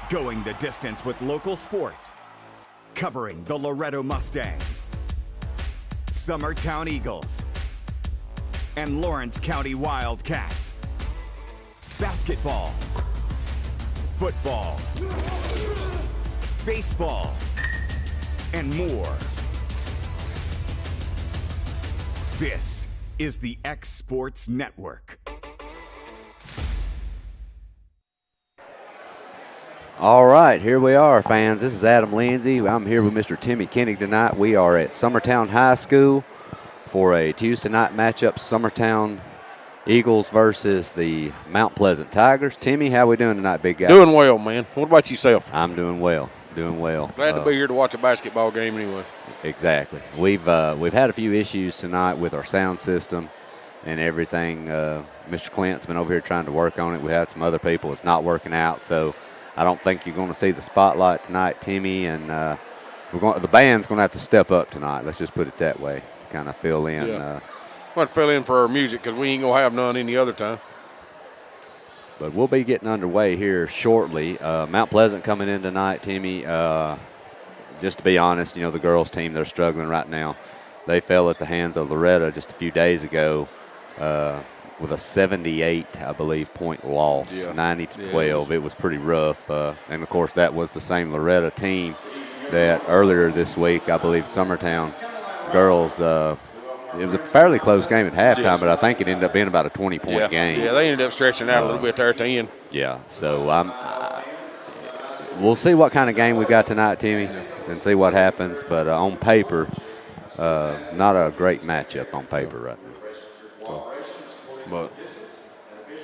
Going the distance with local sports. Covering the Loretto Mustangs, Summertown Eagles, and Lawrence County Wildcats. Basketball, football, baseball, and more. This is the X Sports Network. All right, here we are, fans. This is Adam Lindsay. I'm here with Mr. Timmy Koenig tonight. We are at Summertown High School for a Tuesday night matchup, Summertown Eagles versus the Mount Pleasant Tigers. Timmy, how we doing tonight, big guy? Doing well, man. What about yourself? I'm doing well, doing well. Glad to be here to watch a basketball game anyway. Exactly. We've had a few issues tonight with our sound system and everything. Mr. Clint's been over here trying to work on it. We had some other people. It's not working out, so I don't think you're going to see the spotlight tonight, Timmy, and the band's going to have to step up tonight. Let's just put it that way to kind of fill in. Yeah. We'll have to fill in for our music because we ain't going to have none any other time. But we'll be getting underway here shortly. Mount Pleasant coming in tonight, Timmy. Just to be honest, the girls' team, they're struggling right now. They fell at the hands of Loretto just a few days ago. With a 78, I believe, point loss, 90-12. It was pretty rough. And, of course, that was the same Loretto team that earlier this week, I believe, Summertown girls, it was a fairly close game at halftime, but I think it ended up being about a 20-point game. Yeah, they ended up stretching out a little bit there at the end. Yeah, so we'll see what kind of game we got tonight, Timmy, and see what happens. But on paper, not a great matchup on paper right now. But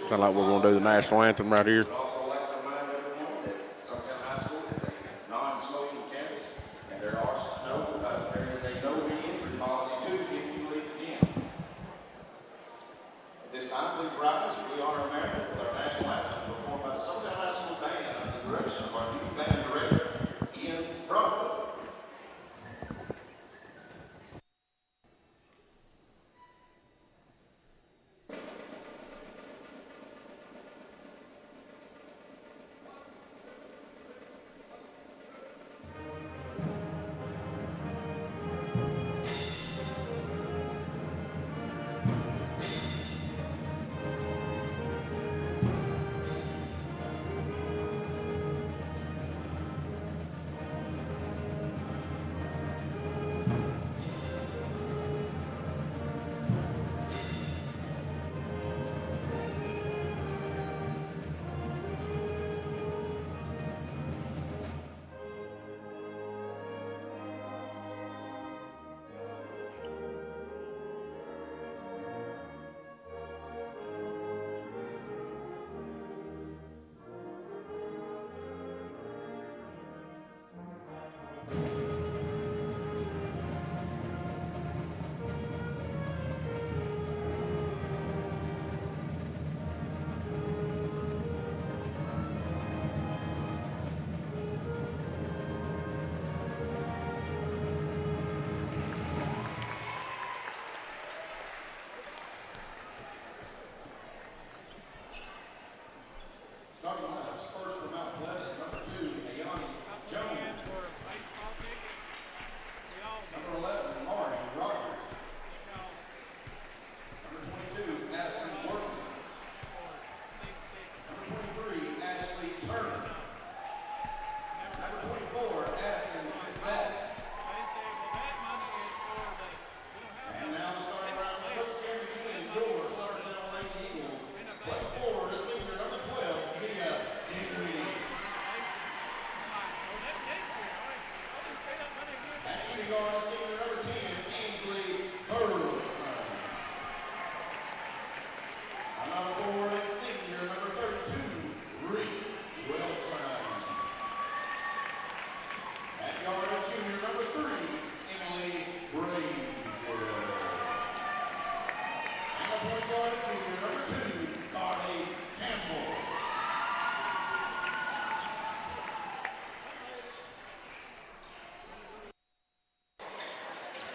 kind of like we're going to do the national anthem right here.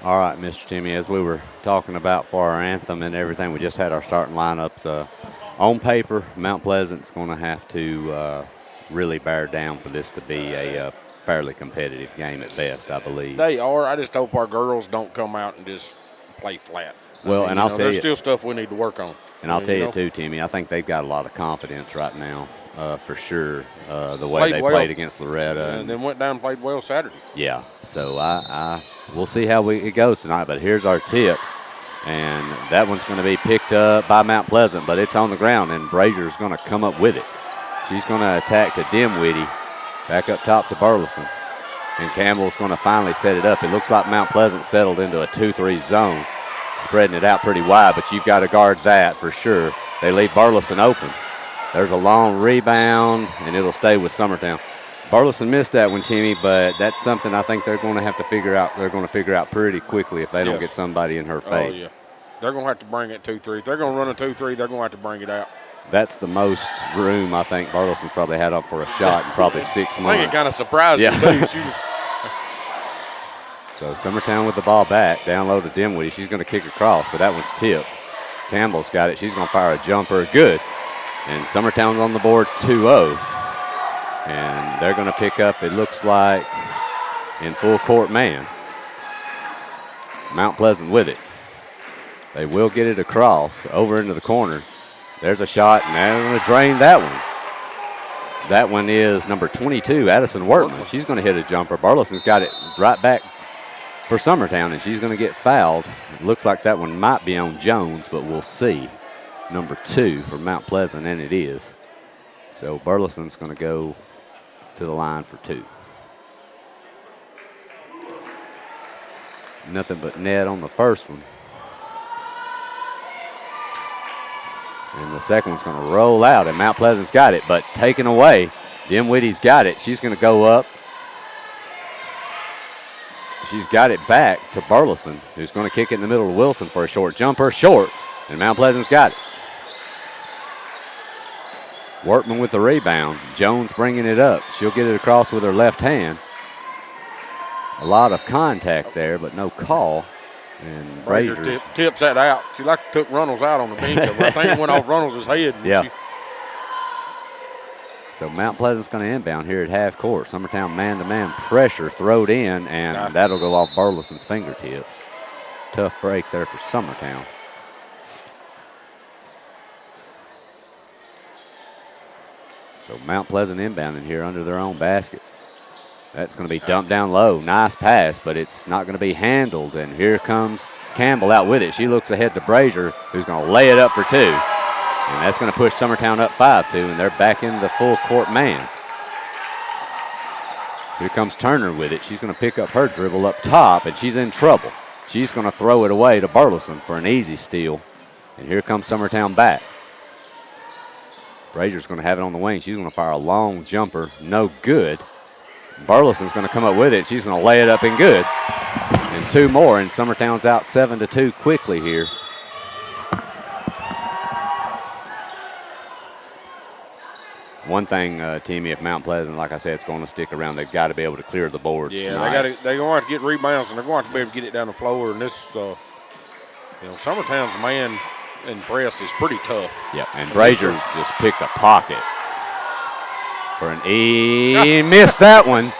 All right, Mr. Timmy, as we were talking about for our anthem and everything, we just had our starting lineups. On paper, Mount Pleasant's going to have to really bear down for this to be a fairly competitive game at best, I believe. They are. I just hope our girls don't come out and just play flat. Well, and I'll tell you, there's still stuff we need to work on. And I'll tell you too, Timmy, I think they've got a lot of confidence right now, for sure, the way they played against Loretta. And then went down and played well Saturday. Yeah, so we'll see how it goes tonight, but here's our tip. And that one's going to be picked up by Mount Pleasant, but it's on the ground, and Brazier's going to come up with it. She's going to attack to Dimwitty, back up top to Burleson. And Campbell's going to finally set it up. It looks like Mount Pleasant settled into a 2-3 zone, spreading it out pretty wide, but you've got to guard that for sure. They leave Burleson open. There's a long rebound, and it'll stay with Summertown. Burleson missed that one, Timmy, but that's something I think they're going to have to figure out. They're going to figure out pretty quickly if they don't get somebody in her face. Oh, yeah. They're going to have to bring it 2-3. If they're going to run a 2-3, they're going to have to bring it out. That's the most room I think Burleson's probably had up for a shot in probably 6 months. I think it kind of surprised me, too. So Summertown with the ball back, down low to Dimwitty. She's going to kick across, but that one's tipped. Campbell's got it. She's going to fire a jumper. Good. And Summertown's on the board 2-0. And they're going to pick up, it looks like, in full court man. Mount Pleasant with it. They will get it across over into the corner. There's a shot, and they're going to drain that one. That one is number 22, Addison Workman. She's going to hit a jumper. Burleson's got it right back for Summertown, and she's going to get fouled. It looks like that one might be on Jones, but we'll see. Number 2 for Mount Pleasant, and it is. So Burleson's going to go to the line for 2. Nothing but net on the first one. And the second one's going to roll out, and Mount Pleasant's got it, but taken away. Dimwitty's got it. She's going to go up. She's got it back to Burleson, who's going to kick it in the middle of Wilson for a short jumper. Short, and Mount Pleasant's got it. Workman with the rebound. Jones bringing it up. She'll get it across with her left hand. A lot of contact there, but no call. And Brazier tips that out. She took Runnels out on the bench. I think it went off Runnels' head. Yeah. So Mount Pleasant's going to inbound here at half court. Summertown man-to-man pressure throwed in, and that'll go off Burleson's fingertips. Tough break there for Summertown. So Mount Pleasant inbounding here under their own basket. That's going to be dumped down low. Nice pass, but it's not going to be handled. And here comes Campbell out with it. She looks ahead to Brazier, who's going to lay it up for 2. And that's going to push Summertown up 5-2, and they're back in the full court man. Here comes Turner with it. She's going to pick up her dribble up top, and she's in trouble. She's going to throw it away to Burleson for an easy steal. And here comes Summertown back. Brazier's going to have it on the wing. She's going to fire a long jumper. No good. Burleson's going to come up with it. She's going to lay it up and good. And 2 more, and Summertown's out 7-2 quickly here. One thing, Timmy, if Mount Pleasant, like I said, it's going to stick around, they've got to be able to clear the boards. Yeah, tonight. they're going to have to get rebounds, and they're going to have to be able to get it down the floor. And this, Summertown's man and press is pretty tough. Yeah, and Brazier's just picked a pocket for an he missed that one,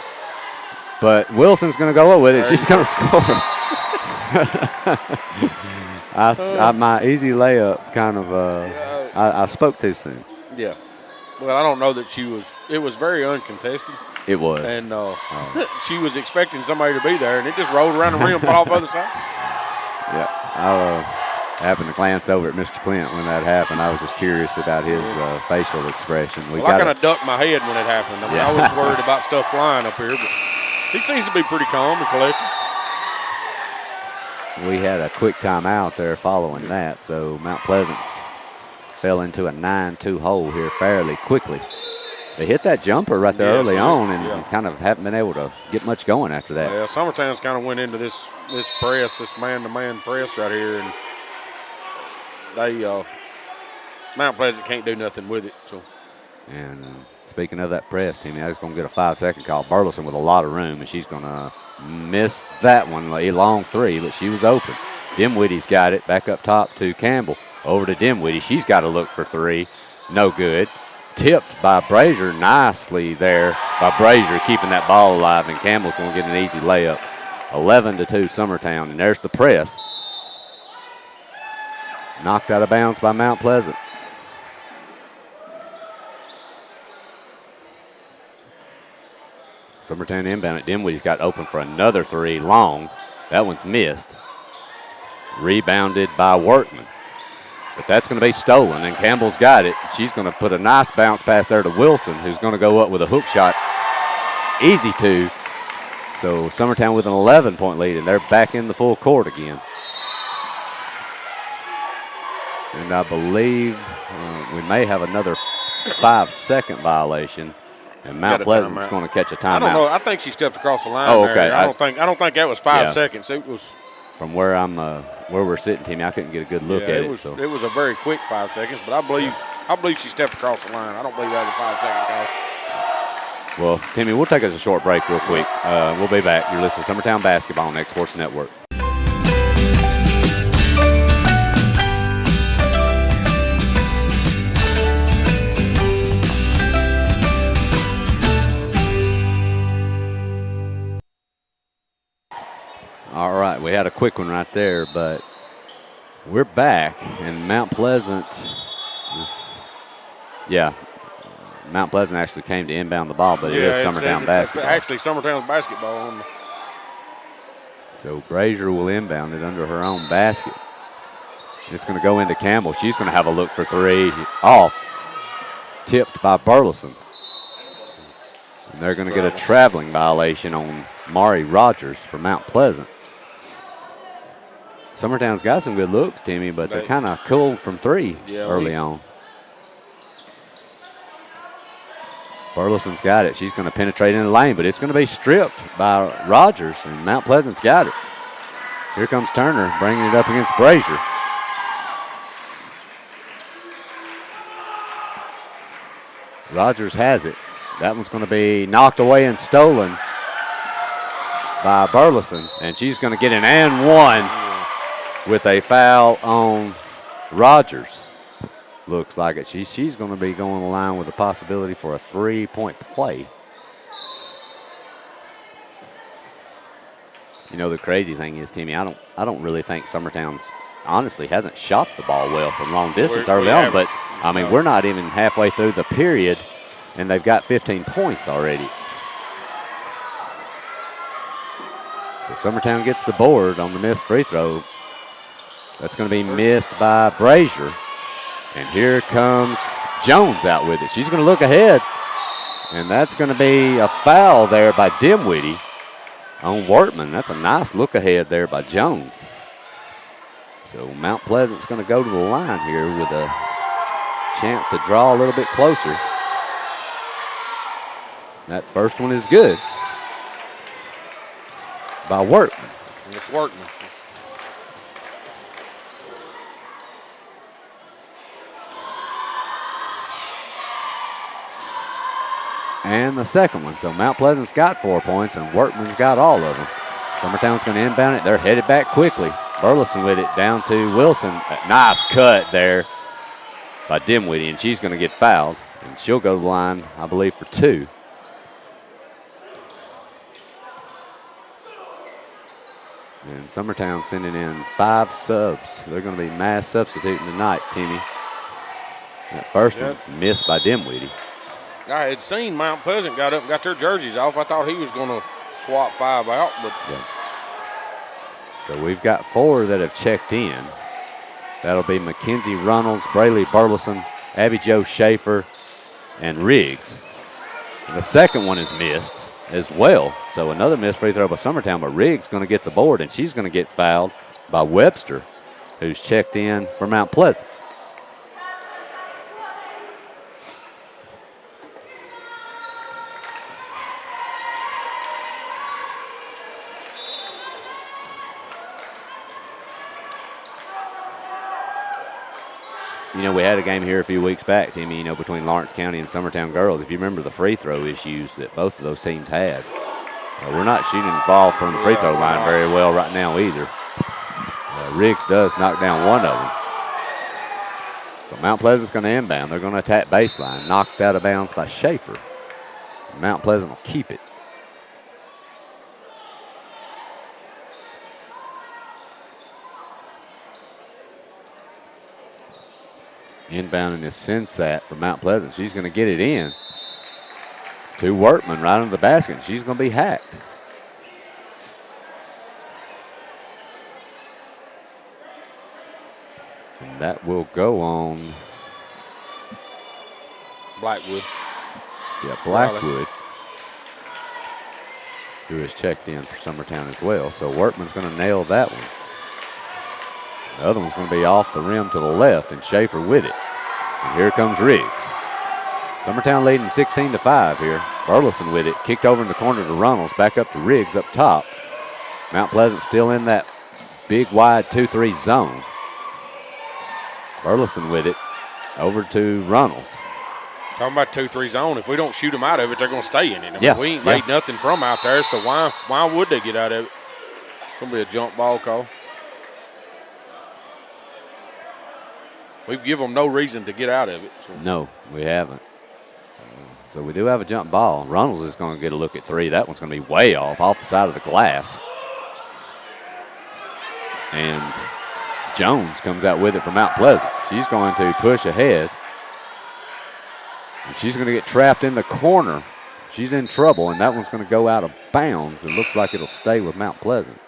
but Wilson's going to go up with it. She's going to score. My easy layup kind of, I spoke too soon. Yeah. Well, I don't know that it was very uncontested. It was. And she was expecting somebody to be there, and it just rolled around the rim and fell off the other side. Yeah. I happened to glance over at Mr. Clint when that happened. I was just curious about his facial expression. I kind of ducked my head when it happened. I mean, I was worried about stuff flying up here, but he seems to be pretty calm and collected. We had a quick timeout there following that, so Mount Pleasant's fell into a 9-2 hole here fairly quickly. They hit that jumper right there early on and kind of haven't been able to get much going after that. Yeah, Summertown's kind of went into this press, this man-to-man press right here, and they Mount Pleasant can't do nothing with it. So. And speaking of that press, Timmy, I was going to get a 5-second call. Burleson with a lot of room, and she's going to miss that one, a long 3, but she was open. Dimwitty's got it back up top to Campbell. Over to Dimwitty. She's got to look for 3. No good. tipped by Brazier nicely there by Brazier, keeping that ball alive, and Campbell's going to get an easy layup. 11-2 Summertown, and there's the press. Knocked out of bounds by Mount Pleasant. Summertown inbound. Dinwiddie's got open for another three, long. That one's missed. Rebounded by Workman. But that's going to be stolen, and Campbell's got it. She's going to put a nice bounce pass there to Wilson, who's going to go up with a hook shot. Easy two. So Summertown with an 11-point lead, and they're back in the full court again. And I believe we may have another 5-second violation, and Mount Pleasant's going to catch a timeout. I don't know. I think she stepped across the line. Oh, okay. There. I don't think that was 5 seconds. It was. From where we're sitting, Timmy, I couldn't get a good look at it. It was a very quick 5 seconds, but I believe she stepped across the line. I don't believe that was a 5-second call. Well, Timmy, we'll take us a short break real quick. We'll be back. You're listening to Summertown Basketball on X Sports Network. All right, we had a quick one right there, but we're back, and Mount Pleasant Mount Pleasant actually came to inbound the ball, but it is Summertown basketball. Actually, Summertown's basketball. So Brazier will inbound it under her own basket. It's going to go into Campbell. She's going to have a look for three. Off. Tipped by Burleson. And they're going to get a traveling violation on Mari Rogers for Mount Pleasant. Summertown's got some good looks, Timmy, but they're kind of cold from three early on. Burleson's got it. She's going to penetrate in the lane, but it's going to be stripped by Rogers, and Mount Pleasant's got it. Here comes Turner bringing it up against Brazier. Rogers has it. That one's going to be knocked away and stolen by Burleson, and she's going to get an and one with a foul on Rogers. Looks like it. She's going to be going the line with a possibility for a 3-point play. You know, the crazy thing is, Timmy, I don't really think Summertown's honestly hasn't shot the ball well from long distance early on, but I mean, we're not even halfway through the period, and they've got 15 points already. So Summertown gets the board on the missed free throw. That's going to be missed by Brazier. And here comes Jones out with it. She's going to look ahead. And that's going to be a foul there by Dinwiddie on Wortman. That's a nice look ahead there by Jones. So Mount Pleasant's going to go to the line here with a chance to draw a little bit closer. That first one is good by Wortman. It's Wortman. And the second one. So Mount Pleasant's got 4 points, and Wortman's got all of them. Summertown's going to inbound it. They're headed back quickly. Burleson with it down to Wilson. A nice cut there by Dinwiddie, and she's going to get fouled. And she'll go to the line, I believe, for 2. And Summertown sending in 5 subs. They're going to be mass substituting tonight, Timmy. That first one's missed by Dinwiddie. I had seen Mount Pleasant got up and got their jerseys off. I thought he was going to swap 5 out. But So we've got 4 that have checked in. That'll be Mackenzie Runnels, Braylee Burleson, Abby Jo Schaefer, and Riggs. And the second one is missed as well. So another missed free throw by Summertown, but Riggs going to get the board, and she's going to get fouled by Webster, who's checked in for Mount Pleasant. You know, we had a game here a few weeks back, Timmy, you know, between Lawrence County and Summertown girls. If you remember the free throw issues that both of those teams had. We're not shooting the ball from the free throw line very well right now either. Riggs does knock down one of them. So Mount Pleasant's going to inbound. They're going to attack baseline. Knocked out of bounds by Schaefer. Mount Pleasant will keep it. Inbounding is Sensat for Mount Pleasant. She's going to get it in to Workman right under the basket. She's going to be hacked. And that will go on Blackwood. Yeah, Blackwood, who has checked in for Summertown as well. So Workman's going to nail that one. The other one's going to be off the rim to the left, and Schaefer with it. And here comes Riggs. Summertown leading 16-5 here. Burleson with it, kicked over in the corner to Runnels, back up to Riggs up top. Mount Pleasant still in that big wide 2-3 zone. Burleson with it, over to Runnels. Talking about 2-3 zone. If we don't shoot them out of it, they're going to stay in it. I mean, we ain't made nothing from out there, so why would they get out of it? It's going to be a jump ball call. We've given them no reason to get out of it. So. No, we haven't. So we do have a jump ball. Runnels is going to get a look at three. That one's going to be way off the side of the glass. And Jones comes out with it from Mount Pleasant. She's going to push ahead. And she's going to get trapped in the corner. She's in trouble, and that one's going to go out of bounds. It looks like it'll stay with Mount Pleasant.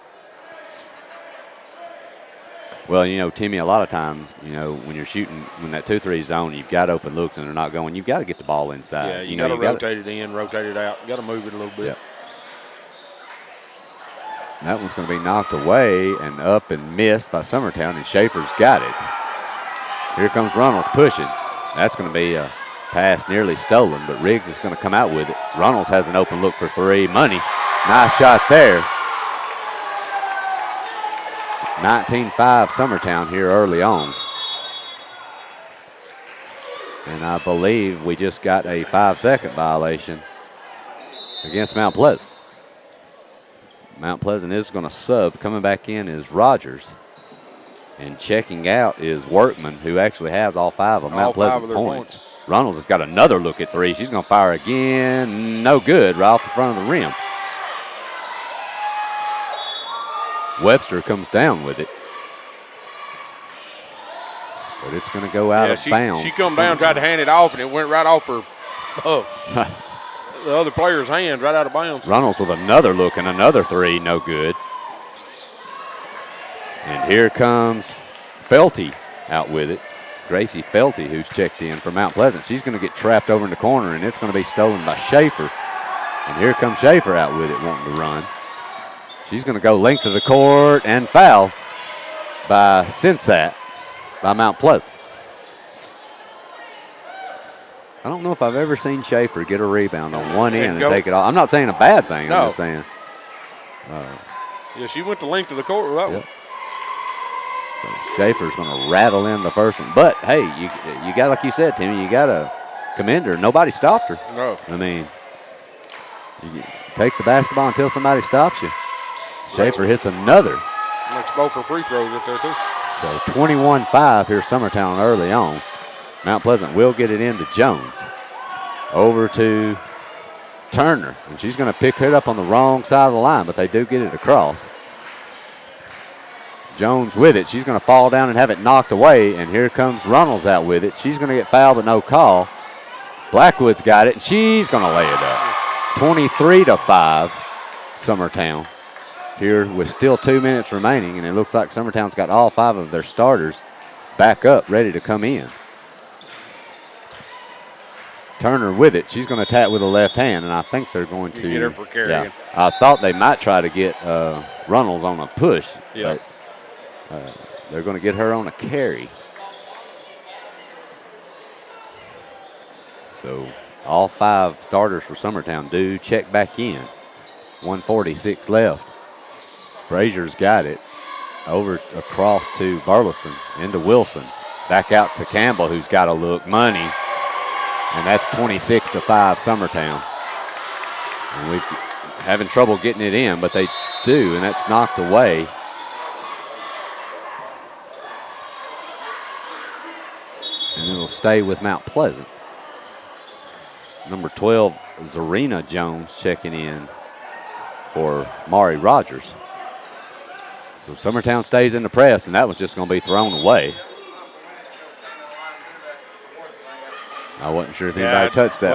Well, you know, Timmy, a lot of times, you know, when you're shooting, when that 2-3 zone, you've got open looks and they're not going, you've got to get the ball inside. Yeah, you got to rotate it in, rotate it out. You got to move it a little bit. Yep. That one's going to be knocked away and up and missed by Summertown, and Schaefer's got it. Here comes Runnels pushing. That's going to be a pass nearly stolen, but Riggs is going to come out with it. Runnels has an open look for three. Money. Nice shot there. 19-5 Summertown here early on. And I believe we just got a 5-second violation against Mount Pleasant. Mount Pleasant is going to sub. Coming back in is Rogers. And checking out is Workman, who actually has all five of Mount Pleasant's points. Runnels has got another look at three. She's going to fire again. No good, right off the front of the rim. Webster comes down with it. But it's going to go out of bounds. She come down, tried to hand it off, and it went right off her the other player's hands, right out of bounds. Runnels with another look and another three, no good. And here comes Felty out with it. Gracie Felty, who's checked in for Mount Pleasant. She's going to get trapped over in the corner, and it's going to be stolen by Schaefer. And here comes Schaefer out with it, wanting to run. She's going to go length of the court and foul by Sensat by Mount Pleasant. I don't know if I've ever seen Schaefer get a rebound on one end and take it off. I'm not saying a bad thing. No. I'm just saying. Yeah, she went the length of the court with that one. So Schaefer's going to rattle in the first one. But, hey, you got, like you said, Timmy, you got to commend her. Nobody stopped her. No. I mean, you take the basketball until somebody stops you. Schaefer hits another. Makes both her free throws up there, too. So 21-5 here, Summertown early on. Mount Pleasant will get it into Jones. Over to Turner. And she's going to pick it up on the wrong side of the line, but they do get it across. Jones with it. She's going to fall down and have it knocked away, and here comes Runnels out with it. She's going to get fouled, but no call. Blackwood's got it, and she's going to lay it up. 23-5, Summertown. Here with still 2 minutes remaining, and it looks like Summertown's got all five of their starters back up, ready to come in. Turner with it. She's going to attack with the left hand, and I think they're going to get her for carrying. Yeah, I thought they might try to get Runnels on a push, but they're going to get her on a carry. So all five starters for Summertown do check back in. 1:46 left. Brazier's got it. Over across to Burleson, into Wilson. Back out to Campbell, who's got a look. Money. And that's 26-5 Summertown. And we're having trouble getting it in, but they do, and that's knocked away. stay with Mount Pleasant. Number 12, Zarina Jones checking in for Mari Rogers. So Summertown stays in the press, and that was just going to be thrown away. I wasn't sure if anybody touched that.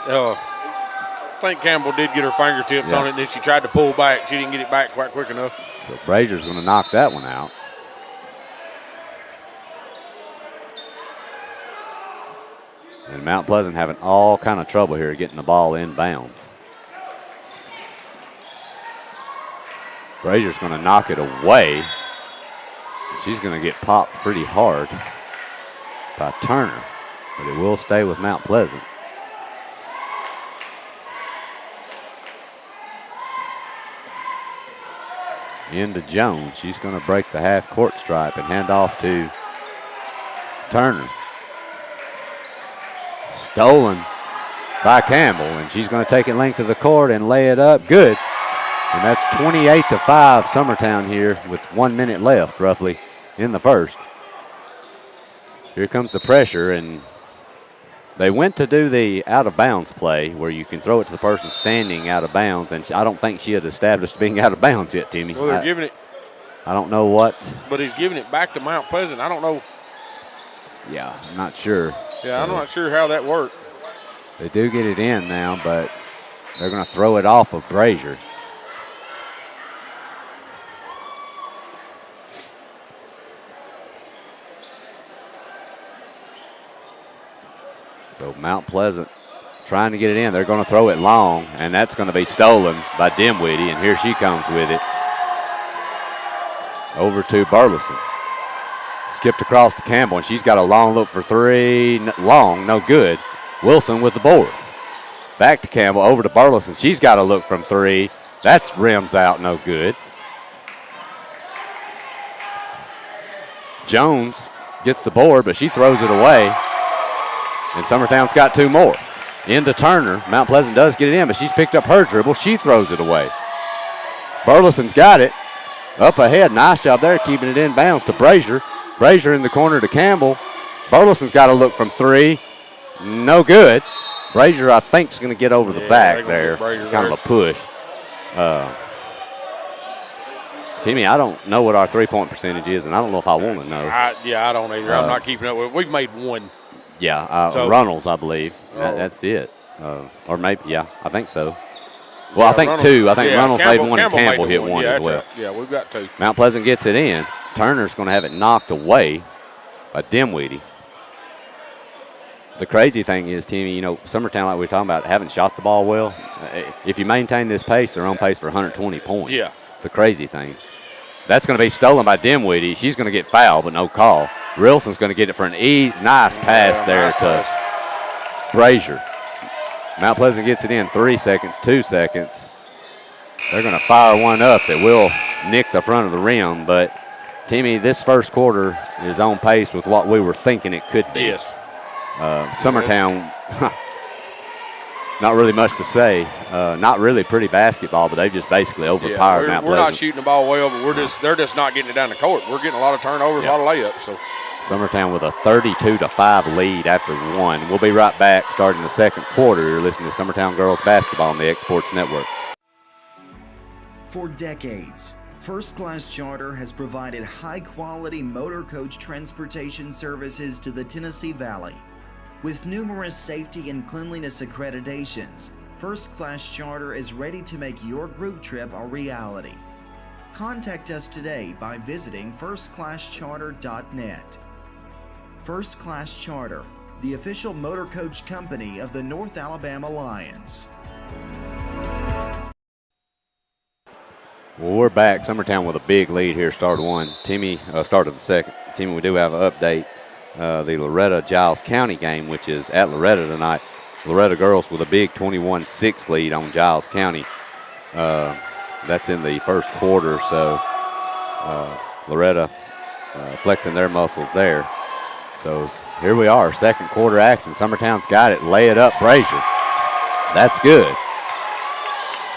Well, I think Campbell did get her fingertips on it, and then she tried to pull back. She didn't get it back quite quick enough. So Brazier's going to knock that one out. And Mount Pleasant having all kind of trouble here getting the ball in bounds. Brazier's going to knock it away. She's going to get popped pretty hard by Turner, but it will stay with Mount Pleasant. Into Jones. She's going to break the half-court stripe and hand off to Turner. Stolen by Campbell, and she's going to take it length of the court and lay it up. Good. And that's 28-5 Summertown here with 1 minute left, roughly, in the first. Here comes the pressure, and they went to do the out-of-bounds play where you can throw it to the person standing out of bounds, and I don't think she had established being out of bounds yet, Timmy. Well, they're giving it. I don't know what. But he's giving it back to Mount Pleasant. I don't know. Yeah, I'm not sure. Yeah, I'm not sure how that worked. They do get it in now, but they're going to throw it off of Brazier. So Mount Pleasant trying to get it in. They're going to throw it long, and that's going to be stolen by Dimwitty, and here she comes with it. Over to Burleson. Skipped across to Campbell, and she's got a long look for three. Long, no good. Wilson with the board. Back to Campbell, over to Burleson. She's got a look from three. That's rims out, no good. Jones gets the board, but she throws it away. And Summertown's got two more. Into Turner. Mount Pleasant does get it in, but she's picked up her dribble. She throws it away. Burleson's got it. Up ahead. Nice job there keeping it in bounds to Brazier. Brazier in the corner to Campbell. Burleson's got a look from three. No good. Brazier, I think, is going to get over the back there. Kind of a push. Timmy, I don't know what our three-point percentage is, and I don't know if I want to know. I don't either. I'm not keeping up with it. We've made one. Yeah, Runnels, I believe. That's it. Or maybe, yeah, I think so. Well, I think Runnels, two. I think Runnels made one and Campbell hit one as well. Right. Yeah, we've got two. Mount Pleasant gets it in. Turner's going to have it knocked away by Dimwitty. The crazy thing is, Timmy, you know, Summertown, like we were talking about, haven't shot the ball well. If you maintain this pace, they're on pace for 120 points. Yeah. It's a crazy thing. That's going to be stolen by Dimwitty. She's going to get fouled, but no call. Rilson's going to get it for an nice pass there to Brazier. Mount Pleasant gets it in 3 seconds, 2 seconds. They're going to fire one up that will nick the front of the rim, but Timmy, this first quarter is on pace with what we were thinking it could be. Yes. Summertown, not really much to say. Not really pretty basketball, but they've just basically overpowered Mount Pleasant. We're not shooting the ball well, but they're just not getting it down the court. We're getting a lot of turnovers, a lot of layups. So Summertown with a 32-5 lead after one. We'll be right back starting the second quarter. You're listening to Summertown Girls Basketball on the X-Sports Network. For decades, First Class Charter has provided high-quality motor coach transportation services to the Tennessee Valley. With numerous safety and cleanliness accreditations, First Class Charter is ready to make your group trip a reality. Contact us today by visiting firstclasscharter.net. First Class Charter, the official motor coach company of the North Alabama Lions. Well, we're back. Summertown with a big lead here, start one. Timmy, start of the second. Timmy, we do have an update. The Loretta-Giles County game, which is at Loretta tonight. Loretta girls with a big 21-6 lead on Giles County. That's in the first quarter, so Loretta flexing their muscles there. So here we are, second quarter action. Summertown's got it. Lay it up, Brazier. That's good.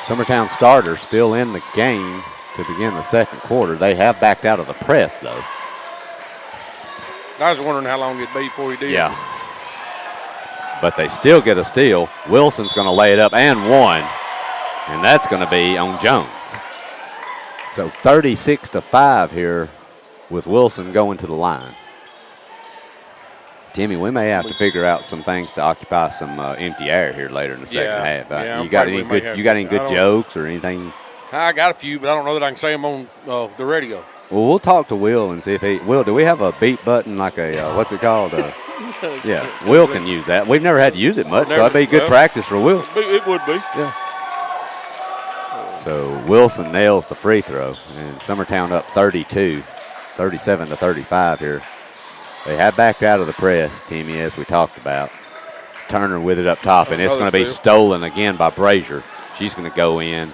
Summertown starters still in the game to begin the second quarter. They have backed out of the press, though. I was wondering how long it'd be before he did. Yeah. But they still get a steal. Wilson's going to lay it up and one. And that's going to be on Jones. So 36-5 here with Wilson going to the line. Timmy, we may have to figure out some things to occupy some empty air here later in the second half. Yeah, You got any good jokes or anything? I got a few, but I don't know that I can say them on the radio. Well, we'll talk to Will and see if Will, do we have a beat button like a, what's it called? Yeah, Will can use that. We've never had to use it much, so that'd be good practice for Will. It would be. Yeah. So Wilson nails the free throw, and Summertown up 37-35 here. They have backed out of the press, Timmy, as we talked about. Turner with it up top, and it's going to be stolen again by Brazier. She's going to go in.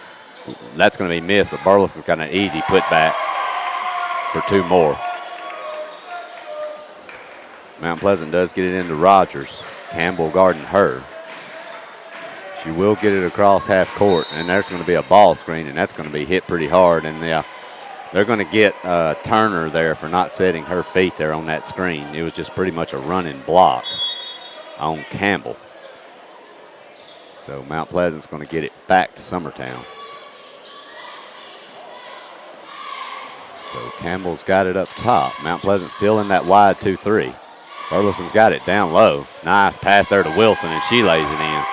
That's going to be missed, but Burleson's got an easy putback for two more. Mount Pleasant does get it into Rogers. Campbell guarding her. She will get it across half court, and there's going to be a ball screen, and that's going to be hit pretty hard. And they're going to get Turner there for not setting her feet there on that screen. It was just pretty much a running block on Campbell. So Mount Pleasant's going to get it back to Summertown. So Campbell's got it up top. Mount Pleasant still in that wide 2-3. Burleson's got it down low. Nice pass there to Wilson, and she lays it in.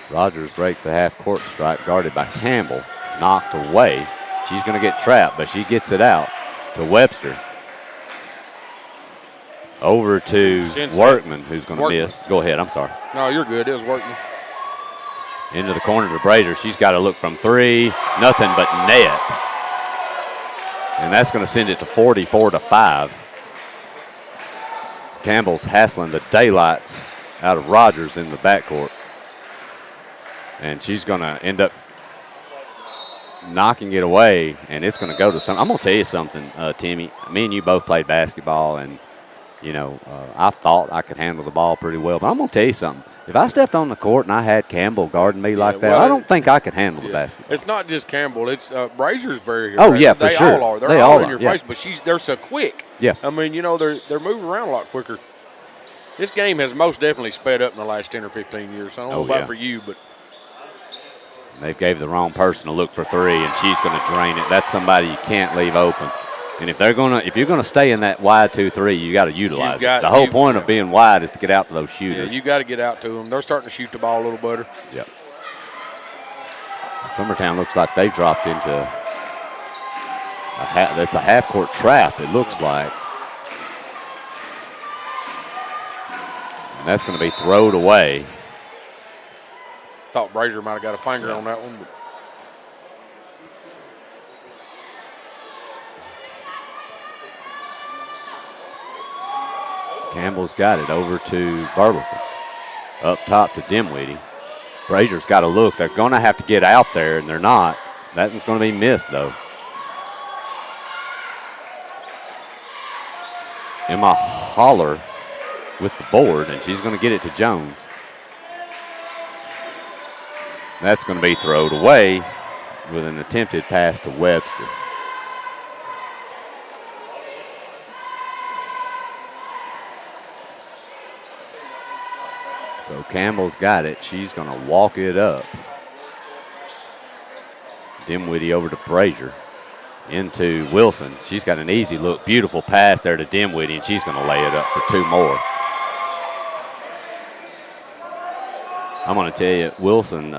Rogers breaks the half-court stripe, guarded by Campbell. Knocked away. She's going to get trapped, but she gets it out to Webster. Over to Workman, who's going to miss. Go ahead, I'm sorry. No, you're good. It was Workman. Into the corner to Brazier. She's got to look from three. Nothing but net. And that's going to send it to 44-5. Campbell's hassling the daylights out of Rogers in the backcourt. And she's going to end up knocking it away, and it's going to go to some. I'm going to tell you something, Timmy. Me and you both played basketball, and, I thought I could handle the ball pretty well. But I'm going to tell you something. If I stepped on the court and I had Campbell guarding me like that, I don't think I could handle the basketball. It's not just Campbell. It's Brazier's very aggressive. Oh, yeah, for sure. They all are. They're all in your face, but they're so quick. Yeah. I mean, they're moving around a lot quicker. This game has most definitely sped up in the last 10 or 15 years. So I don't know about for you, but. They've gave the wrong person a look for three, and she's going to drain it. That's somebody you can't leave open. And if you're going to stay in that wide 2-3, you got to utilize it. The whole point of being wide is to get out to those shooters. Yeah, you got to get out to them. They're starting to shoot the ball a little better. Yep. Summertown looks like they dropped into that's a half-court trap, it looks like. And that's going to be thrown away. Thought Brazier might have got a finger on that one. But. Campbell's got it over to Burleson. Up top to Dimwitty. Brazier's got to look. They're going to have to get out there, and they're not. That one's going to be missed, though. Emma Holler with the board, and she's going to get it to Jones. That's going to be thrown away with an attempted pass to Webster. So Campbell's got it. She's going to walk it up. Dimwitty over to Brazier. Into Wilson. She's got an easy look. Beautiful pass there to Dimwitty, and she's going to lay it up for two more. I'm going to tell you, Wilson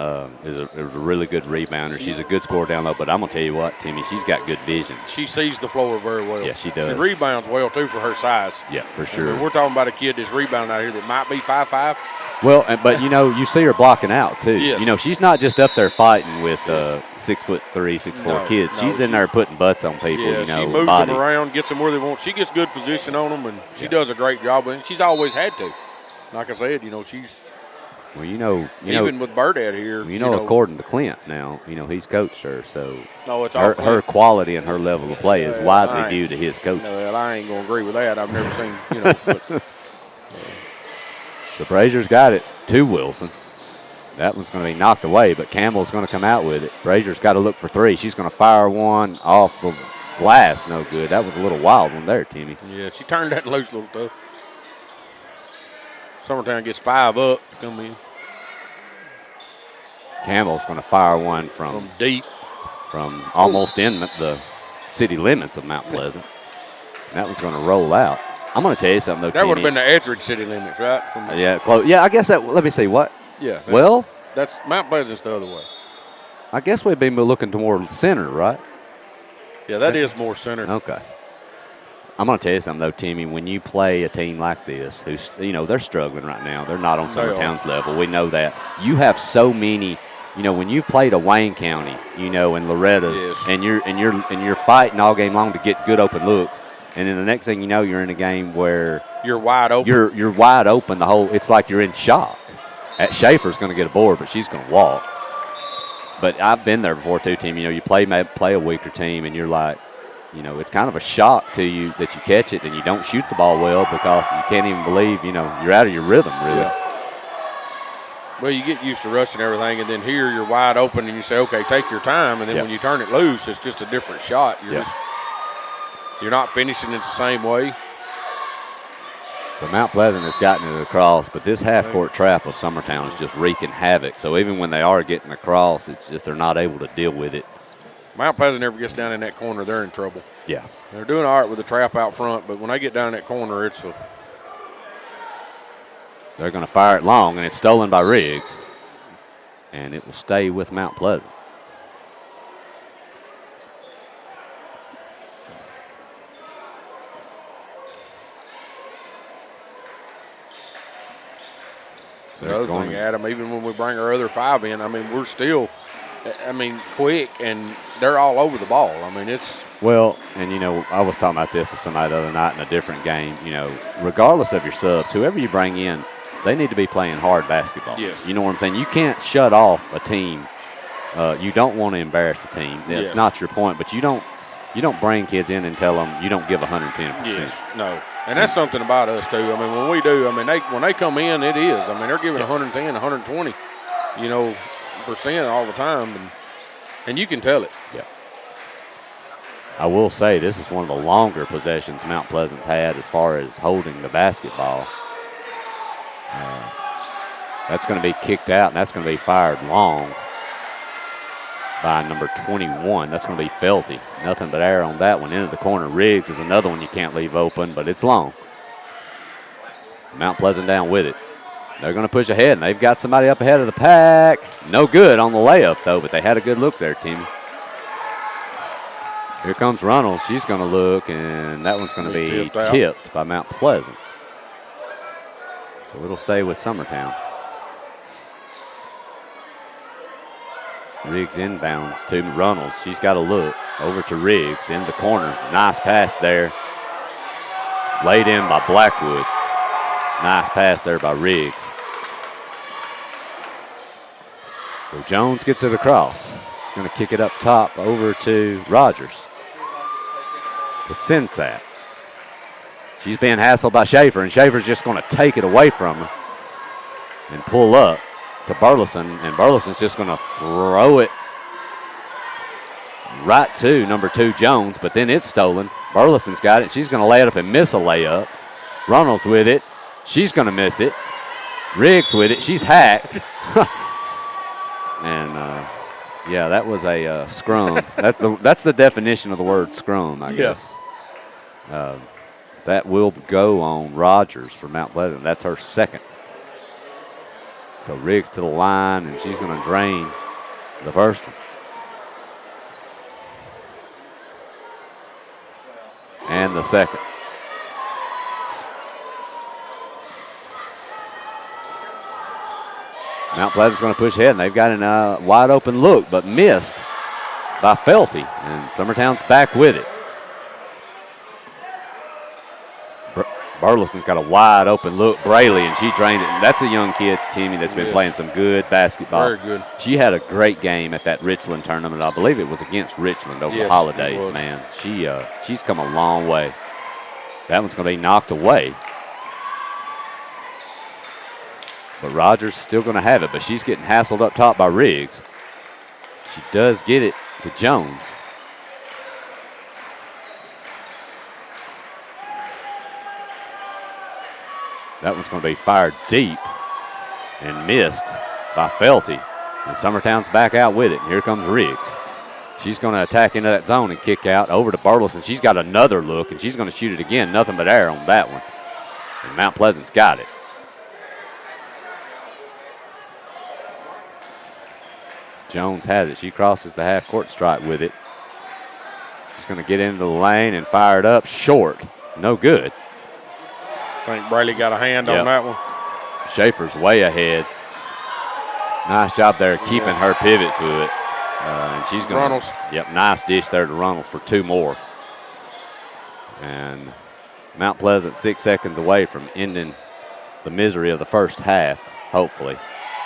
is a really good rebounder. She's a good scorer down low, but I'm going to tell you what, Timmy, she's got good vision. She sees the floor very well. Yeah, she does. She rebounds well, too, for her size. Yeah, for sure. I mean, we're talking about a kid that's rebounding out here that might be 5'5". Well, but, you see her blocking out, too. Yes. She's not just up there fighting with 6'3", 6'4" kids. She's in there putting butts on people, she moves them around, gets them where they want. She gets good position on them, and she does a great job. And she's always had to. Like I said, she's – well, even with Bird out here. According to Clint now, he's coached her, so it's her quality and her level of play is widely due to his coaching. Well, I ain't going to agree with that. I've never seen, So Brazier's got it to Wilson. That one's going to be knocked away, but Campbell's going to come out with it. Brazier's got to look for three. She's going to fire one off the glass. No good. That was a little wild one there, Timmy. Yeah, she turned that loose a little tough. Summertown gets 5 up to come in. Campbell's going to fire one From deep. from almost in the city limits of Mount Pleasant. And that one's going to roll out. I'm going to tell you something, though, That would have Timmy. been the Etheridge city limits, right? Yeah, close. Yeah, I guess that. Let me see. What? Yeah. Well, that's Mount Pleasant's the other way. I guess we'd be looking toward center, right? Yeah, that is more center. Okay. I'm going to tell you something, though, Timmy. When you play a team like this, who's, they're struggling right now. They're not on Summertown's level. We know that. You have so many. When you've played a Wayne County, and Loretta's, yes. and you're fighting all game long to get good open looks, and then the next thing you know, you're in a game where you're wide open. You're wide open. It's like you're in shock. Schaefer's going to get a board, but she's going to walk. But I've been there before too, Tim. You play a weaker team, and you're like, it's kind of a shock to you that you catch it and you don't shoot the ball well because you can't even believe, you're out of your rhythm, really. Yeah. Well, you get used to rushing everything, and then here you're wide open, and you say, okay, take your time, and then when you turn it loose, it's just a different shot. You're not finishing it the same way. So Mount Pleasant has gotten it across, but this half-court trap of Summertown is just wreaking havoc. So even when they are getting across, it's just they're not able to deal with it. Mount Pleasant never gets down in that corner, they're in trouble. Yeah. They're doing all right with the trap out front, but when they get down in that corner, They're going to fire it long, and it's stolen by Riggs. And it will stay with Mount Pleasant. The other thing, Adam, even when we bring our other 5 in, we're still, quick, and they're all over the ball. It's. Well, and, I was talking about this to somebody the other night in a different game. Regardless of your subs, whoever you bring in, they need to be playing hard basketball. Yes. You know what I'm saying? You can't shut off a team. You don't want to embarrass the team. That's not your point, but you don't bring kids in and tell them you don't give 110%. Yes, no. And that's something about us, too. When we do, when they come in, it is. They're giving 110, 120, percent all the time, and you can tell it. Yeah. I will say this is one of the longer possessions Mount Pleasant's had as far as holding the basketball. That's going to be kicked out, and that's going to be fired long by number 21. That's going to be Felty. Nothing but air on that one. Into the corner. Riggs is another one you can't leave open, but it's long. Mount Pleasant down with it. They're going to push ahead, and they've got somebody up ahead of the pack. No good on the layup, though, but they had a good look there, Timmy. Here comes Runnels. She's going to look, and that one's going to be tipped by Mount Pleasant. So it'll stay with Summertown. Riggs inbounds to Runnels. She's got a look over to Riggs in the corner. Nice pass there. Laid in by Blackwood. Nice pass there by Riggs. So Jones gets it across. He's going to kick it up top over to Rogers. To Sensat. She's being hassled by Schaefer, and Schaefer's just going to take it away from her and pull up to Burleson, and Burleson's just going to throw it right to number 2, Jones, but then it's stolen. Burleson's got it. She's going to lay it up and miss a layup. Runnels with it. She's going to miss it. Riggs with it. She's hacked. And, yeah, that was a scrum. That's the definition of the word scrum, I guess. That will go on Rogers for Mount Pleasant. That's her second. So Riggs to the line, and she's going to drain the first one. And the second. Mount Pleasant's going to push ahead, and they've got a wide open look, but missed by Felty, and Summertown's back with it. Burleson's got a wide open look. Braley, and she drained it. And that's a young kid, Timmy, that's been playing some good basketball. Very good. She had a great game at that Richland tournament. I believe it was against Richland over the holidays, man. She's come a long way. That one's going to be knocked away. But Rogers still going to have it, but she's getting hassled up top by Riggs. She does get it to Jones. That one's going to be fired deep and missed by Felty. And Summertown's back out with it. And here comes Riggs. She's going to attack into that zone and kick out over to Burleson. She's got another look, and she's going to shoot it again. Nothing but air on that one. And Mount Pleasant's got it. Jones has it. She crosses the half-court stripe with it. She's going to get into the lane and fire it up short. No good. I think Braley got a hand on that one. Schaefer's way ahead. Nice job there keeping her pivot foot. And she's going Runnels. Yep, nice dish there to Runnels for 2 more. And Mount Pleasant 6 seconds away from ending the misery of the first half, hopefully.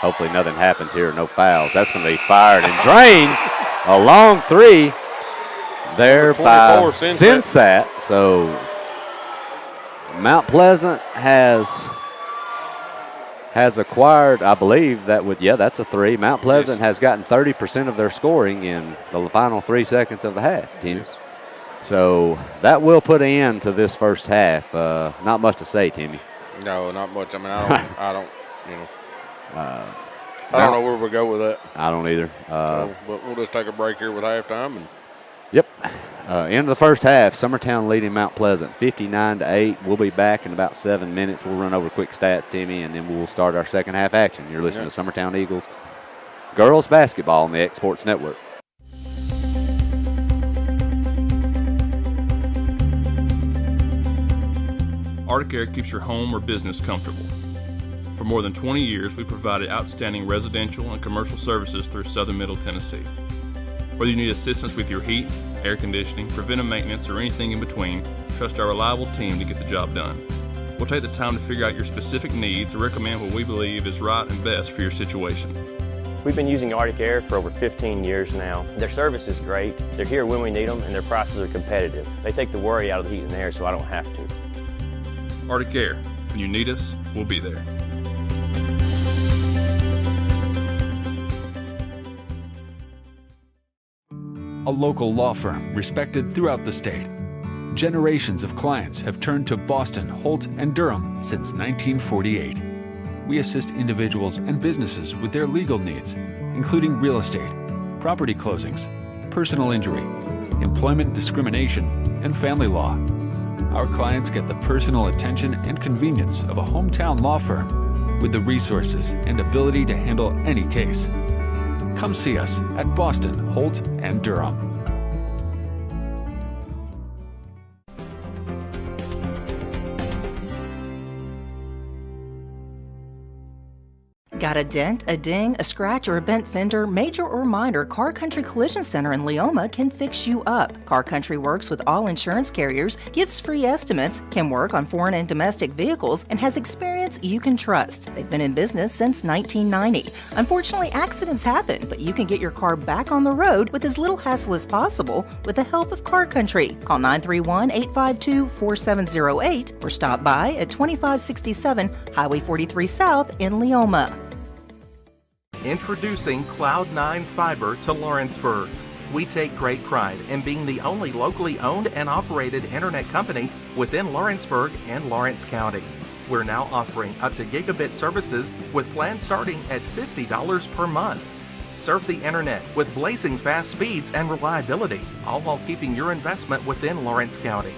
Hopefully nothing happens here, no fouls. That's going to be fired and drained. A long 3 there by Sinsat. So Mount Pleasant has acquired, I believe that would, that's a 3. Mount Pleasant has gotten 30% of their scoring in the final 3 seconds of the half, Timmy. Yes. So that will put an end to this first half. Not much to say, Timmy. No, not much. I mean, I don't, I don't know where we'll go with that. I don't either. But we'll just take a break here with halftime. And Yep. End of the first half, Summertown leading Mount Pleasant 59-8. We'll be back in about 7 minutes. We'll run over quick stats, Timmy, and then we'll start our second half action. You're listening to Summertown Eagles girls basketball on the X Sports Network. Arctic Air keeps your home or business comfortable. For more than 20 years, we've provided outstanding residential and commercial services through southern Middle Tennessee. Whether you need assistance with your heat, air conditioning, preventive maintenance, or anything in between, trust our reliable team to get the job done. We'll take the time to figure out your specific needs and recommend what we believe is right and best for your situation. We've been using Arctic Air for over 15 years now. Their service is great, they're here when we need them, and their prices are competitive. They take the worry out of the heat and air so I don't have to. Arctic Air, when you need us, we'll be there. A local law firm respected throughout the state. Generations of clients have turned to Boston, Holt, and Durham since 1948. We assist individuals and businesses with their legal needs, including real estate, property closings, personal injury, employment discrimination, and family law. Our clients get the personal attention and convenience of a hometown law firm with the resources and ability to handle any case. Come see us at Boston, Holt, and Durham. Got a dent, a ding, a scratch, or a bent fender? Major or minor, Car Country Collision Center in Leoma can fix you up. Car Country works with all insurance carriers, gives free estimates, can work on foreign and domestic vehicles, and has experience you can trust. They've been in business since 1990. Unfortunately, accidents happen, but you can get your car back on the road with as little hassle as possible with the help of Car Country. Call 931-852-4708 or stop by at 2567 Highway 43 South in Leoma. Introducing Cloud9 Fiber to Lawrenceburg. We take great pride in being the only locally owned and operated internet company within Lawrenceburg and Lawrence County. We're now offering up to gigabit services with plans starting at $50 per month. Surf the internet with blazing fast speeds and reliability, all while keeping your investment within Lawrence County.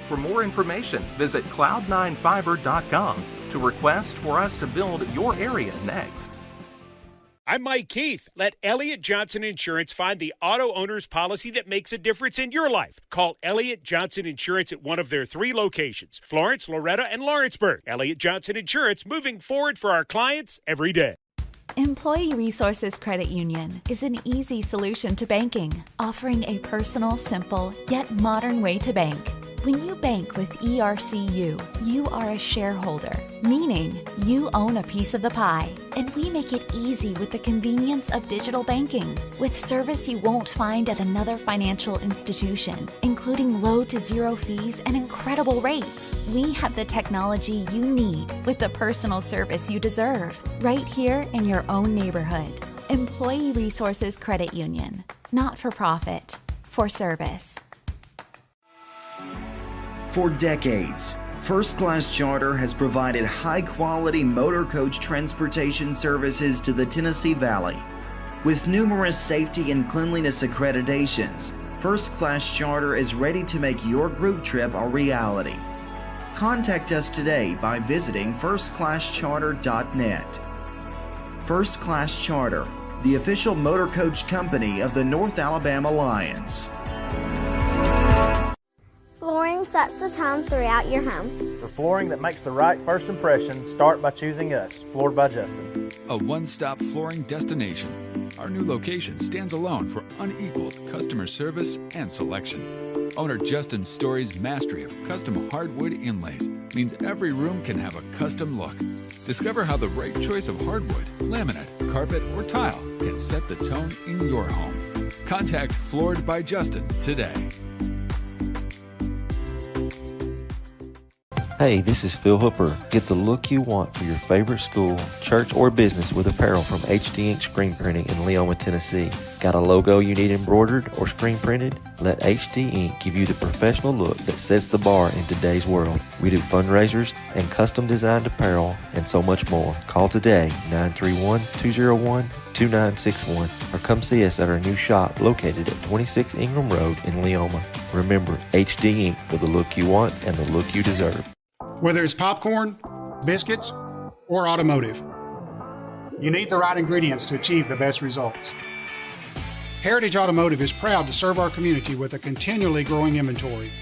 For more information, visit cloud9fiber.com to request for us to build your area next. I'm Mike Keith. Let Elliott Johnson Insurance find the auto owner's policy that makes a difference in your life. Call Elliott Johnson Insurance at one of their 3 locations, Florence, Loretto, and Lawrenceburg. Elliott Johnson Insurance, moving forward for our clients every day. Employee Resources Credit Union is an easy solution to banking, offering a personal, simple, yet modern way to bank. When you bank with ERCU, you are a shareholder, meaning you own a piece of the pie. And we make it easy with the convenience of digital banking, with service you won't find at another financial institution, including low to zero fees and incredible rates. We have the technology you need with the personal service you deserve, right here in your own neighborhood. Employee Resources Credit Union. Not for profit, for service. For decades, First Class Charter has provided high-quality motor coach transportation services to the Tennessee Valley. With numerous safety and cleanliness accreditations, First Class Charter is ready to make your group trip a reality. Contact us today by visiting firstclasscharter.net. First Class Charter, the official motor coach company of the North Alabama Lions. Flooring sets the tone throughout your home. For flooring that makes the right first impression, start by choosing us, Floored by Justin. A one-stop flooring destination. Our new location stands alone for unequaled customer service and selection. Owner Justin Story's mastery of custom hardwood inlays means every room can have a custom look. Discover how the right choice of hardwood, laminate, carpet, or tile can set the tone in your home. Contact Floored by Justin today. Hey, this is Phil Hooper. Get the look you want for your favorite school, church, or business with apparel from HD Ink Screen Printing in Leoma, Tennessee. Got a logo you need embroidered or screen printed? Let HD Ink give you the professional look that sets the bar in today's world. We do fundraisers and custom designed apparel and so much more. Call today, 931-201-2961, or come see us at our new shop located at 26 Ingram Road in Leoma. Remember, HD Ink for the look you want and the look you deserve. Whether it's popcorn, biscuits, or automotive, you need the right ingredients to achieve the best results. Heritage Automotive is proud to serve our community with a continually growing inventory.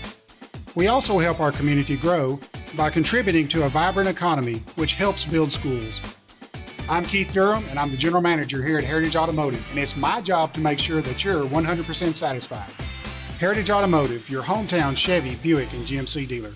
We also help our community grow by contributing to a vibrant economy, which helps build schools. I'm Keith Durham, and I'm the General Manager here at Heritage Automotive, and it's my job to make sure that you're 100% satisfied. Heritage Automotive, your hometown Chevy, Buick, and GMC dealer.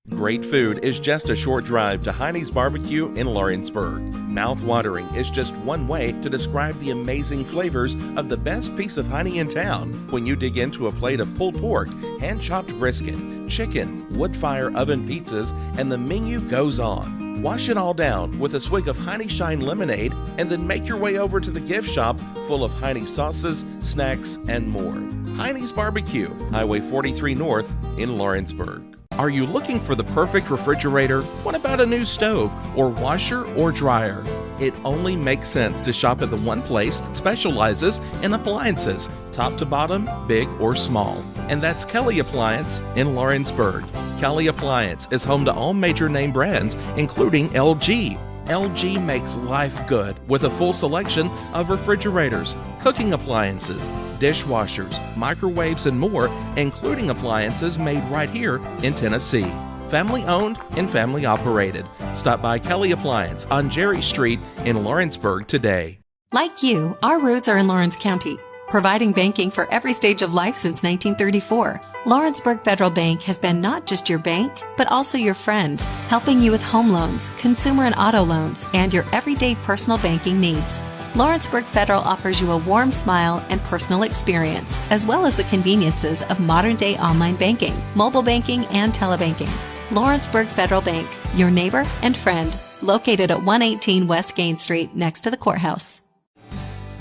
Great food is just a short drive to Heine's Barbecue in Lawrenceburg. Mouth-watering is just one way to describe the amazing flavors of the best piece of Heine in town when you dig into a plate of pulled pork, hand-chopped brisket, chicken, wood-fire oven pizzas, and the menu goes on. Wash it all down with a swig of Heine Shine lemonade and then make your way over to the gift shop full of Heine sauces, snacks, and more. Heine's Barbecue, Highway 43 North in Lawrenceburg. Are you looking for the perfect refrigerator? What about a new stove or washer or dryer? It only makes sense to shop at the one place that specializes in appliances, top to bottom, big or small. And that's Kelly Appliance in Lawrenceburg. Kelly Appliance is home to all major name brands, including LG. LG makes life good with a full selection of refrigerators, cooking appliances, dishwashers, microwaves, and more, including appliances made right here in Tennessee. Family owned and family operated. Stop by Kelly Appliance on Jerry Street in Lawrenceburg today. Like you, our roots are in Lawrence County, providing banking for every stage of life since 1934. Lawrenceburg Federal Bank has been not just your bank, but also your friend, helping you with home loans, consumer and auto loans, and your everyday personal banking needs. Lawrenceburg Federal offers you a warm smile and personal experience, as well as the conveniences of modern-day online banking, mobile banking, and telebanking. Lawrenceburg Federal Bank, your neighbor and friend, located at 118 West Gain Street next to the courthouse.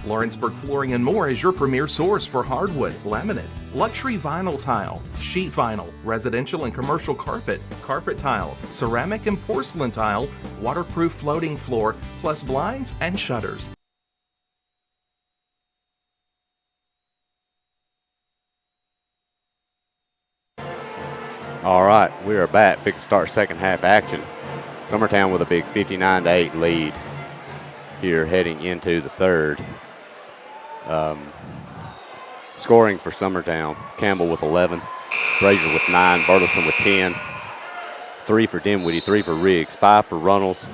Lawrenceburg Flooring and More is your premier source for hardwood, laminate, luxury vinyl tile, sheet vinyl, residential and commercial carpet, carpet tiles, ceramic and porcelain tile, waterproof floating floor, plus blinds and shutters. All right, we are back. Fix to start second half action. Summertown with a big 59-8 lead here heading into the third. Scoring for Summertown, Campbell with 11, Frazier with 9, Burleson with 10, 3 for Dinwiddie, 3 for Riggs, 5 for Runnels,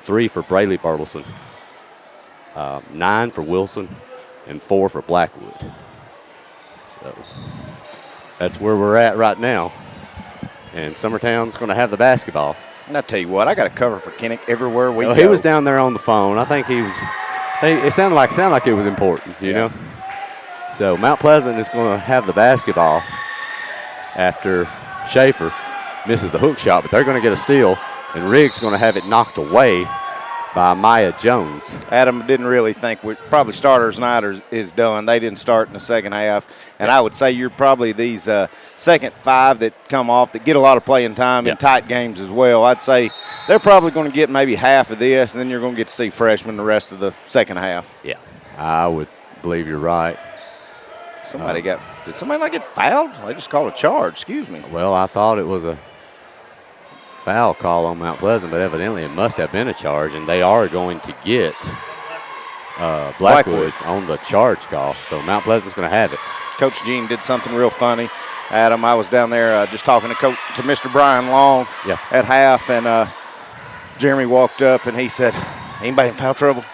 3 for Brayley Burleson, 9 for Wilson, and 4 for Blackwood. So that's where we're at right now. And Summertown's going to have the basketball. And I tell you what, I got a cover for Kinnick everywhere we go. He was down there on the phone. I think he was. It sounded like it was important, you know. So Mount Pleasant is going to have the basketball after Schaefer misses the hook shot, but they're going to get a steal, and Riggs going to have it knocked away by Maya Jones. Adam didn't really think probably starters night is done. They didn't start in the second half, and I would say you're probably these second five that come off that get a lot of playing time in tight games as well. I'd say they're probably going to get maybe half of this, and then you're going to get to see freshmen the rest of the second half. Yeah, I would believe you're right. Did somebody not get fouled? They just called a charge. Excuse me. Well, I thought it was a foul call on Mount Pleasant, but evidently it must have been a charge, and they are going to get Blackwood on the charge call. So Mount Pleasant's going to have it. Coach Gene did something real funny. Adam, I was down there just talking to Mr. Brian Long at half, and Jeremy walked up and he said, "Anybody in foul trouble?"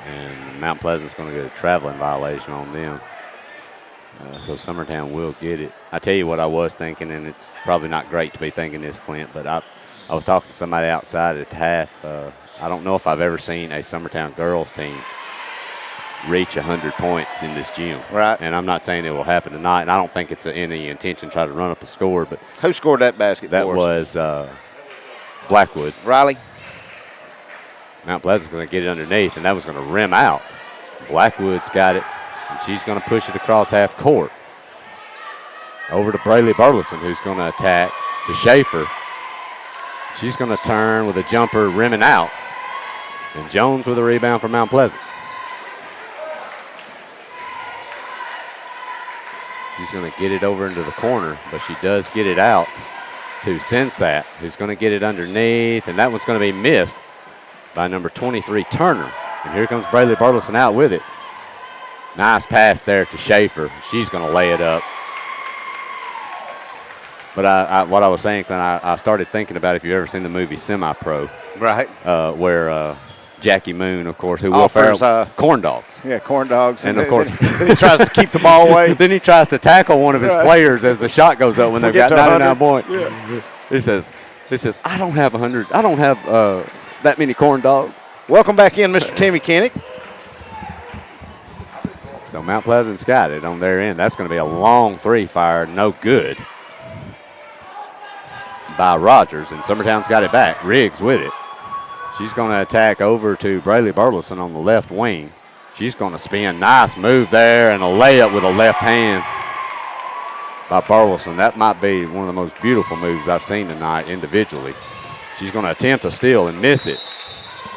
And Mount Pleasant's going to get a traveling violation on them. So Summertown will get it. I tell you what I was thinking, and it's probably not great to be thinking this, Clint, but I was talking to somebody outside at half. I don't know if I've ever seen a Summertown girls team reach 100 points in this gym. Right. And I'm not saying it will happen tonight, and I don't think it's any intention to try to run up a score. But who scored that basket that for us? Was Blackwood. Riley. Mount Pleasant's going to get it underneath, and that was going to rim out. Blackwood's got it, and she's going to push it across half court. Over to Braley Burleson, who's going to attack to Schaefer. She's going to turn with a jumper rimming out. And Jones with a rebound for Mount Pleasant. She's going to get it over into the corner, but she does get it out to Sensat, who's going to get it underneath, and that one's going to be missed by number 23, Turner. And here comes Braley Burleson out with it. Nice pass there to Schaefer. She's going to lay it up. But what I was saying, Clint, I started thinking about if you've ever seen the movie Semi-Pro. Right. Where Jackie Moon, of course, who offers corn dogs. Yeah, corn dogs. And of course, then he tries to keep the ball away. Then he tries to tackle one of his players as the shot goes up when they've got 99 points. Yeah. He says, I don't have 100. I don't have that many corn dogs. Welcome back in, Mr. Timmy Kinnick. So Mount Pleasant's got it on their end. That's going to be a long three fired, no good by Rogers, and Summertown's got it back. Riggs with it. She's going to attack over to Braley Burleson on the left wing. She's going to spin. Nice move there, and a layup with a left hand by Burleson. That might be one of the most beautiful moves I've seen tonight individually. She's going to attempt a steal and miss it,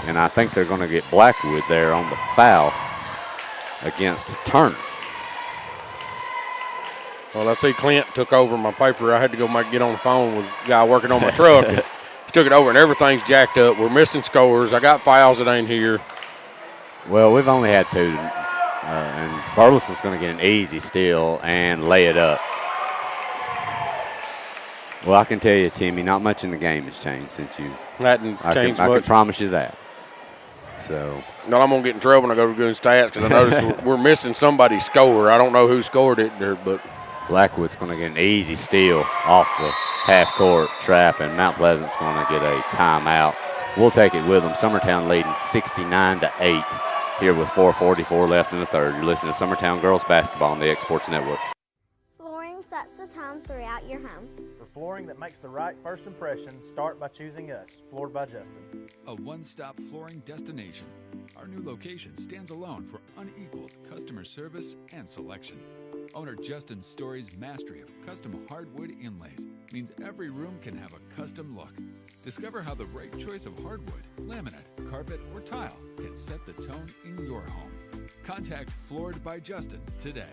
and I think they're going to get Blackwood there on the foul against Turner. Well, I see Clint took over my paper. I had to go get on the phone with the guy working on my truck. And he took it over, and everything's jacked up. We're missing scores. I got fouls that ain't here. Well, we've only had two, and Burleson's going to get an easy steal and lay it up. Well, I can tell you, Timmy, not much in the game has changed since you've. That didn't change much. I can promise you that. So. No, I'm going to get in trouble when I go to doing stats because I noticed we're missing somebody's score. I don't know who scored it there, but. Blackwood's going to get an easy steal off the half-court trap, and Mount Pleasant's going to get a timeout. We'll take it with them. Summertown leading 69-8 here with 4:44 left in the third. You're listening to Summertown Girls Basketball on the X Sports Network. Flooring sets the tone throughout your home. For flooring that makes the right first impression, start by choosing us, Floored by Justin. A one-stop flooring destination. Our new location stands alone for unequaled customer service and selection. Owner Justin Story's mastery of custom hardwood inlays means every room can have a custom look. Discover how the right choice of hardwood, laminate, carpet, or tile can set the tone in your home. Contact Floored by Justin today.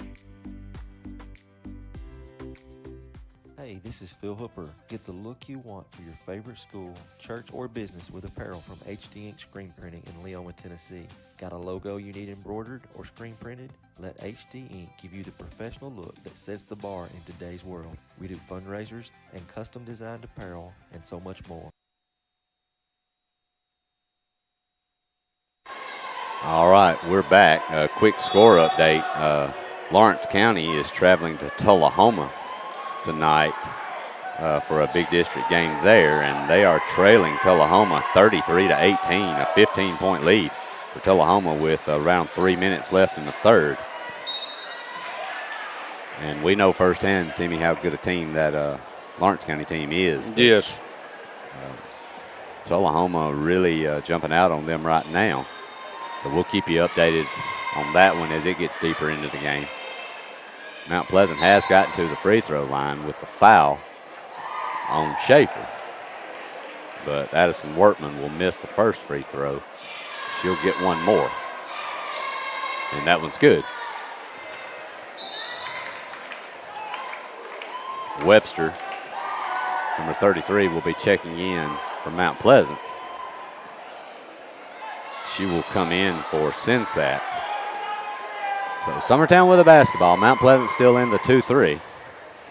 Hey, this is Phil Hooper. Get the look you want for your favorite school, church, or business with apparel from HD Ink Screen Printing in Leoma, Tennessee. Got a logo you need embroidered or screen printed? Let HD Ink give you the professional look that sets the bar in today's world. We do fundraisers and custom designed apparel and so much more. All right, we're back. A quick score update. Lawrence County is traveling to Tullahoma tonight for a big district game there, and they are trailing Tullahoma 33-18, a 15-point lead for Tullahoma with around 3 minutes left in the third. And we know firsthand, Timmy, how good a team that Lawrence County team is. Yes. Tullahoma really jumping out on them right now. So we'll keep you updated on that one as it gets deeper into the game. Mount Pleasant has gotten to the free throw line with the foul on Schaefer. But Addison Workman will miss the first free throw. She'll get one more. And that one's good. Webster, number 33, will be checking in for Mount Pleasant. She will come in for Sensat. So Summertown with a basketball. Mount Pleasant still in the 2-3.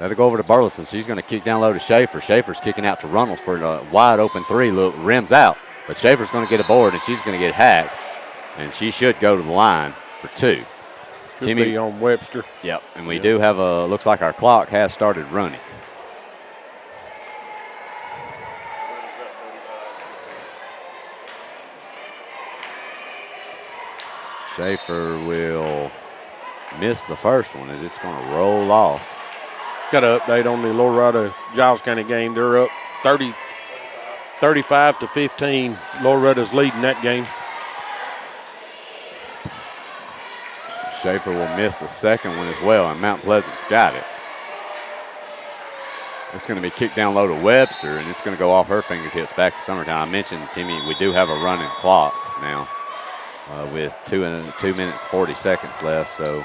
That'll go over to Burleson. She's going to kick down low to Schaefer. Schaefer's kicking out to Runnels for a wide open three. Look, rims out. But Schaefer's going to get a board, and she's going to get hacked. And she should go to the line for two. Should Timmy, be on Webster. Yep, and we do have looks like our clock has started running. Schaefer will miss the first one as it's going to roll off. Got an update on the Loretta-Giles County game. They're up 35-15. Loretta's leading that game. Schaefer will miss the second one as well, and Mount Pleasant's got it. It's going to be kicked down low to Webster, and it's going to go off her fingertips back to Summertown. I mentioned, Timmy, we do have a running clock now. With 2 minutes 40 seconds left, so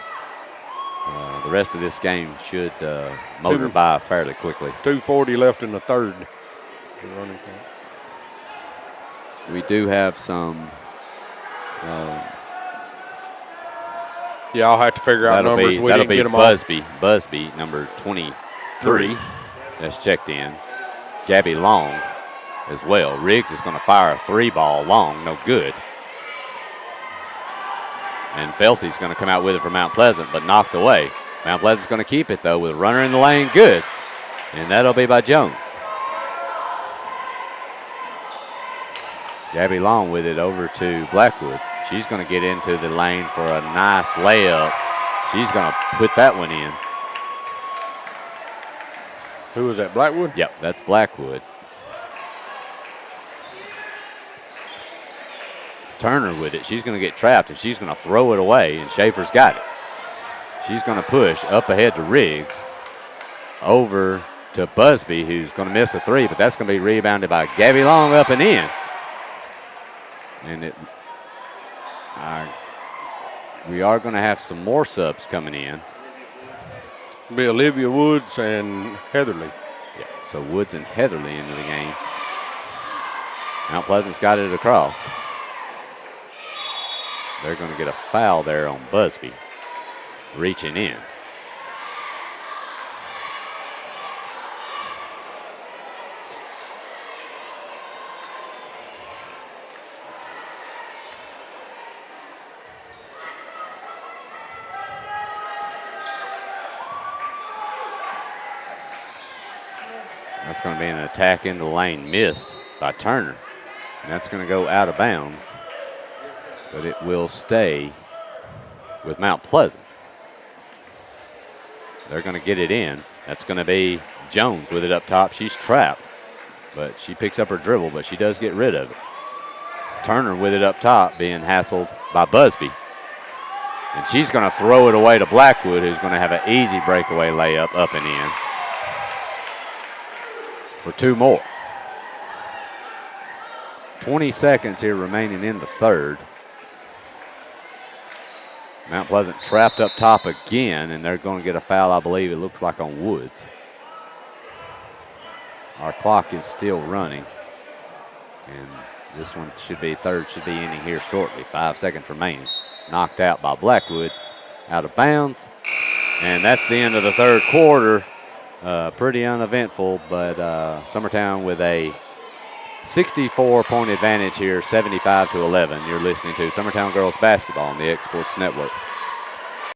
the rest of this game should motor by fairly quickly. 2:40 left in the third. We do have some. Yeah, I'll have to figure out numbers. We didn't get them all. Busby, number 23, that's checked in. Gabby Long as well. Riggs is going to fire a three ball long, no good. And Felty's going to come out with it for Mount Pleasant, but knocked away. Mount Pleasant's going to keep it, though, with a runner in the lane, good. And that'll be by Jones. Gabby Long with it over to Blackwood. She's going to get into the lane for a nice layup. She's going to put that one in. Who was that, Blackwood? Yep, that's Blackwood. Turner with it. She's going to get trapped, and she's going to throw it away, and Schaefer's got it. She's going to push up ahead to Riggs, over to Busby, who's going to miss a three, but that's going to be rebounded by Gabby Long up and in. And we are going to have some more subs coming in. It'll be Olivia Woods and Heatherly. Yeah, so Woods and Heatherly into the game. Mount Pleasant's got it across. They're going to get a foul there on Busby, reaching in. That's going to be an attack in the lane missed by Turner. And that's going to go out of bounds. But it will stay with Mount Pleasant. They're going to get it in. That's going to be Jones with it up top. She's trapped, but she picks up her dribble, but she does get rid of it. Turner with it up top, being hassled by Busby. And she's going to throw it away to Blackwood, who's going to have an easy breakaway layup up and in for two more. 20 seconds here remaining in the third. Mount Pleasant trapped up top again, and they're going to get a foul, I believe it looks like on Woods. Our clock is still running, and this one should be ending here shortly. 5 seconds remaining. Knocked out by Blackwood, out of bounds, and that's the end of the third quarter. Pretty uneventful, but Summertown with a 64-point advantage here, 75-11. You're listening to Summertown Girls Basketball on the X Sports Network.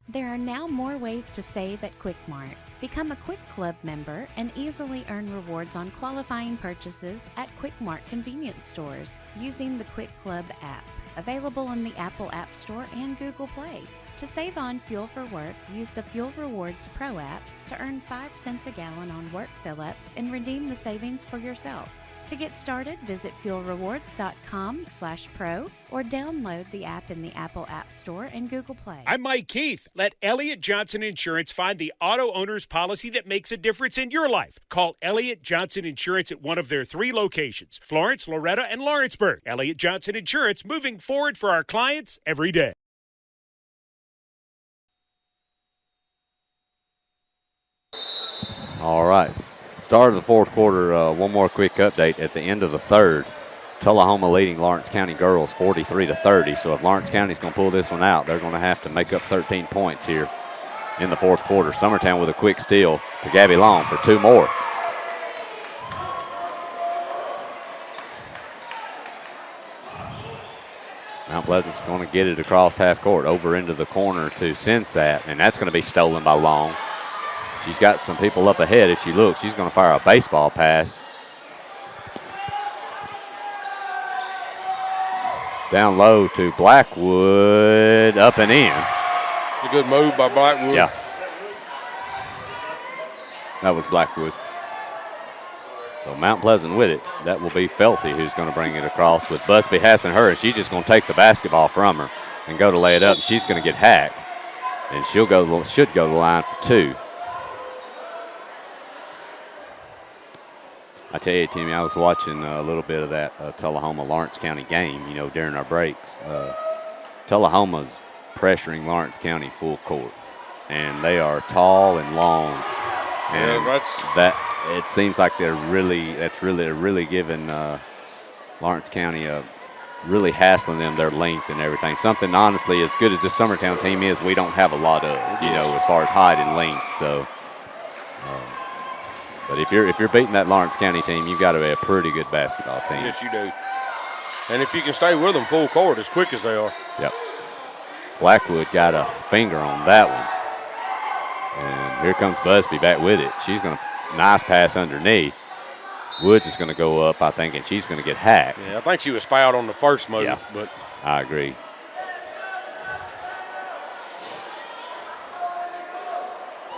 There are now more ways to save at Quick Mart. Become a Quick Club member and easily earn rewards on qualifying purchases at Quick Mart convenience stores using the Quick Club app, available on the Apple App Store and Google Play. To save on fuel for work, use the Fuel Rewards Pro app to earn 5 cents a gallon on work fill-ups and redeem the savings for yourself. To get started, visit fuelrewards.com/pro or download the app in the Apple App Store and Google Play. I'm Mike Keith. Let Elliott Johnson Insurance find the auto owner's policy that makes a difference in your life. Call Elliott Johnson Insurance at one of their 3 locations, Florence, Loretta, and Lawrenceburg. Elliott Johnson Insurance, moving forward for our clients every day. All right. Start of the fourth quarter, one more quick update. At the end of the third, Tullahoma leading Lawrence County girls 43-30. So if Lawrence County's going to pull this one out, they're going to have to make up 13 points here in the fourth quarter. Summertown with a quick steal to Gabby Long for 2 more. Mount Pleasant's going to get it across half court over into the corner to Sensat, and that's going to be stolen by Long. She's got some people up ahead. If she looks, she's going to fire a baseball pass. Down low to Blackwood, up and in. It's a good move by Blackwood. Yeah. That was Blackwood. So Mount Pleasant with it. That will be Felty who's going to bring it across with Busby hassling her, and she's just going to take the basketball from her and go to lay it up. She's going to get hacked, and should go to the line for 2. I tell you, Timmy, I was watching a little bit of that Tullahoma-Lawrence County game, during our breaks. Tullahoma's pressuring Lawrence County full court, and they are tall and long. And it seems like they're really giving Lawrence County really hassling them, their length and everything. Something, honestly, as good as this Summertown team is, we don't have a lot of, as far as height and length. So. But if you're beating that Lawrence County team, you've got to be a pretty good basketball team. Yes, you do. And if you can stay with them full court as quick as they are. Yep. Blackwood got a finger on that one. And here comes Busby back with it. She's going to nice pass underneath. Woods is going to go up, I think, and she's going to get hacked. Yeah, I think she was fouled on the first move. Yeah, but I agree.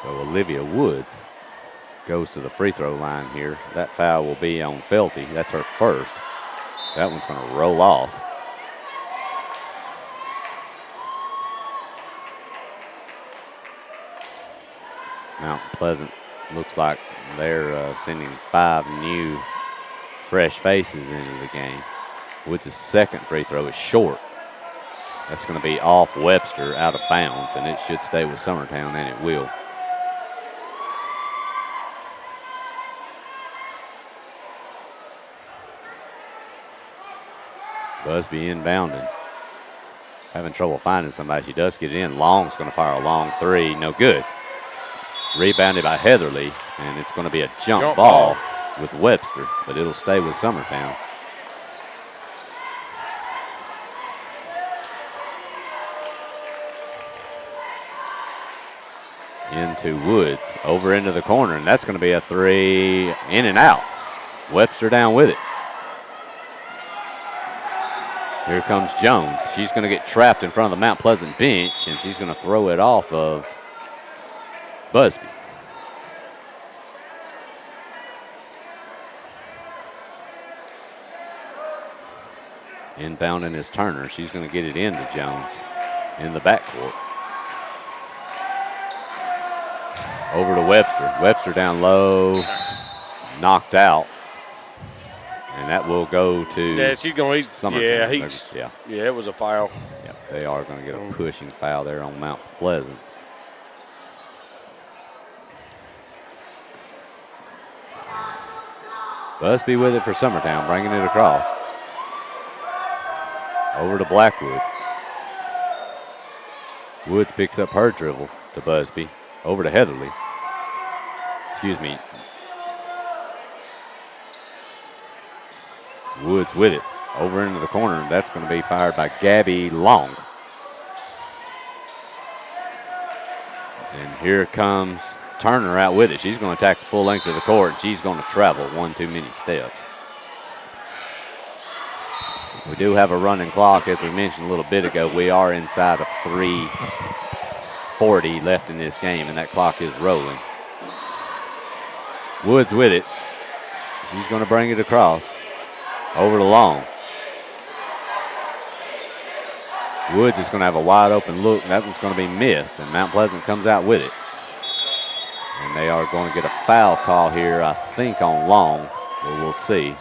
So Olivia Woods goes to the free throw line here. That foul will be on Felty. That's her first. That one's going to roll off. Mount Pleasant looks like they're sending 5 new fresh faces into the game. Woods' second free throw is short. That's going to be off Webster, out of bounds, and it should stay with Summertown, and it will. Busby inbounding. Having trouble finding somebody. She does get it in. Long's going to fire a long 3. No good. Rebounded by Heatherly, and it's going to be a jump ball with Webster, but it'll stay with Summertown. Into Woods, over into the corner, and that's going to be a 3, in and out. Webster down with it. Here comes Jones. She's going to get trapped in front of the Mount Pleasant bench, and she's going to throw it off of Busby. Inbounding is Turner. She's going to get it into Jones in the backcourt. Over to Webster. Webster down low, knocked out. And that will go to she's going to Summertown. Yeah, it was a foul. Yeah, they are going to get a pushing foul there on Mount Pleasant. Busby with it for Summertown, bringing it across. Over to Blackwood. Woods picks up her dribble to Busby. Over to Heatherly. Woods with it. Over into the corner. That's going to be fired by Gabby Long. And here comes Turner out with it. She's going to attack the full length of the court, and she's going to travel one too many steps. We do have a running clock, as we mentioned a little bit ago. We are inside of 3:40 left in this game, and that clock is rolling. Woods with it. She's going to bring it across. Over to Long. Woods is going to have a wide open look, and that one's going to be missed, and Mount Pleasant comes out with it. And they are going to get a foul call here, I think, on Long, but we'll see.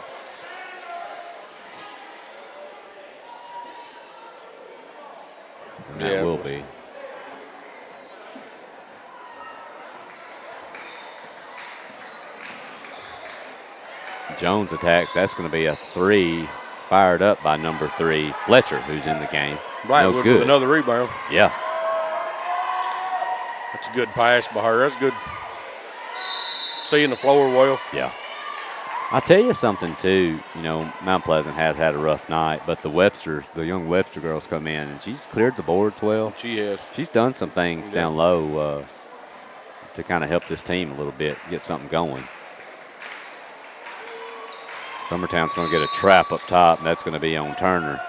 And that will be. Jones attacks. That's going to be a 3 fired up by number 3, Fletcher, who's in the game. Right, no with good. another rebound. Yeah. That's a good pass by her. That's good. Seeing the floor well. Yeah. I'll tell you something, too. You know, Mount Pleasant has had a rough night, but the young Webster girls come in, and she's cleared the boards well. She has. She's done some things down low to kind of help this team a little bit, get something going. Summertown's going to get a trap up top, and that's going to be on Turner.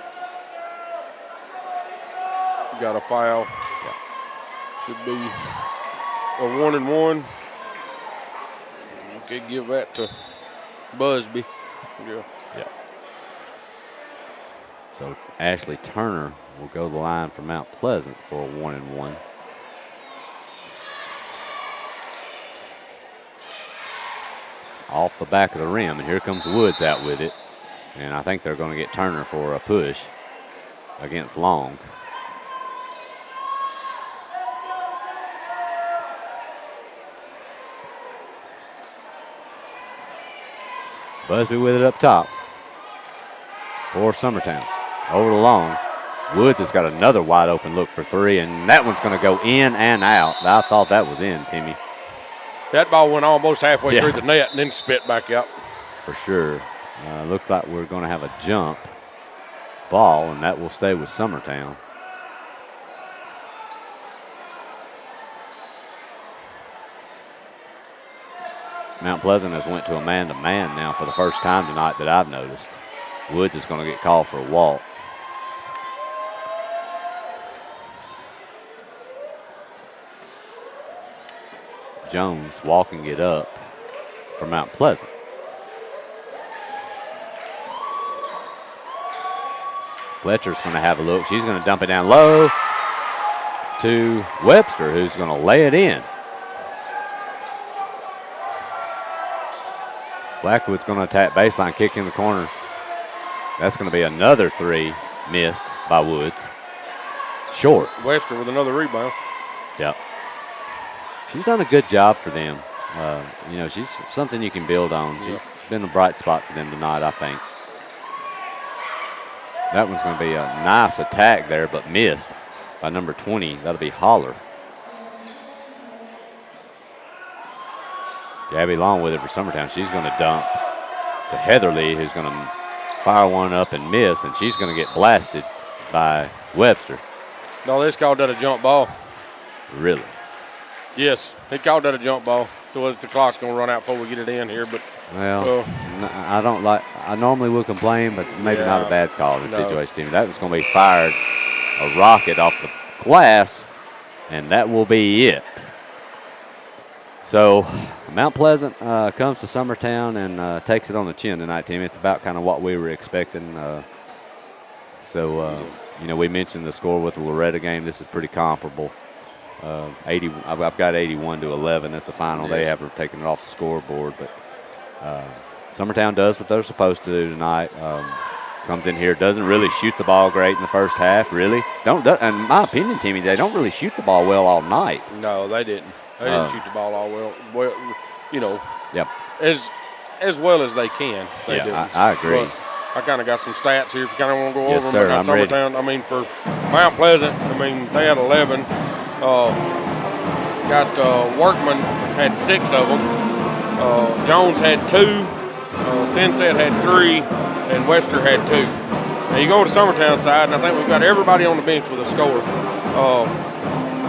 Got a foul. Yeah. Should be a 1-and-1. Okay, give that to Busby. Yeah. So Ashley Turner will go to the line for Mount Pleasant for a 1-and-1. Off the back of the rim, and here comes Woods out with it. And I think they're going to get Turner for a push against Long. Busby with it up top for Summertown. Over to Long. Woods has got another wide open look for 3, and that one's going to go in and out. I thought that was in, Timmy. That ball went almost halfway through the net and then spit back out. For sure. Looks like we're going to have a jump ball, and that will stay with Summertown. Mount Pleasant has went to a man-to-man now for the first time tonight that I've noticed. Woods is going to get called for a walk. Jones walking it up for Mount Pleasant. Fletcher's going to have a look. She's going to dump it down low to Webster, who's going to lay it in. Blackwood's going to attack baseline, kick in the corner. That's going to be another 3 missed by Woods. Short. Webster with another rebound. Yep. She's done a good job for them. You know, she's something you can build on. She's been a bright spot for them tonight, I think. That one's going to be a nice attack there, but missed by number 20. That'll be Holler. Gabby Long with it for Summertown. She's going to dump to Heatherly, who's going to fire one up and miss, and she's going to get blasted by Webster. No, they just called that a jump ball. Really? Yes, they called that a jump ball. So the clock's going to run out before we get it in here. But well, I don't like. I normally would complain, but maybe not a bad call in this situation, team. That was going to be fired, a rocket off the glass, and that will be it. So Mount Pleasant comes to Summertown and takes it on the chin tonight, team. It's about kind of what we were expecting. You know, we mentioned the score with the Loretta game. This is pretty comparable. I've got 81-11. That's the final. Yes. They have taken it off the scoreboard, but Summertown does what they're supposed to do tonight. Comes in here, doesn't really shoot the ball great in the first half. Really, in my opinion, Timmy, they don't really shoot the ball well all night. No, they didn't. They didn't shoot the ball all well. Well, you know, yep. as well as they can. They I agree. But I kind of got some stats here if you kind of want to go yes, over them. Sir, I'm Summertown, ready. I mean, for Mount Pleasant, I mean, they had 11. Workman had 6 of them. Jones had 2. Sunset had 3. and Webster had 2. Now you go to Summertown side, and I think we've got everybody on the bench with a score.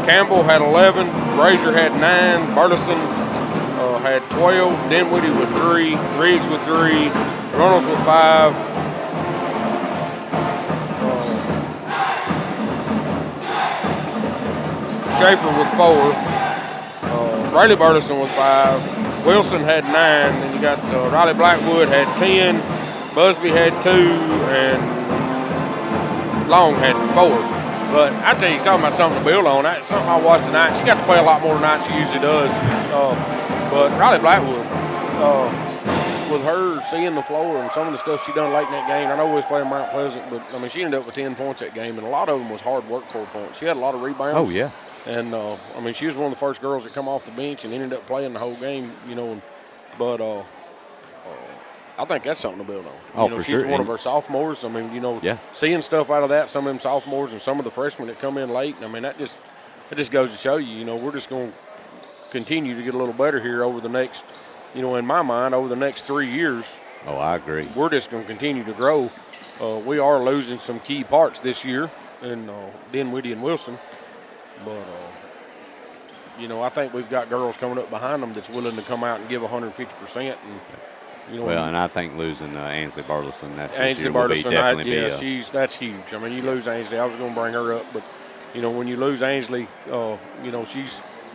Campbell had 11, Brazier had 9, Burleson had 12, Dinwiddie with 3, Riggs with 3, Reynolds with 5. Schaefer with 4. Riley Burleson with 5. Wilson had 9. Then you got Riley Blackwood had 10. Busby had 2, and Long had 4. But I tell you, talking about something to build on. That's something I watched tonight. She got to play a lot more tonight than she usually does. But Riley Blackwood, with her seeing the floor and some of the stuff she done late in that game, I know we was playing Mount Pleasant, but I mean she ended up with 10 points that game, and a lot of them was hard work for points. She had a lot of rebounds. Oh yeah. And I mean she was one of the first girls that come off the bench and ended up playing the whole game. You know, but I think that's something to build on. Oh, you know, for she's sure. one of our sophomores. I mean, you know, yeah. Seeing stuff out of that, some of them sophomores and some of the freshmen that come in late. I mean, that just goes to show you, you know, we're just going to continue to get a little better here over the next, you know, in my mind, over the next 3 years. Oh, I agree. We're just going to continue to grow. We are losing some key parts this year in Dinwiddie and Wilson, but you know, I think we've got girls coming up behind them that's willing to come out and give 150%. And you know, well, and I think losing Ainsley Burleson Ainsley Burleson, that's huge. I mean, you lose Ainsley. I was going to bring her up, but you know, when you lose Ainsley, you know,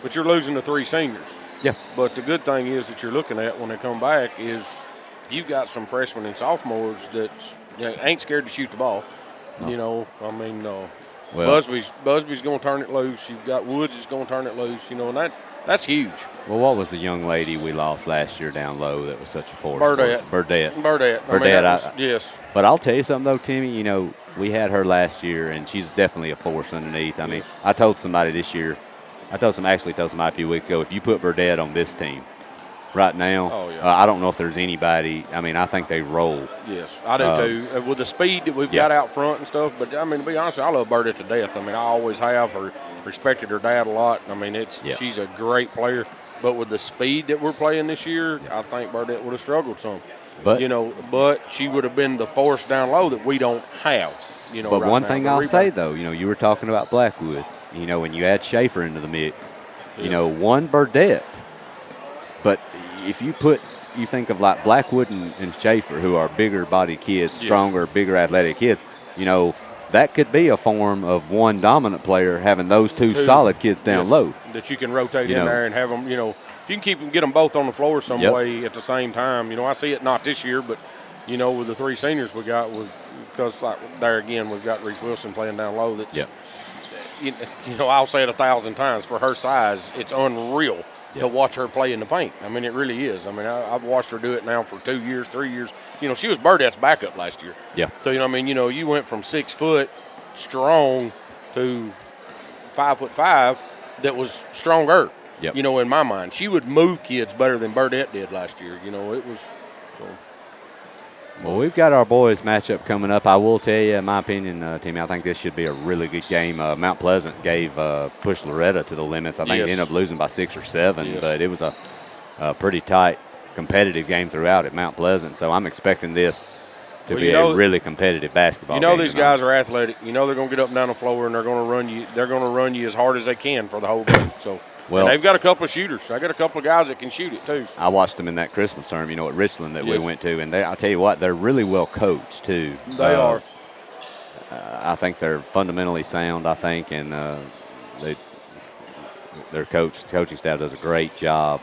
but you're losing the 3 seniors. Yeah. But the good thing is that you're looking at when they come back is you've got some freshmen and sophomores that ain't scared to shoot the ball. No. You know, I mean, Busby's going to turn it loose. You've got Woods is going to turn it loose. You know, and that's huge. Well, what was the young lady we lost last year down low that was such a force? Burdette. Yes. But I'll tell you something, though, Timmy. You know, we had her last year, and she's definitely a force underneath. I mean, I told somebody this year, told somebody a few weeks ago, if you put Burdette on this team right now, I don't know if there's anybody. I mean, I think they roll. Yes, I do too. With the speed that we've got out front and stuff. But, I mean, to be honest, I love Burdette to death. I mean, I always have. Respected her dad a lot. I mean, she's a great player. But with the speed that we're playing this year, I think Burdette would have struggled some. But, you know, she would have been the force down low that we don't have. You know, but right one now. thing I'll say, though, you know, you were talking about Blackwood. You know, when you add Schaefer into the mix, you know, one Burdette. But if you think of like Blackwood and Schaefer, who are bigger body kids, stronger, bigger athletic kids, you know, that could be a form of one dominant player having those two solid kids down low. That you can rotate in there and have them, you know, if you can get them both on the floor some way at the same time. You know, I see it not this year, but, you know, with the 3 seniors we got, because like there again, we've got Reese Wilson playing down low. That's, you know, I'll say it 1,000 times, for her size, it's unreal to watch her play in the paint. I mean, it really is. I mean, I've watched her do it now for 2 years, 3 years. You know, she was Burdette's backup last year. Yeah. So, you know, I mean, you know, you went from 6 foot strong to 5'5" that was stronger. Yep. You know, in my mind, she would move kids better than Burdette did last year. You know, it was. So. Well, we've got our boys matchup coming up. I will tell you, in my opinion, Timmy, I think this should be a really good game. Mount Pleasant pushed Loretta to the limits. I think they ended up losing by 6 or 7, but it was a pretty tight, competitive game throughout at Mount Pleasant. So I'm expecting this to be a really competitive basketball game. You know, these guys are athletic. You know, they're going to get up and down the floor and they're going to run you. They're going to run you as hard as they can for the whole game. So. Well, and they've got a couple of shooters. I got a couple of guys that can shoot it too. I watched them in that Christmas term, you know, at Richland that we went to, and I'll tell you what, they're really well coached too. They are. I think they're fundamentally sound. I think, and their coaching staff does a great job.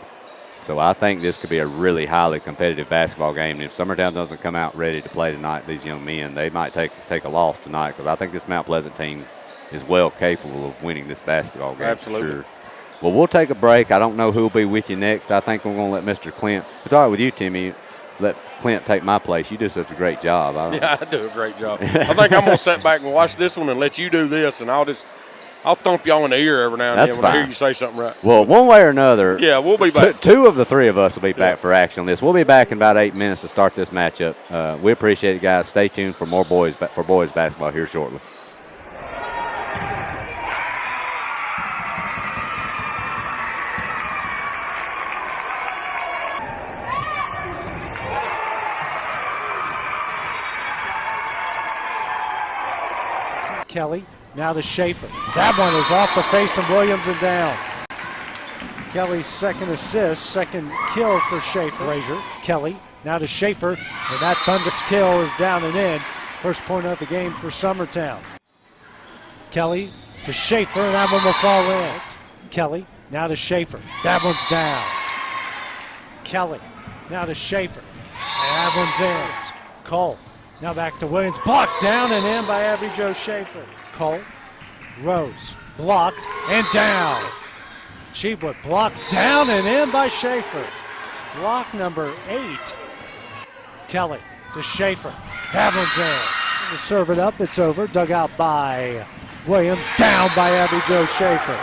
So I think this could be a really highly competitive basketball game. And if Summertown doesn't come out ready to play tonight, these young men, they might take a loss tonight, because I think this Mount Pleasant team is well capable of winning this basketball game. Absolutely. For sure. Well, we'll take a break. I don't know who will be with you next. I think we're going to let Mr. Clint. If it's all right with you, Timmy, let Clint take my place. You do such a great job. I do a great job. I think I'm going to sit back and watch this one and let you do this, and I'll thump y'all in the ear every now and then when I hear you say something right. Well, one way or another. Yeah, we'll be back. 2 of the 3 of us will be back for action on this. We'll be back in about 8 minutes to start this matchup. We appreciate it, guys. Stay tuned for more boys basketball here shortly. Kelly, now to Schaefer. That one is off the face of Williams and down. Kelly's second assist, second kill for Schaefer. Brazier, Kelly, now to Schaefer, and that thunderous kill is down and in. First point of the game for Summertown. Kelly to Schaefer, and that one will fall in. Kelly, now to Schaefer. That one's down. Kelly, now to Schaefer, and that one's in. Cole, now back to Williams. Blocked down and in by Abby Jo Schaefer. Cole, Rose, blocked and down. Cheapwood blocked down and in by Schaefer. Block number 8. Kelly to Schaefer. That one's in. To serve it up, it's over. Dug out by Williams. Down by Abby Jo Schaefer.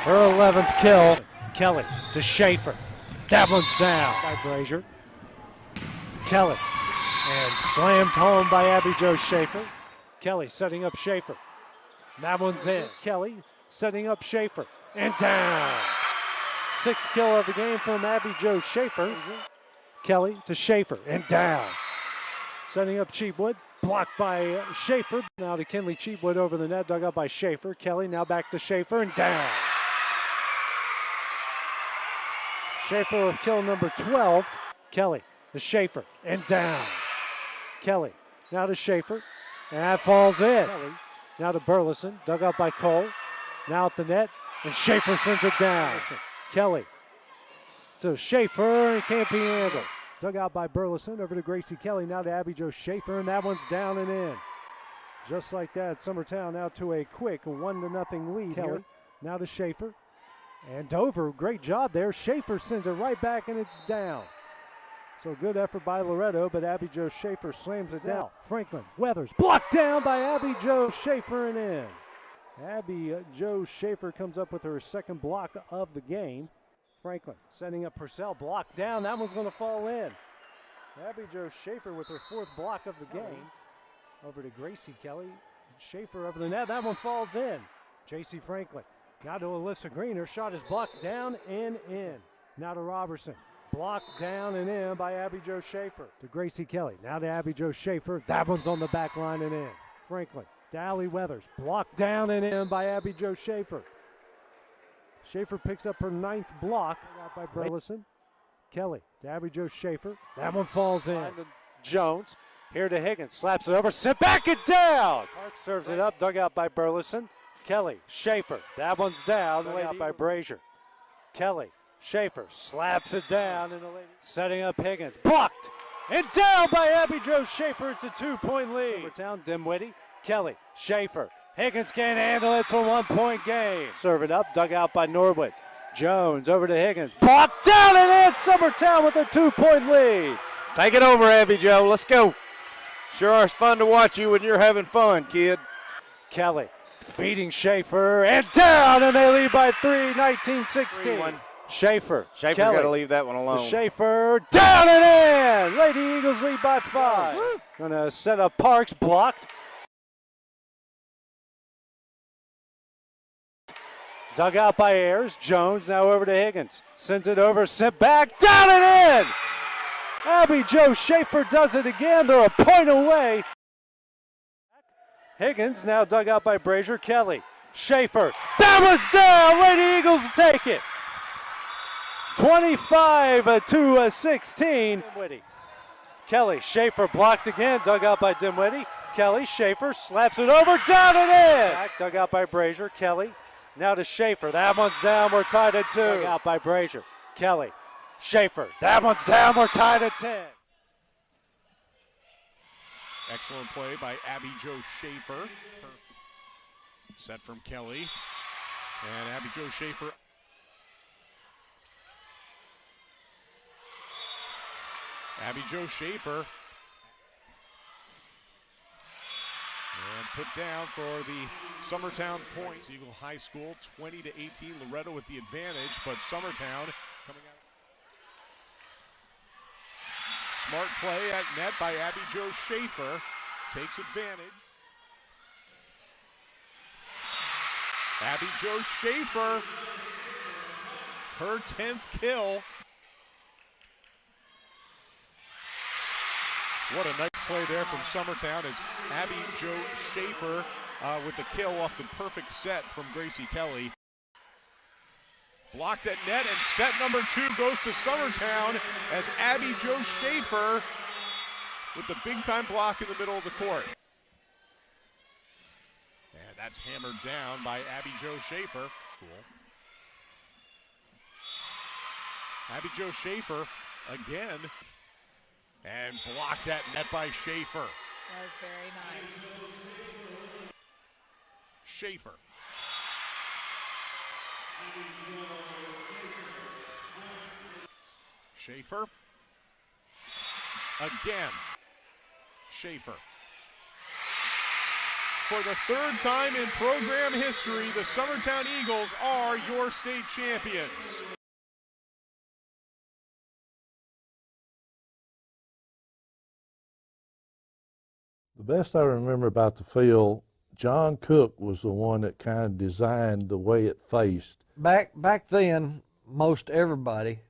Her 11th kill. Kelly to Schaefer. That one's down by Brazier. Kelly. And slammed home by Abby Jo Schaefer. Kelly setting up Schaefer. That one's in. Kelly setting up Schaefer. And down. 6th kill of the game from Abby Jo Schaefer. Kelly to Schaefer. And down. Setting up Cheapwood. Blocked by Schaefer. Now to Kinley Cheapwood over the net. Dug out by Schaefer. Kelly now back to Schaefer. And down. Schaefer with kill number 12. Kelly to Schaefer. And down. Kelly now to Schaefer. And that falls in. Kelly now to Burleson. Dug out by Cole. Now at the net. And Schaefer sends it down. Kelly to Schaefer, and can't be handled. Dug out by Burleson, over to Gracie Kelly, now to Abby Jo Schaefer, and that one's down and in. Just like that, Summertown now to a quick 1-0 lead. Kelly here. Now to Schaefer, and Dover, great job there. Schaefer sends it right back, and it's down. So good effort by Loretto, but Abby Jo Schaefer slams it down. Franklin, Weathers, blocked down by Abby Jo Schaefer and in. Abby Jo Schaefer comes up with her second block of the game. Franklin setting up Purcell, blocked down. That one's going to fall in. Abby Jo Schaefer with her 4th block of the game. Over to Gracie Kelly. Schaefer over the net. That one falls in. J.C. Franklin. Now to Alyssa Green. Her shot is blocked down and in. Now to Robertson. Blocked down and in by Abby Jo Schaefer. To Gracie Kelly. Now to Abby Jo Schaefer. That one's on the back line and in. Franklin. To Allie Weathers. Blocked down and in by Abby Jo Schaefer. Schaefer picks up her 9th block. Out by Burleson. Kelly to Abby Jo Schaefer. That one falls in. Jones. Here to Higgins. Slaps it over. Sent back and down. Park serves it up. Dug out by Burleson. Kelly. Schaefer. That one's down. Dug out by Brazier. Kelly. Schaefer slaps it down. Setting up Higgins. Blocked. And down by Abby Jo Schaefer. It's a 2-point lead. Summertown, Dimwitty. Kelly. Schaefer. Higgins can't handle it. It's a 1-point game. Serve it up. Dug out by Norwood. Jones over to Higgins. Blocked down and in. Summertown with a 2-point lead. Take it over, Abby Jo. Let's go. Sure is fun to watch you when you're having fun, kid. Kelly feeding Schaefer and down, and they lead by 3, 19-16. Schaefer got to leave that one alone. Schaefer down and in. Lady Eagles lead by 5. Gonna set up Parks, blocked. Dug out by Ayers. Jones now over to Higgins. Sends it over, sent back, down and in. Abby Jo Schaefer does it again. They're a point away. Higgins now dug out by Brazier. Kelly. Schaefer. That one's down. Lady Eagles take it. 25-16. Dimwitty. Kelly. Schaefer blocked again. Dug out by Dimwitty. Kelly. Schaefer slaps it over. Down and in. Back, dug out by Brazier. Kelly. Now to Schaefer. That one's down. We're tied at 2. Dug out by Brazier. Kelly. Schaefer. That one's down. We're tied at 10. Excellent play by Abby Jo Schaefer. Set from Kelly. And Abby Jo Schaefer. Abby Jo Schaefer. And put down for the Summertown points. Eagle High School 20-18. Loretto with the advantage, but Summertown coming out. Smart play at net by Abby Jo Schaefer. Takes advantage. Abby Jo Schaefer. Her 10th kill. What a nice play there from Summertown as Abby Jo Schaefer with the kill off the perfect set from Gracie Kelly. Blocked at net, and set number 2 goes to Summertown as Abby Jo Schaefer with the big-time block in the middle of the court. And that's hammered down by Abby Jo Schaefer. Cool. Abby Jo Schaefer again, and blocked at net by Schaefer. That was very nice. Schaefer. Schaefer. Again. Schaefer. For the 3rd time in program history, the Summertown Eagles are your state champions. The best I remember about the field, John Cook was the one that kind of designed the way it faced. Back then, most everybody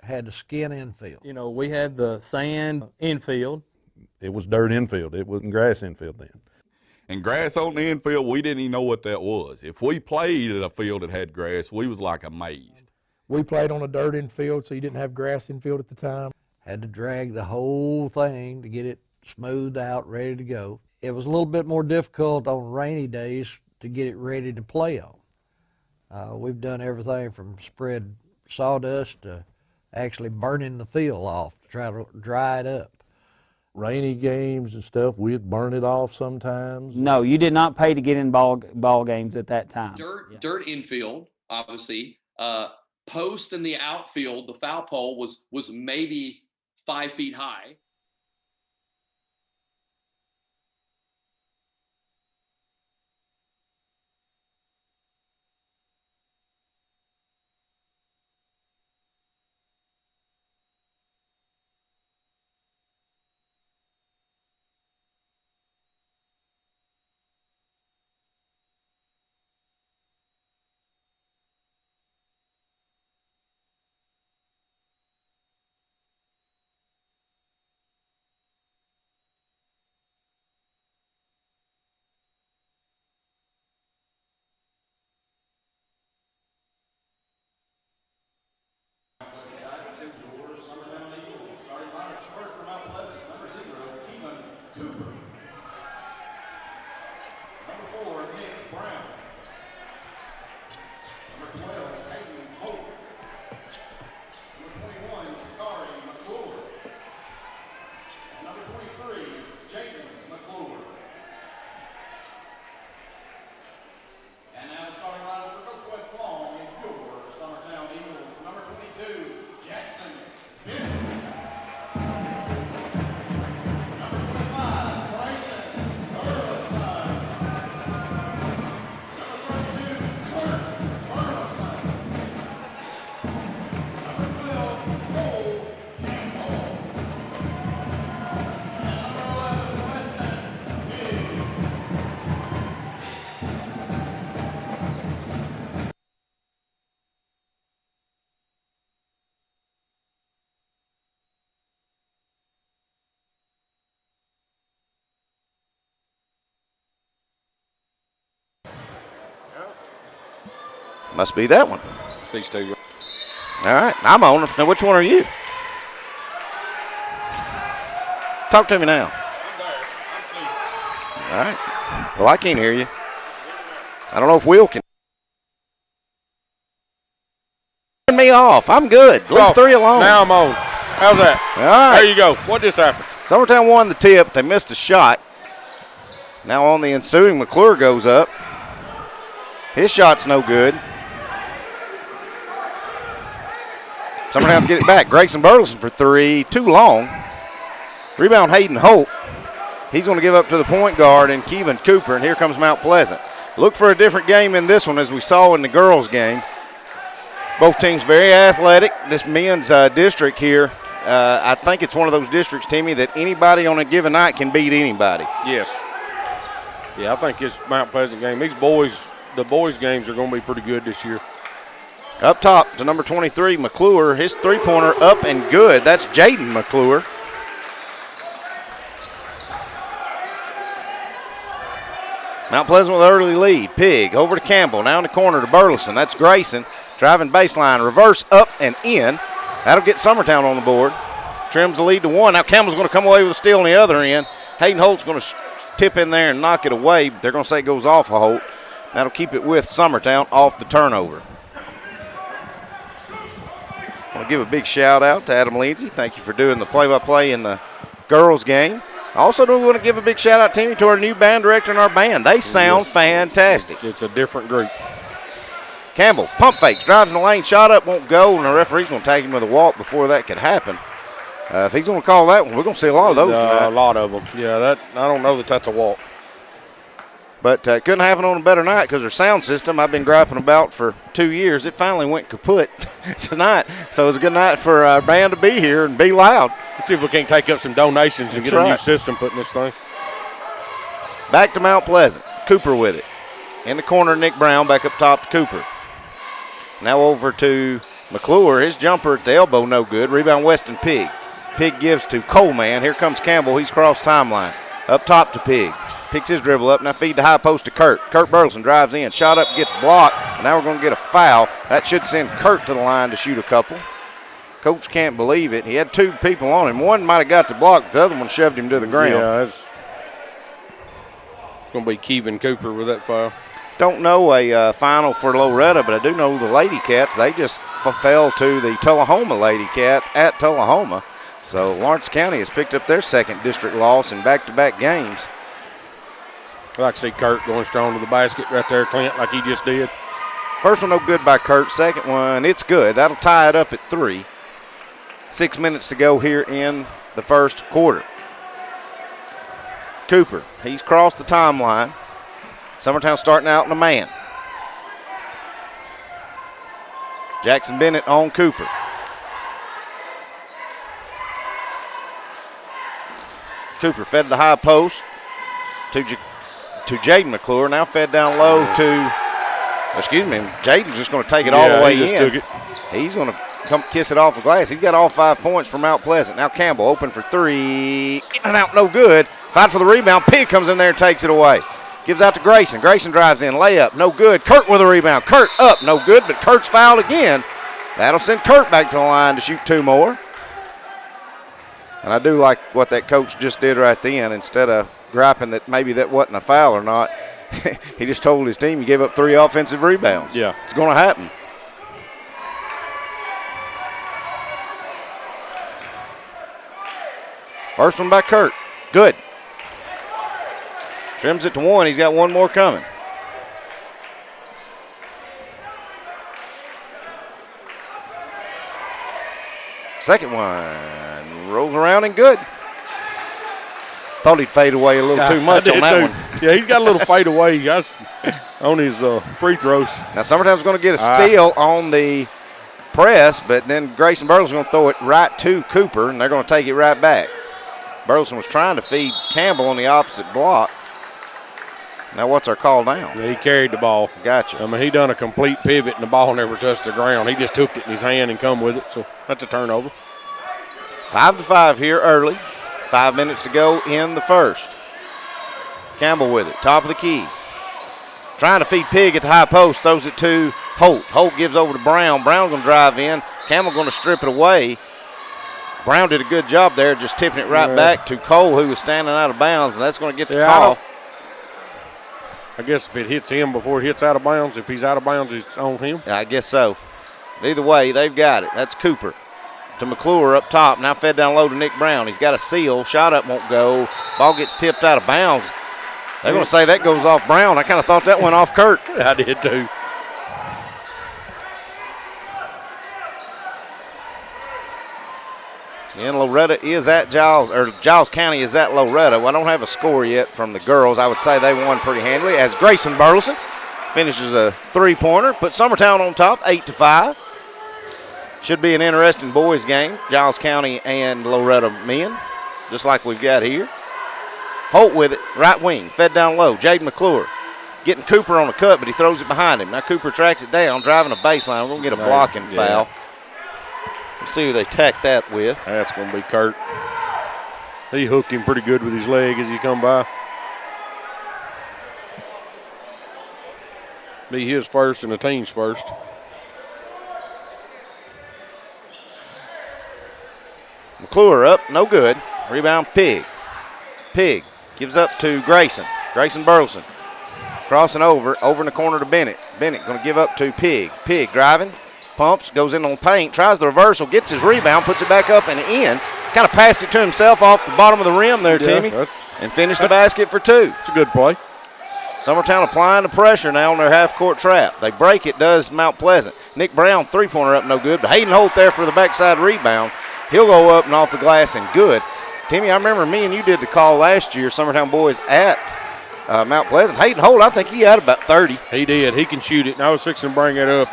had a skin infield. You know, we had the sand infield. It was dirt infield. It wasn't grass infield then. And grass on the infield, we didn't even know what that was. If we played at a field that had grass, we was like amazed. We played on a dirt infield, so you didn't have grass infield at the time. Had to drag the whole thing to get it smoothed out, ready to go. It was a little bit more difficult on rainy days to get it ready to play on. We've done everything from spread sawdust to actually burning the field off to try to dry it up. Rainy games and stuff, we'd burn it off sometimes. No, you did not pay to get in ball games at that time. Dirt infield, obviously. Post in the outfield, the foul pole was maybe 5 feet high. Must be that one. These two. All right, I'm on them. Now, which one are you? Talk to me now. All right. Well, I can't hear you. I don't know if Will can. Turn me off. I'm good. Leave 3 alone. Now I'm on. How's that? All right. There you go. What just happened? Summertown won the tip. They missed a shot. Now on the ensuing, McClure goes up. His shot's no good. Summertown get it back. Grayson Burleson for 3. Too long. Rebound Hayden Holt. He's going to give up to the point guard and Kevin Cooper, and here comes Mount Pleasant. Look for a different game in this one as we saw in the girls' game. Both teams very athletic. This men's district here, I think it's one of those districts, Timmy, that anybody on a given night can beat anybody. Yes. Yeah, I think it's Mount Pleasant game. These boys, the boys' games are going to be pretty good this year. Up top to number 23, McClure. His three-pointer up and good. That's Jaden McClure. Mount Pleasant with an early lead. Pig over to Campbell. Now in the corner to Burleson. That's Grayson. Driving baseline. Reverse up and in. That'll get Summertown on the board. Trims the lead to 1. Now Campbell's going to come away with a steal on the other end. Hayden Holt's going to tip in there and knock it away. They're going to say it goes off of Holt. That'll keep it with Summertown off the turnover. I want to give a big shout out to Adam Lindsay. Thank you for doing the play-by-play in the girls game. I also do want to give a big shout out, Timmy, to our new band director and our band. They sound fantastic. It's a different group. Campbell, pump fakes, drives in the lane, shot up, won't go, and the referee's going to tag him with a walk before that could happen. If he's going to call that one, we're going to see a lot of those tonight. A lot of them. Yeah, I don't know that that's a walk. But couldn't happen on a better night because their sound system I've been griping about for 2 years. It finally went kaput tonight. So it was a good night for our band to be here and be loud. Let's see if we can't take up some donations and get a new system put in this thing. Back to Mount Pleasant. Cooper with it. In the corner, Nick Brown back up top to Cooper. Now over to McClure. His jumper at the elbow, no good. Rebound Weston Pig. Pig gives to Coleman. Here comes Campbell. He's crossed timeline. Up top to Pig. Picks his dribble up. Now feed the high post to Kurt. Kurt Burleson drives in. Shot up, gets blocked. And now we're going to get a foul. That should send Kurt to the line to shoot a couple. Coach can't believe it. He had 2 people on him. One might have got the block. The other one shoved him to the ground. Yeah, it's going to be Kevin Cooper with that foul. Don't know a final for Loretta, but I do know the Lady Cats. They just fell to the Tullahoma Lady Cats at Tullahoma. So Lawrence County has picked up their second district loss in back-to-back games. I like to see Kurt going strong to the basket right there, Clint, like he just did. First one no good by Kurt. Second one, it's good. That'll tie it up at 3. 6 minutes to go here in the first quarter. Cooper, he's crossed the timeline. Summertown starting out in a man. Jackson Bennett on Cooper. Cooper fed the high post to Jaden McClure. Now fed down low to, Jaden's just going to take it all the way in. He's going to come kiss it off the glass. He's got all 5 points from Mount Pleasant. Now Campbell open for 3. In and out, no good. Fight for the rebound. Pig comes in there and takes it away. Gives out to Grayson. Grayson drives in. Layup, no good. Kurt with a rebound. Kurt up, no good, but Kurt's fouled again. That'll send Kurt back to the line to shoot 2 more. And I do like what that coach just did right then. Instead of griping that maybe that wasn't a foul or not, he just told his team he gave up 3 offensive rebounds. Yeah. It's going to happen. First one by Kurt. Good. Trims it to 1. He's got 1 more coming. Second one rolls around and good. Thought he'd fade away a little too much on that one. Yeah, he's got a little fade away on his free throws. Now Summertown's going to get a steal on the press, but then Grayson Burleson's going to throw it right to Cooper, and they're going to take it right back. Burleson was trying to feed Campbell on the opposite block. Now what's our call now? Yeah, he carried the ball. Gotcha. I mean, he done a complete pivot and the ball never touched the ground. He just took it in his hand and come with it, so that's a turnover. 5-5 here early. 5 minutes to go in the first. Campbell with it, top of the key. Trying to feed Pig at the high post, throws it to Holt. Holt gives over to Brown. Brown's going to drive in. Campbell going to strip it away. Brown did a good job there, just tipping it right back to Cole, who was standing out of bounds, and that's going to get the call. I guess if it hits him before it hits out of bounds, if he's out of bounds, it's on him. I guess so. Either way, they've got it. That's Cooper to McClure up top. Now fed down low to Nick Brown. He's got a seal. Shot up won't go. Ball gets tipped out of bounds. They're going to say that goes off Brown. I kind of thought that went off Kurt. I did too. And Loretta is at Giles, or Giles County is at Loretta. Well, I don't have a score yet from the girls. I would say they won pretty handily as Grayson Burleson finishes a 3-pointer. Put Summertown on top, 8-5. Should be an interesting boys game. Giles County and Loretta men, just like we've got here. Holt with it, right wing, fed down low. Jaden McClure getting Cooper on a cut, but he throws it behind him. Now Cooper tracks it down, driving a baseline. We're going to get a blocking foul. We'll see who they tack that with. That's going to be Kurt. He hooked him pretty good with his leg as he come by. Be his first and the team's first. McClure up, no good. Rebound, Pig. Pig gives up to Grayson. Grayson Burleson. Crossing over in the corner to Bennett. Bennett going to give up to Pig. Pig driving, pumps, goes in on the paint, tries the reversal, gets his rebound, puts it back up and in. Kind of passed it to himself off the bottom of the rim there, Timmy, and finished the basket for 2. It's a good play. Summertown applying the pressure now on their half-court trap. They break it, does Mount Pleasant. Nick Brown, three-pointer up, no good, but Hayden Holt there for the backside rebound. He'll go up and off the glass and good. Timmy, I remember me and you did the call last year, Summertown boys at Mount Pleasant. Hayden Holt, I think he had about 30. He did. He can shoot it, and I was fixing to bring it up.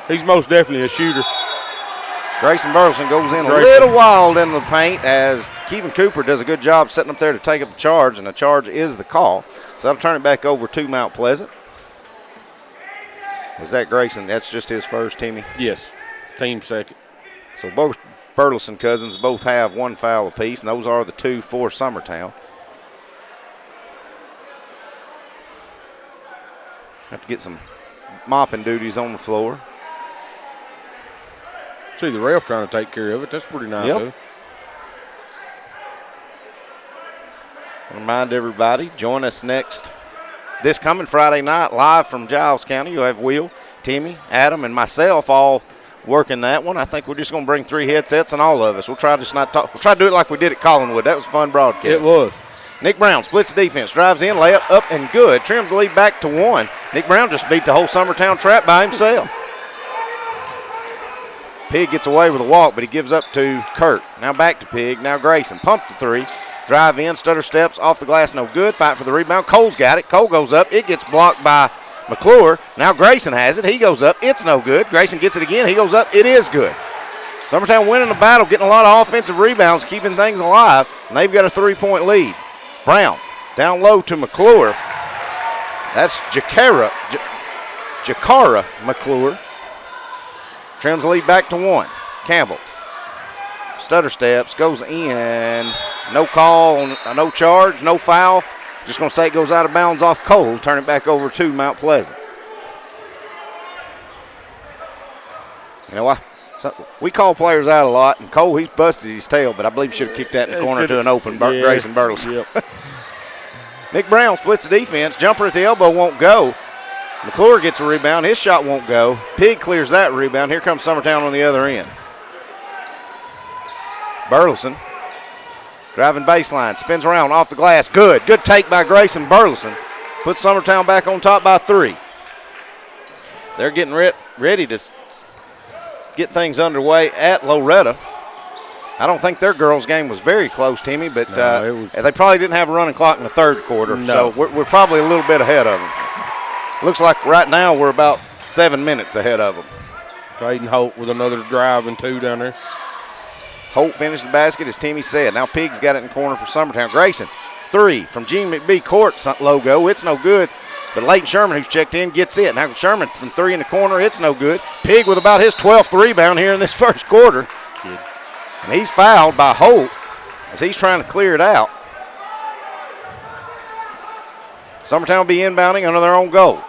He's most definitely a shooter. Grayson Burleson goes in a little wild in the paint as Kevin Cooper does a good job setting up there to take up the charge, and the charge is the call. So that'll turn it back over to Mount Pleasant. Is that Grayson? That's just his first, Timmy? Yes, team second. So both Burleson cousins both have 1 foul apiece, and those are the 2 for Summertown. Have to get some mopping duties on the floor. See the ref trying to take care of it. That's pretty nice. Yep. Remind everybody, join us this coming Friday night live from Giles County. You'll have Will, Timmy, Adam, and myself all working that one. I think we're just going to bring 3 headsets and all of us. We'll try to do it like we did at Collinwood. That was a fun broadcast. It was. Nick Brown splits the defense, drives in, layup up and good. Trims the lead back to 1. Nick Brown just beat the whole Summertown trap by himself. Pig gets away with a walk, but he gives up to Kurt. Now back to Pig. Now Grayson. Pump the 3. Drive in, stutter steps, off the glass, no good. Fight for the rebound. Cole's got it. Cole goes up. It gets blocked by McClure. Now Grayson has it. He goes up. It's no good. Grayson gets it again. He goes up. It is good. Summertown winning the battle, getting a lot of offensive rebounds, keeping things alive, and they've got a 3-point lead. Brown down low to McClure. That's Jakara McClure. Trims the lead back to 1. Campbell. Stutter steps, goes in. No call, no charge, no foul. Just going to say it goes out of bounds off Cole. Turn it back over to Mount Pleasant. You know what? We call players out a lot, and Cole, he's busted his tail, but I believe he should have kicked that in the corner to an open Grayson Burleson. Yep. Nick Brown splits the defense. Jumper at the elbow won't go. McClure gets a rebound. His shot won't go. Pig clears that rebound. Here comes Summertown on the other end. Burleson driving baseline. Spins around off the glass. Good. Good take by Grayson Burleson. Puts Summertown back on top by 3. They're getting ready to get things underway at Loretta. I don't think their girls' game was very close, Timmy, but they probably didn't have a running clock in the 3rd quarter, so we're probably a little bit ahead of them. Looks like right now we're about 7 minutes ahead of them. Hayden Holt with another drive and 2 down there. Holt finished the basket, as Timmy said. Now Pig's got it in the corner for Summertown. Grayson, 3 from Gene McBee Court logo. It's no good, but Leighton Sherman, who's checked in, gets it. Now Sherman from 3 in the corner. It's no good. Pig with about his 12th rebound here in this 1st quarter. Good. And he's fouled by Holt as he's trying to clear it out. Summertown will be inbounding under their own goal.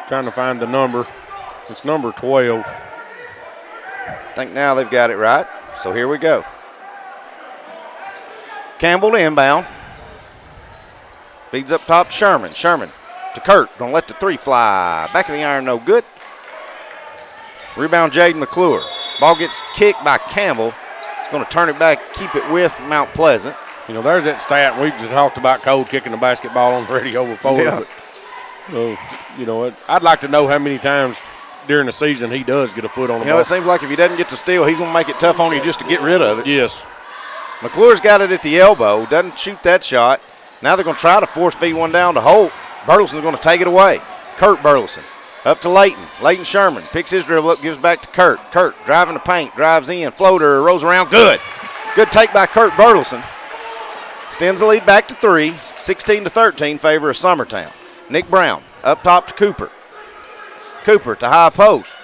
Trying to find the number. It's number 12. I think now they've got it right. So here we go. Campbell to inbound. Feeds up top to Sherman. Sherman to Kurt. Gonna let the 3 fly. Back of the iron, no good. Rebound Jaden McClure. Ball gets kicked by Campbell. He's gonna turn it back, keep it with Mount Pleasant. You know, there's that stat. We've just talked about Cole kicking the basketball on the radio before. Yeah. But, you know, I'd like to know how many times during the season he does get a foot on the ball. You know, it seems like if he doesn't get to steal, he's going to make it tough on you just to get rid of it. Yes. McClure's got it at the elbow. Doesn't shoot that shot. Now they're going to try to force feed one down to Holt. Burleson's going to take it away. Kurt Burleson up to Leighton. Leighton Sherman picks his dribble up, gives back to Kurt. Kurt driving the paint, drives in, floater, rolls around. Good. Good take by Kurt Burleson. Extends the lead back to 3, 16-13, favor of Summertown. Nick Brown up top to Cooper. Cooper to high post.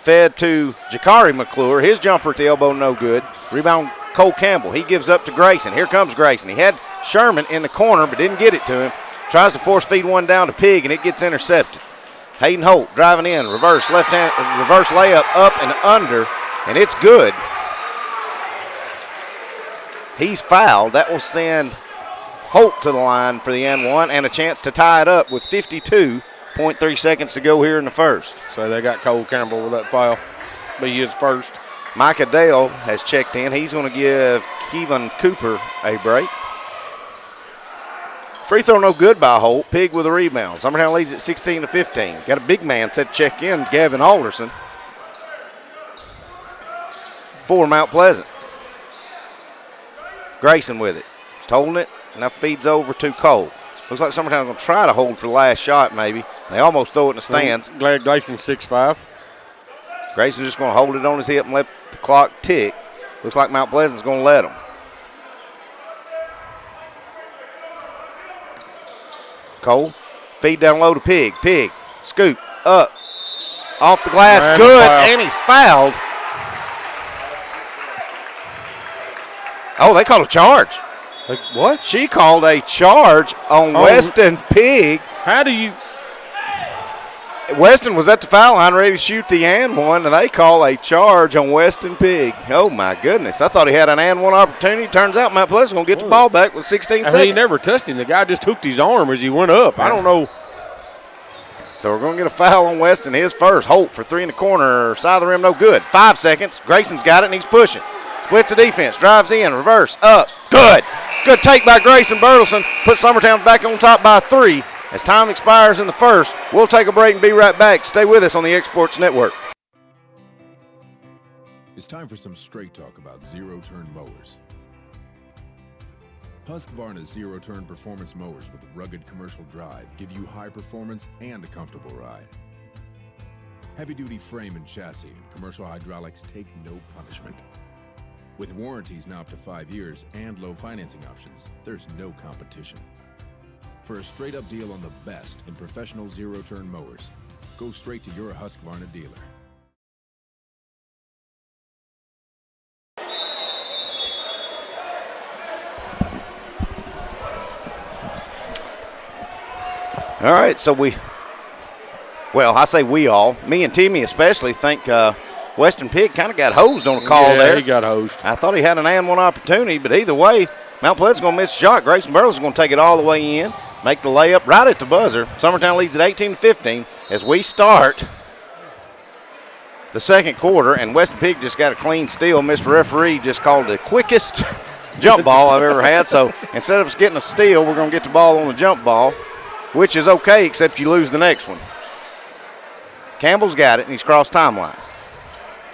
Fed to Jakari McClure. His jumper at the elbow, no good. Rebound, Cole Campbell. He gives up to Grayson. Here comes Grayson. He had Sherman in the corner, but didn't get it to him. Tries to force feed one down to Pig, and it gets intercepted. Hayden Holt driving in, reverse layup, up and under, and it's good. He's fouled. That will send Holt to the line for the and one, and a chance to tie it up with 52.3 seconds to go here in the first. So they got Cole Campbell with that foul. Be his first. Micah Dale has checked in. He's going to give Kevin Cooper a break. Free throw no good by Holt. Pig with a rebound. Summertown leads at 16-15. Got a big man set to check in, Gavin Alderson. For Mount Pleasant. Grayson with it. Just holding it. Now feeds over to Cole. Looks like Summertown's going to try to hold for the last shot maybe. They almost throw it in the stands. I'm glad Grayson's 6'5". Grayson's just going to hold it on his hip and let the clock tick. Looks like Mount Pleasant's going to let him. Cole, feed down low to Pig. Pig, scoop, up, off the glass, Man, good, and he's fouled. Oh, they called a charge. Like what? She called a charge on Weston Pig. How do you? Weston was at the foul line ready to shoot the and one, and they call a charge on Weston Pig. Oh, my goodness. I thought he had an and one opportunity. Turns out Mount Pleasant's going to get the ball back with 16 seconds. He never touched him. The guy just hooked his arm as he went up. I don't know. So we're going to get a foul on Weston, his first. Holt for three in the corner. Side of the rim, no good. 5 seconds. Grayson's got it, and he's pushing. Splits the defense. Drives in. Reverse. Up. Good. Good take by Grayson Burleson. Put Summertown back on top by 3. As time expires in the first, we'll take a break and be right back. Stay with us on the Exports Network. It's time for some straight talk about zero-turn mowers. Husqvarna's zero-turn performance mowers with rugged commercial drive give you high performance and a comfortable ride. Heavy-duty frame and chassis and commercial hydraulics take no punishment. With warranties now up to 5 years and low financing options, there's no competition. For a straight-up deal on the best in professional zero-turn mowers, go straight to your Husqvarna dealer. All right, so I say we all, me and Timmy especially, think Weston Pig kind of got hosed on a call there. Yeah, he got hosed. I thought he had an and one opportunity, but either way, Mount Pleasant's going to miss a shot. Grayson Burleson's going to take it all the way in, make the layup right at the buzzer. Summertown leads at 18-15 as we start the second quarter, and Weston Pig just got a clean steal. Mr. Referee just called the quickest jump ball I've ever had. So instead of us getting a steal, we're going to get the ball on the jump ball, which is okay except you lose the next one. Campbell's got it, and he's crossed timeline.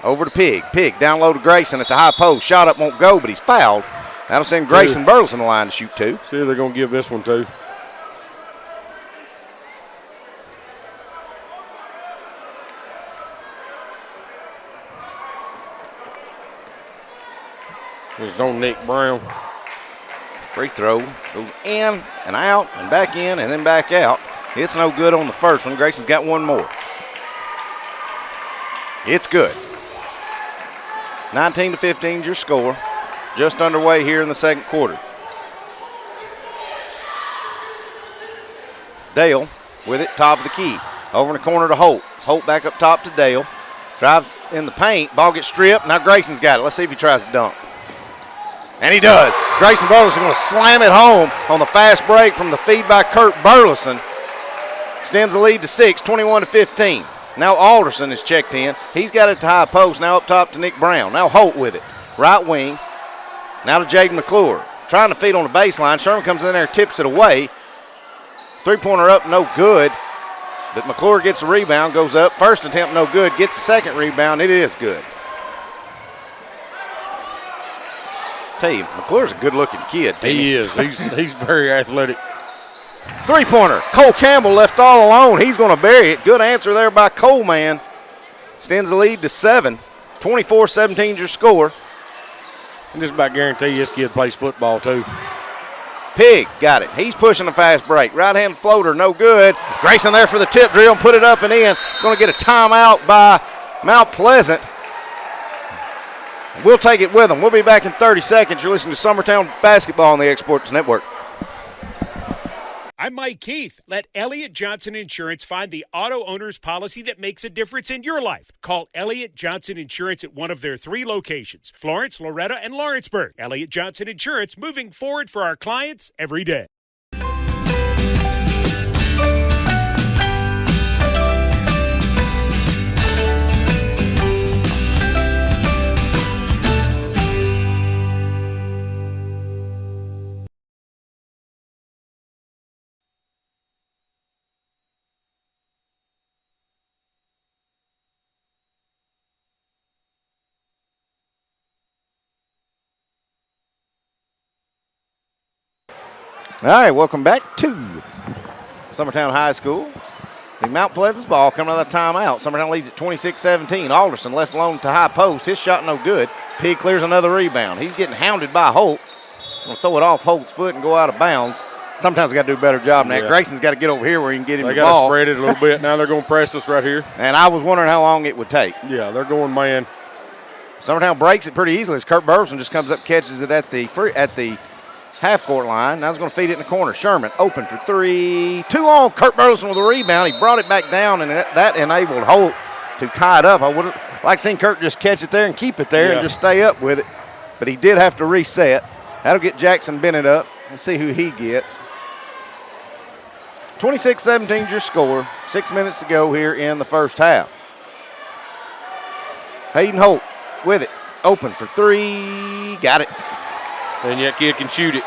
Over to Pig. Pig down low to Grayson at the high post. Shot up won't go, but he's fouled. That'll send Grayson Burleson the line to shoot 2. See if they're going to give this one to. It's on Nick Brown. Free throw goes in and out and back in and then back out. It's no good on the first one. Grayson's got one more. It's good. 19-15 is your score. Just underway here in the second quarter. Dale with it, top of the key. Over in the corner to Holt. Holt back up top to Dale. Drives in the paint. Ball gets stripped. Now Grayson's got it. Let's see if he tries to dunk. And he does. Grayson Burleson going to slam it home on the fast break from the feed by Kurt Burleson. Extends the lead to 6, 21-15. Now Alderson is checked in. He's got it to high post. Now up top to Nick Brown. Now Holt with it. Right wing. Now to Jaden McClure. Trying to feed on the baseline. Sherman comes in there, tips it away. Three-pointer up, no good. But McClure gets the rebound, goes up. First attempt, no good. Gets the second rebound. It is good. Tell you, McClure's a good-looking kid. He is. He's very athletic. Three-pointer. Cole Campbell left all alone. He's going to bury it. Good answer there by Coleman. Extends the lead to 7. 24-17 is your score. I just about guarantee you this kid plays football too. Pig got it. He's pushing a fast break. Right-hand floater, no good. Grayson there for the tip drill. Put it up and in. Going to get a timeout by Mount Pleasant. We'll take it with them. We'll be back in 30 seconds. You're listening to Summertown Basketball on the Exports Network. I'm Mike Keith. Let Elliott Johnson Insurance find the auto owner's policy that makes a difference in your life. Call Elliott Johnson Insurance at one of their 3 locations, Florence, Loretto, and Lawrenceburg. Elliott Johnson Insurance, moving forward for our clients every day. All right, welcome back to Summertown High School. The Mount Pleasant's ball coming out of the timeout. Summertown leads at 26-17. Alderson left alone to high post. His shot no good. Pig clears another rebound. He's getting hounded by Holt. Going to throw it off Holt's foot and go out of bounds. Sometimes they got to do a better job than that. Grayson's got to get over here where he can get him the ball. They got to spread it a little bit. Now they're going to press us right here. And I was wondering how long it would take. Yeah, they're going man. Summertown breaks it pretty easily as Kurt Burleson just comes up, catches it at the half-court line. Now he's going to feed it in the corner. Sherman open for 3. Too long. Kurt Burleson with a rebound. He brought it back down, and that enabled Holt to tie it up. I would have liked seen Kurt just catch it there and keep it there and just stay up with it. But he did have to reset. That'll get Jackson Bennett up. Let's see who he gets. 26-17 is your score. 6 minutes to go here in the first half. Hayden Holt with it. Open for 3. Got it. And that kid can shoot it.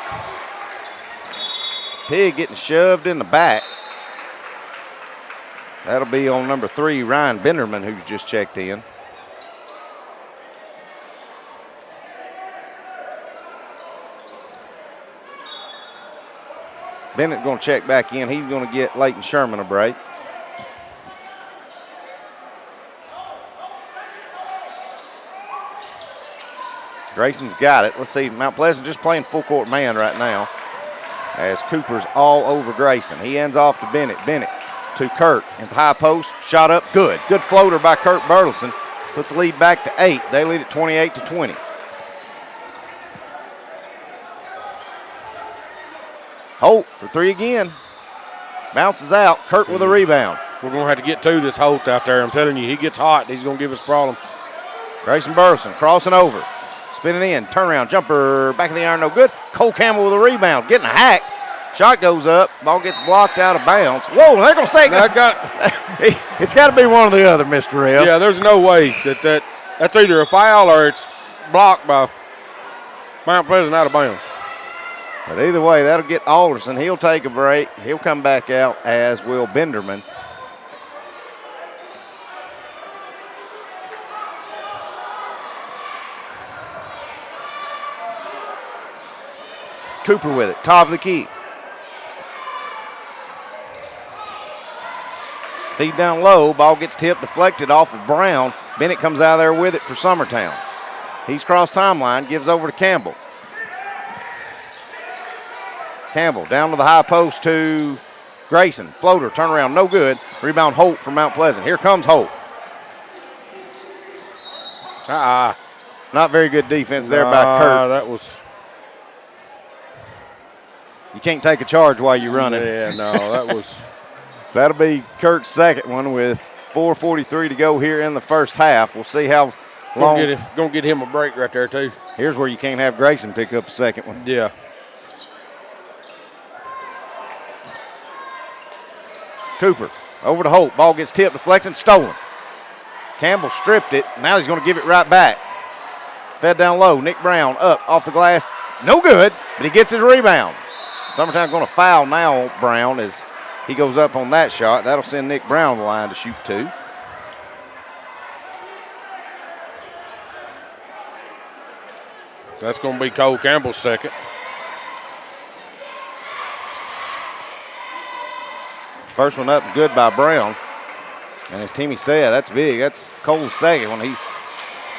Pig getting shoved in the back. That'll be on number 3, Ryan Benderman, who's just checked in. Bennett going to check back in. He's going to get Leighton Sherman a break. Grayson's got it. Let's see. Mount Pleasant just playing full court man right now as Cooper's all over Grayson. He ends off to Bennett. Bennett to Kurt at the high post. Shot up. Good. Good floater by Kurt Burleson. Puts the lead back to 8. They lead at 28-20. Holt for 3 again. Bounces out. Kurt with a rebound. We're going to have to get to this Holt out there. I'm telling you, he gets hot. He's going to give us problems. Grayson Burleson crossing over. Spinning in, turnaround, jumper, back of the iron, no good. Cole Campbell with a rebound, getting hacked. Shot goes up, ball gets blocked out of bounds. Whoa, they're going to say it's got to be one or the other, Mr. Reb. Yeah, there's no way that's either a foul or it's blocked by Mount Pleasant out of bounds. But either way, that'll get Alderson. He'll take a break. He'll come back out, as will Benderman. Cooper with it, top of the key. Feed down low, ball gets tipped, deflected off of Brown. Bennett comes out of there with it for Summertown. He's cross timeline, gives over to Campbell. Campbell down to the high post to Grayson. Floater, turnaround, no good. Rebound Holt from Mount Pleasant. Here comes Holt. Not very good defense there by Kurt. That was... You can't take a charge while you're running. Yeah, no, that was... So that'll be Kurt's second one with 4:43 to go here in the first half. We'll see how long. Gonna get him a break right there, too. Here's where you can't have Grayson pick up a second one. Yeah. Cooper over to Holt. Ball gets tipped, deflecting, stolen. Campbell stripped it. Now he's going to give it right back. Fed down low. Nick Brown up off the glass. No good, but he gets his rebound. Summertown going to foul now Brown as he goes up on that shot. That'll send Nick Brown on the line to shoot 2. That's going to be Cole Campbell's second. First one up, good by Brown. And as Timmy said, that's big. That's Cole's second one. I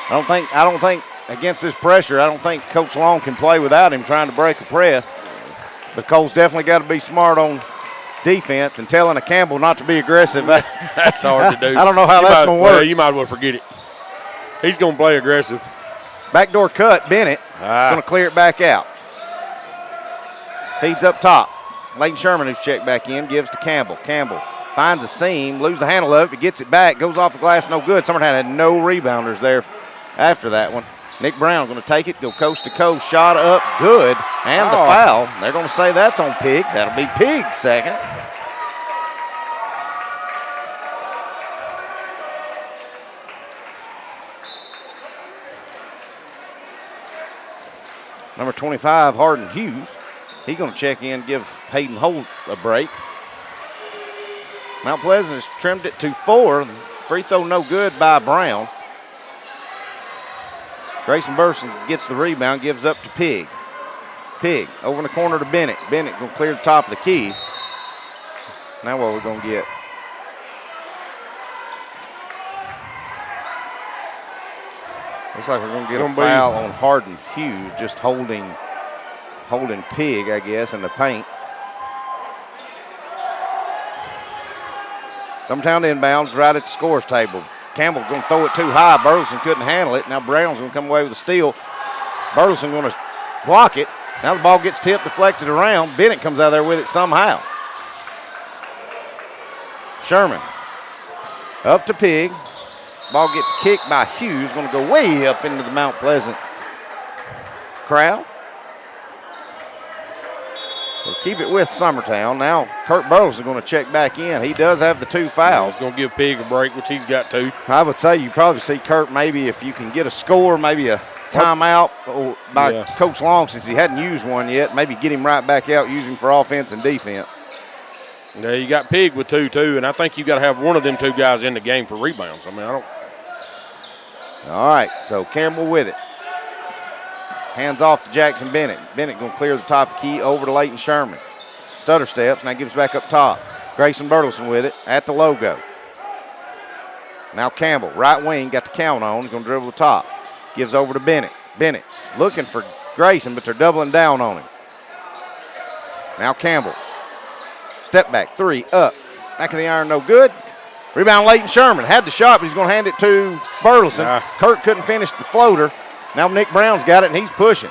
don't think against this pressure, I don't think Coach Long can play without him trying to break a press. But Cole's definitely got to be smart on defense and telling a Campbell not to be aggressive. That's hard to do. I don't know how that's going to work. Well, you might as well forget it. He's going to play aggressive. Backdoor cut, Bennett. Going to clear it back out. Feeds up top. Leighton Sherman, who's checked back in, gives to Campbell. Campbell finds a seam, loses the handle of it, but gets it back, goes off the glass, no good. Summertown had no rebounders there after that one. Nick Brown going to take it, go coast to coast, shot up, good, and the foul. They're going to say that's on Pig. That'll be Pig's second. Number 25, Harden Hughes. He's going to check in, give Hayden Holt a break. Mount Pleasant has trimmed it to 4. Free throw no good by Brown. Grayson Burson gets the rebound, gives up to Pig. Pig over in the corner to Bennett. Bennett going to clear the top of the key. Now what are we going to get? Looks like we're going to get a foul on Harden Hughes, just holding Pig, I guess, in the paint. Summertown inbounds right at the scores table. Campbell going to throw it too high. Burleson couldn't handle it. Now Brown's going to come away with a steal. Burleson going to block it. Now the ball gets tipped, deflected around. Bennett comes out there with it somehow. Sherman up to Pig. Ball gets kicked by Hughes. Going to go way up into the Mount Pleasant crowd. So keep it with Summertown. Now Kurt Burleson going to check back in. He does have the 2 fouls. He's going to give Pig a break, which he's got 2. I would say you probably see Kurt maybe if you can get a score, maybe a timeout by Coach Long since he hadn't used one yet. Maybe get him right back out, use him for offense and defense. Yeah, you got Pig with 2 too, and I think you got to have one of them 2 guys in the game for rebounds. I mean, I don't. All right, so Campbell with it. Hands off to Jackson Bennett. Bennett going to clear the top of the key over to Leighton Sherman. Stutter steps, now gives back up top. Grayson Burleson with it at the logo. Now Campbell, right wing, got the count on. He's going to dribble the top. Gives over to Bennett. Bennett looking for Grayson, but they're doubling down on him. Now Campbell. Step back, 3, up. Back of the iron, no good. Rebound Leighton Sherman. Had the shot, but he's going to hand it to Burleson. Kurt couldn't finish the floater. Now Nick Brown's got it, and he's pushing.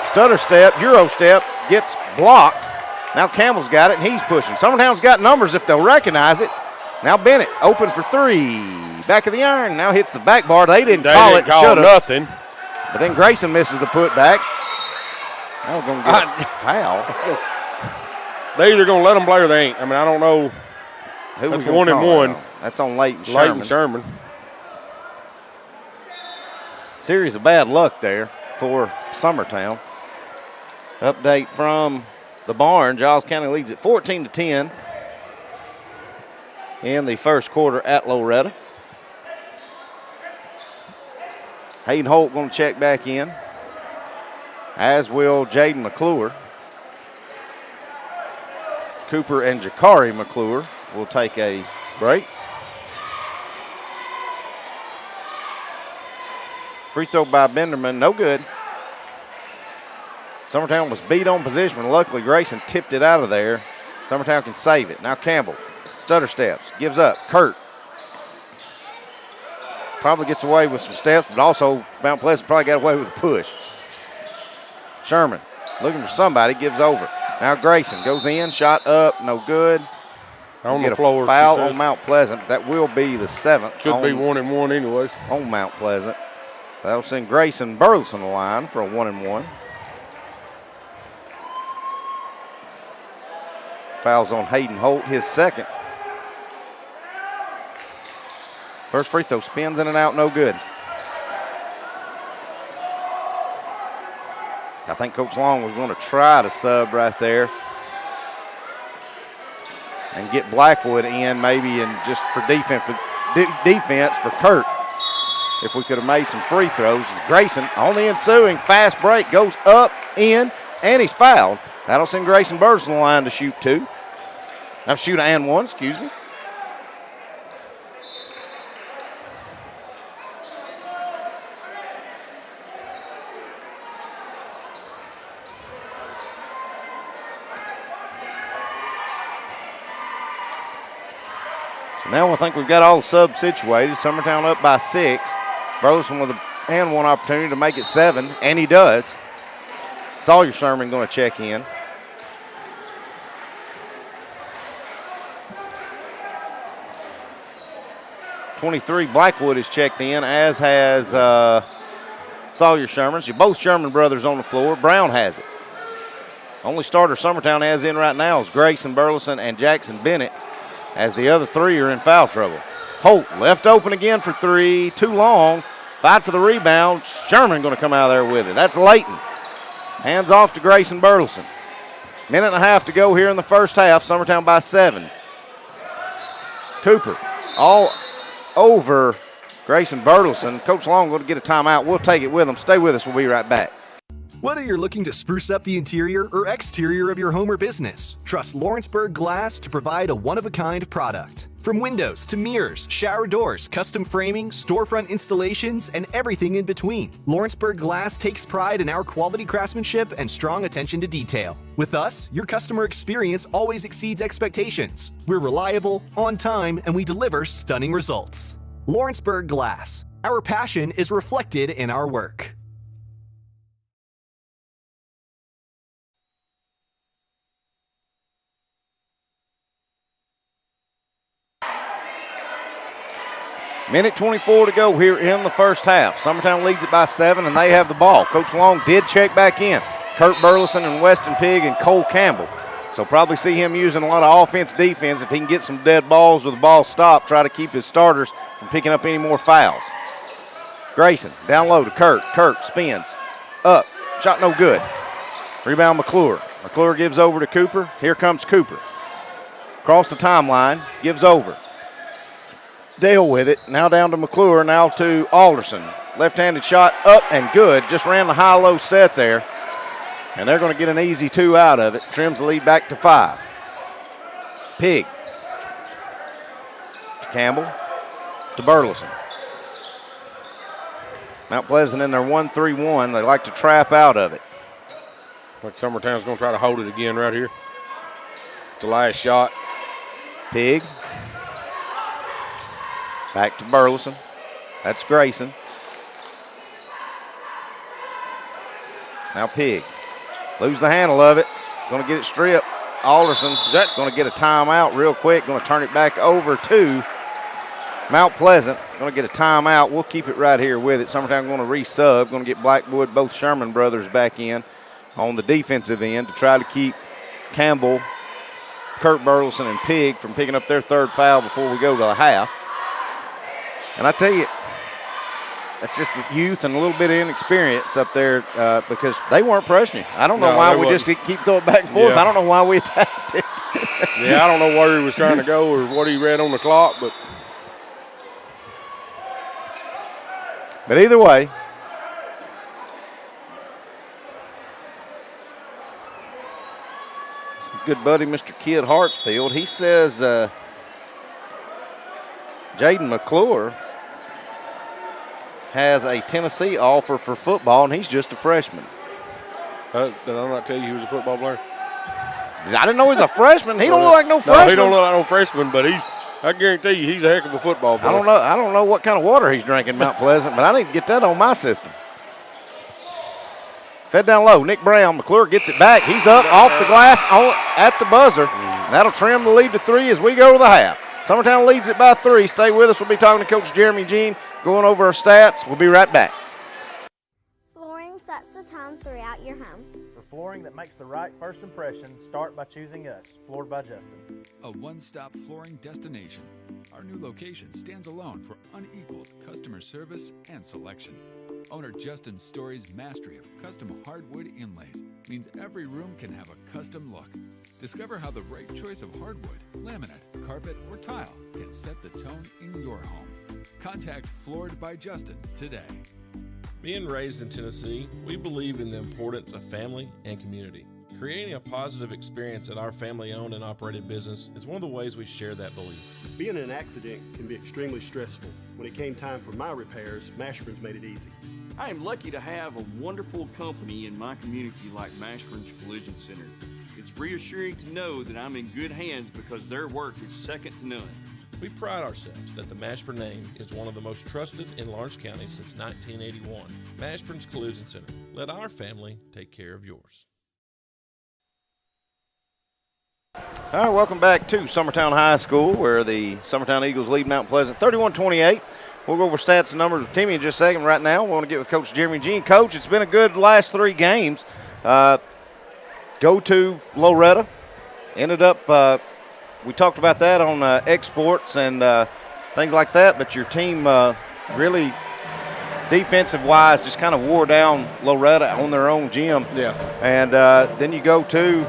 Stutter step, Euro step, gets blocked. Now Campbell's got it, and he's pushing. Summertown's got numbers if they'll recognize it. Now Bennett open for 3. Back of the iron, now hits the back bar. They didn't call it. Call nothing. But then Grayson misses the putback. Now we're going to get a foul. They either going to let them play or they ain't. I mean, I don't know. That's 1-1. That's on Leighton Sherman. Leighton Sherman. Series of bad luck there for Summertown. Update from the barn. Giles County leads it 14-10 in the first quarter at Loretta. Hayden Holt going to check back in, as will Jaden McClure. Cooper and Jakari McClure will take a break. Free throw by Benderman, no good. Summertown was beat on position, but luckily Grayson tipped it out of there. Summertown can save it. Now Campbell, stutter steps, gives up. Kurt probably gets away with some steps, but also Mount Pleasant probably got away with a push. Sherman looking for somebody, gives over. Now Grayson goes in, shot up, no good. On the floor. Foul on Mount Pleasant. That will be the 7th. Should be 1-1 anyways. On Mount Pleasant. That'll send Grayson Burleson the line for a 1-1. Fouls on Hayden Holt, his 2nd. First free throw spins in and out, no good. I think Coach Long was going to try to sub right there and get Blackwood in maybe and just for defense for Kurt. If we could have made some free throws. Grayson on the ensuing fast break goes up, in, and he's fouled. That'll send Grayson Burleson the line to shoot 2. Now shoot and 1, excuse me. Now I think we've got all the subs situated. Summertown up by 6. Burleson with a and one opportunity to make it 7, and he does. Sawyer Sherman going to check in. #23 Blackwood is checked in, as has Sawyer Sherman. So both Sherman brothers on the floor. Brown has it. Only starter Summertown has in right now is Grayson Burleson and Jackson Bennett, as the other 3 are in foul trouble. Holt left open again for 3. Too long. Fight for the rebound. Sherman going to come out of there with it. That's Layton. Hands off to Grayson Burleson. Minute and a half to go here in the first half. Summertown by 7. Cooper all over Grayson Burleson. Coach Long going to get a timeout. We'll take it with him. Stay with us. We'll be right back. Whether you're looking to spruce up the interior or exterior of your home or business, trust Lawrenceburg Glass to provide a one-of-a-kind product. From windows to mirrors, shower doors, custom framing, storefront installations, and everything in between, Lawrenceburg Glass takes pride in our quality craftsmanship and strong attention to detail. With us, your customer experience always exceeds expectations. We're reliable, on time, and we deliver stunning results. Lawrenceburg Glass. Our passion is reflected in our work. Minute 24 to go here in the first half. Summertown leads it by 7, and they have the ball. Coach Long did check back in. Kurt Burleson and Weston Pigg and Cole Campbell. So probably see him using a lot of offense, defense. If he can get some dead balls with the ball stopped, try to keep his starters from picking up any more fouls. Grayson down low to Kurt. Kurt spins up. Shot no good. Rebound McClure. McClure gives over to Cooper. Here comes Cooper. Across the timeline. Gives over. Dale with it. Now down to McClure. Now to Alderson. Left-handed shot up and good. Just ran the high-low set there. And they're going to get an easy 2 out of it. Trims the lead back to 5. Pigg. To Campbell. To Burleson. Mount Pleasant in their 1-3-1. They like to trap out of it. Like Summertown's going to try to hold it again right here. The last shot. Pigg. Back to Burleson. That's Grayson. Now Pigg. Lose the handle of it. Going to get it stripped. Alderson is going to get a timeout real quick. Going to turn it back over to Mount Pleasant. Going to get a timeout. We'll keep it right here with it. Summertown going to resub. Going to get Blackwood, both Sherman brothers, back in on the defensive end to try to keep Campbell, Kurt Burleson, and Pigg from picking up their 3rd foul before we go to the half. And I tell you, that's just youth and a little bit of inexperience up there because they weren't pressing you. I don't know why we just keep throwing it back and forth. Yeah. I don't know why we attacked it. Yeah, I don't know where he was trying to go or what he read on the clock, but either way, good buddy, Mr. Kid Hartsfield, he says Jaden McClure has a Tennessee offer for football, and he's just a freshman. Did I not tell you he was a football player? I didn't know he was a freshman. He don't look like no freshman. No, he don't look like no freshman, but I guarantee you he's a heck of a football player. I don't know what kind of water he's drinking Mount Pleasant, but I need to get that on my system. Fed down low. Nick Brown. McClure gets it back. He's up off the glass at the buzzer. And that'll trim the lead to 3 as we go to the half. Summertown leads it by 3. Stay with us. We'll be talking to Coach Jeremy Jean, going over our stats. We'll be right back. Flooring sets the tone throughout your home. For flooring that makes the right first impression, start by choosing us, Floored by Justin. A one-stop flooring destination. Our new location stands alone for unequaled customer service and selection. Owner Justin Story's mastery of custom hardwood inlays means every room can have a custom look. Discover how the right choice of hardwood, laminate, carpet, or tile can set the tone in your home. Contact Floored by Justin today. Being raised in Tennessee, we believe in the importance of family and community. Creating a positive experience at our family-owned and operated business is one of the ways we share that belief. Being in an accident can be extremely stressful. When it came time for my repairs, Mashburn's made it easy. I am lucky to have a wonderful company in my community like Mashburn's Collision Center. It's reassuring to know that I'm in good hands because their work is second to none. We pride ourselves that the Mashburn name is one of the most trusted in Lawrence County since 1981. Mashburn's Collision Center. Let our family take care of yours. All right, welcome back to Summertown High School, where the Summertown Eagles lead Mount Pleasant 31-28. We'll go over stats and numbers with Timmy in just a second. Right now, we want to get with Coach Jeremy Jean. Coach, it's been a good last 3 games. Go to Loretta. Ended up, we talked about that on exports and things like that, but your team really defensive-wise just kind of wore down Loretta on their own gym. Yeah. And then you go to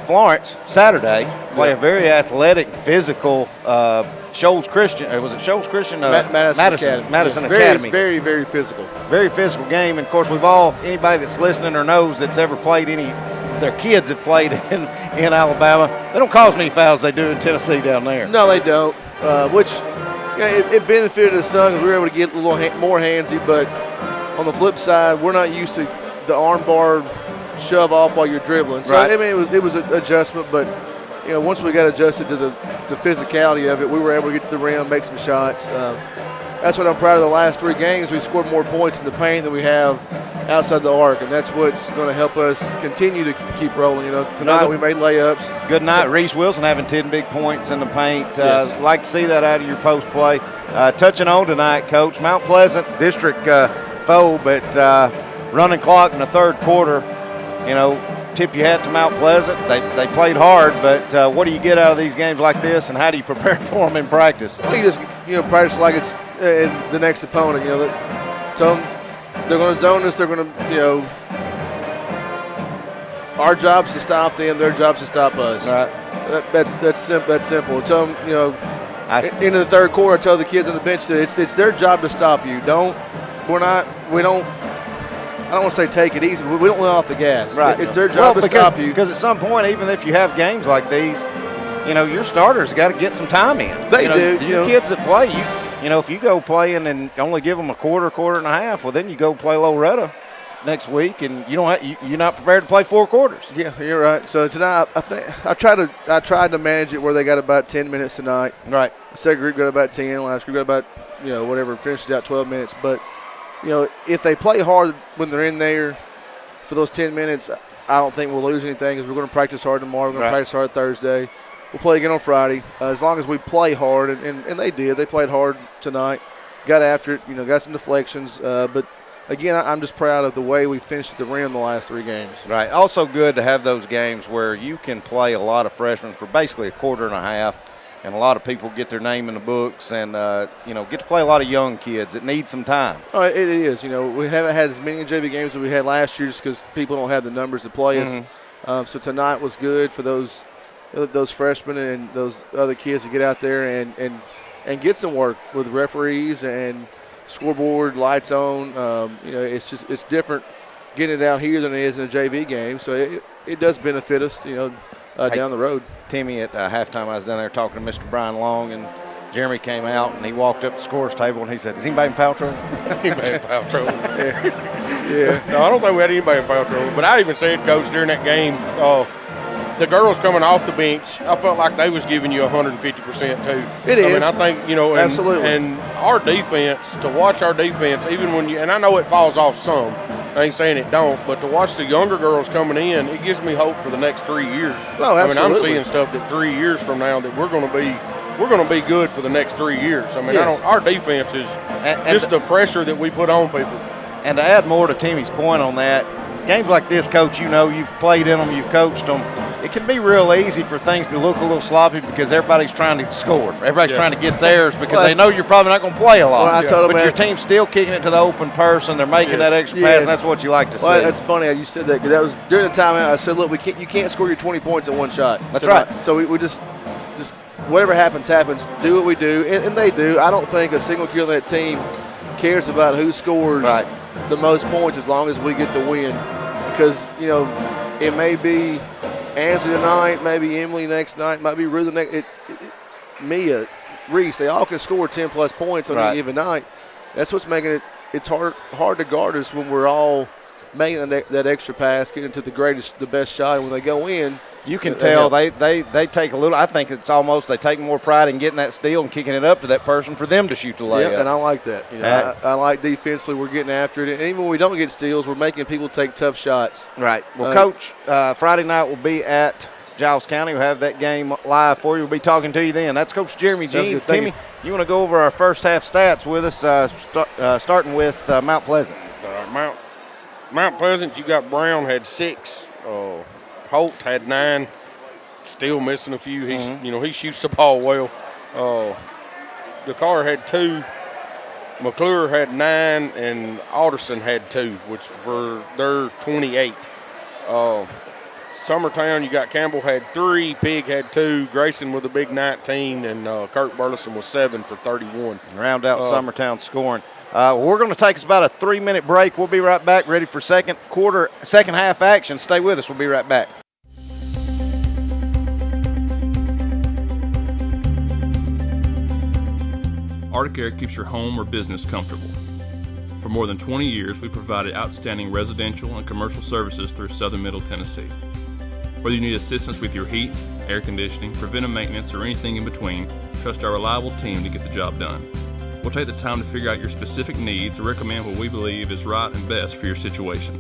Florence Saturday, play a very athletic, physical Shoals Christian. Or was it Shoals Christian? Madison Academy. Very, very physical. Very physical game. And, of course, anybody that's listening or knows that's ever played their kids have played in Alabama, they don't cause many fouls they do in Tennessee down there. No, they don't, which it benefited us some because we were able to get a little more handsy. But on the flip side, we're not used to the arm bar shove off while you're dribbling. So, right. I mean, it was an adjustment, but, once we got adjusted to the physicality of it, we were able to get to the rim, make some shots. That's what I'm proud of the last 3 games. We've scored more points in the paint than we have outside the arc, and that's what's going to help us continue to keep rolling. Tonight we made layups. Good night. Reese Wilson having 10 big points in the paint. Yes. Like to see that out of your post play. Touching on tonight, Coach, Mount Pleasant district foe, but running clock in the third quarter. Tip your hat to Mount Pleasant. They played hard, but what do you get out of these games like this, and how do you prepare for them in practice? Well, you just practice like it's the next opponent. Tell them they're going to zone us. They're going to our job's to stop them. Their job's to stop us. Right. That's simple. Tell them into the third quarter. I tell the kids on the bench that it's their job to stop you. I don't want to say take it easy, but we don't let off the gas. Right. It's their job to stop you. Because at some point, even if you have games like these, your starters got to get some time in. They do. Your kids that play, if you go playing and only give them a quarter and a half, well, then you go play Loretta next week, and you're not prepared to play 4 quarters. Yeah, you're right. So tonight, I think I tried to manage it where they got about 10 minutes tonight. Right. The second group got about 10. Last group got about whatever, finishes out 12 minutes, but. If they play hard when they're in there for those 10 minutes, I don't think we'll lose anything because we're going to practice hard tomorrow. We're going to practice hard Thursday. We'll play again on Friday. As long as we play hard, and they did. They played hard tonight, got after it, got some deflections. But, again, I'm just proud of the way we finished at the rim the last 3 games. Right. Also good to have those games where you can play a lot of freshmen for basically a quarter and a half. And a lot of people get their name in the books and, get to play a lot of young kids that need some time. Oh, it is. We haven't had as many JV games as we had last year just because people don't have the numbers to play us. So tonight was good for those freshmen and those other kids to get out there and get some work with referees and scoreboard, lights on. It's different getting it out here than it is in a JV game. So it does benefit us, down the road. Timmy, at halftime, I was down there talking to Mr. Brian Long, and Jeremy came out, and he walked up the scores table, and he said, is anybody in foul trouble? Anybody in foul trouble? Yeah. No, I don't think we had anybody in foul trouble. But I even said, Coach, during that game, the girls coming off the bench, I felt like they was giving you 150% too. It is. I think, absolutely. And our defense, to watch our defense, even when and I know it falls off some, I ain't saying it don't, but to watch the younger girls coming in, it gives me hope for the next 3 years. Oh, absolutely. I'm seeing stuff that 3 years from now that we're going to be good for the next 3 years. Yes. Our defense is just the pressure that we put on people. And to add more to Timmy's point on that, games like this, Coach, you've played in them, you've coached them. It can be real easy for things to look a little sloppy because everybody's trying to score. Everybody's trying to get theirs because they know you're probably not going to play a lot. Well, but your team's still kicking it to the open person. They're making that extra pass, and that's what you like to see. That's funny how you said that because that was during the timeout. I said, look, you can't score your 20 points in one shot. That's right. So we just whatever happens. Do what we do, and they do. I don't think a single kid on that team cares about who scores the most points as long as we get the win. Because, it may be Ansley tonight, maybe Emily next night, might be Ruth the next. Mia, Reese, they all can score 10-plus points on any given night. That's what's making it's hard to guard us when we're all making that extra pass, getting to the best shot. And when they go in, You can tell they take a little. I think it's almost they take more pride in getting that steal and kicking it up to that person for them to shoot the layup. Yeah, and I like that. You know, I like defensively we're getting after it, and even when we don't get steals, we're making people take tough shots. Right. Well, Coach, Friday night will be at Giles County. We'll have that game live for you. We'll be talking to you then. That's Coach Jeremy Jean. Timmy, you want to go over our first half stats with us, starting with Mount Pleasant. Mount Pleasant, you got Brown had 6. Holt had 9. Still missing a few. He shoots the ball well. Dakar had 2. McClure had 9, and Alderson had 2, which for their 28. Summertown, you got Campbell had 3, Pig had 2, Grayson with a big 19, and Kirk Burleson was 7 for 31. Round out Summertown scoring. We're going to take us about a 3-minute break. We'll be right back, ready for second half action. Stay with us. We'll be right back. Arctic Air keeps your home or business comfortable. For more than 20 years, we've provided outstanding residential and commercial services through Southern Middle Tennessee. Whether you need assistance with your heat, air conditioning, preventive maintenance, or anything in between, trust our reliable team to get the job done. We'll take the time to figure out your specific needs and recommend what we believe is right and best for your situation.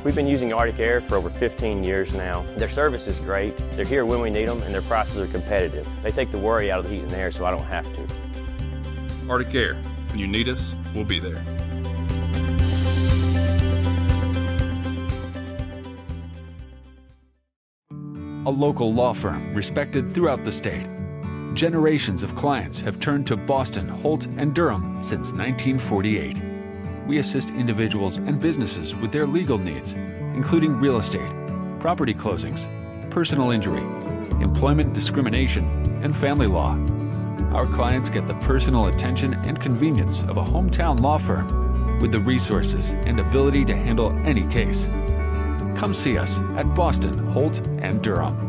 We've been using Arctic Air for over 15 years now. Their service is great, they're here when we need them, and their prices are competitive. They take the worry out of the heat and air so I don't have to. Arctic Air. When you need us, we'll be there. A local law firm respected throughout the state. Generations of clients have turned to Boston, Holt, and Durham since 1948. We assist individuals and businesses with their legal needs, including real estate, property closings, personal injury, employment discrimination, and family law. Our clients get the personal attention and convenience of a hometown law firm with the resources and ability to handle any case. Come see us at Boston, Holt, and Durham.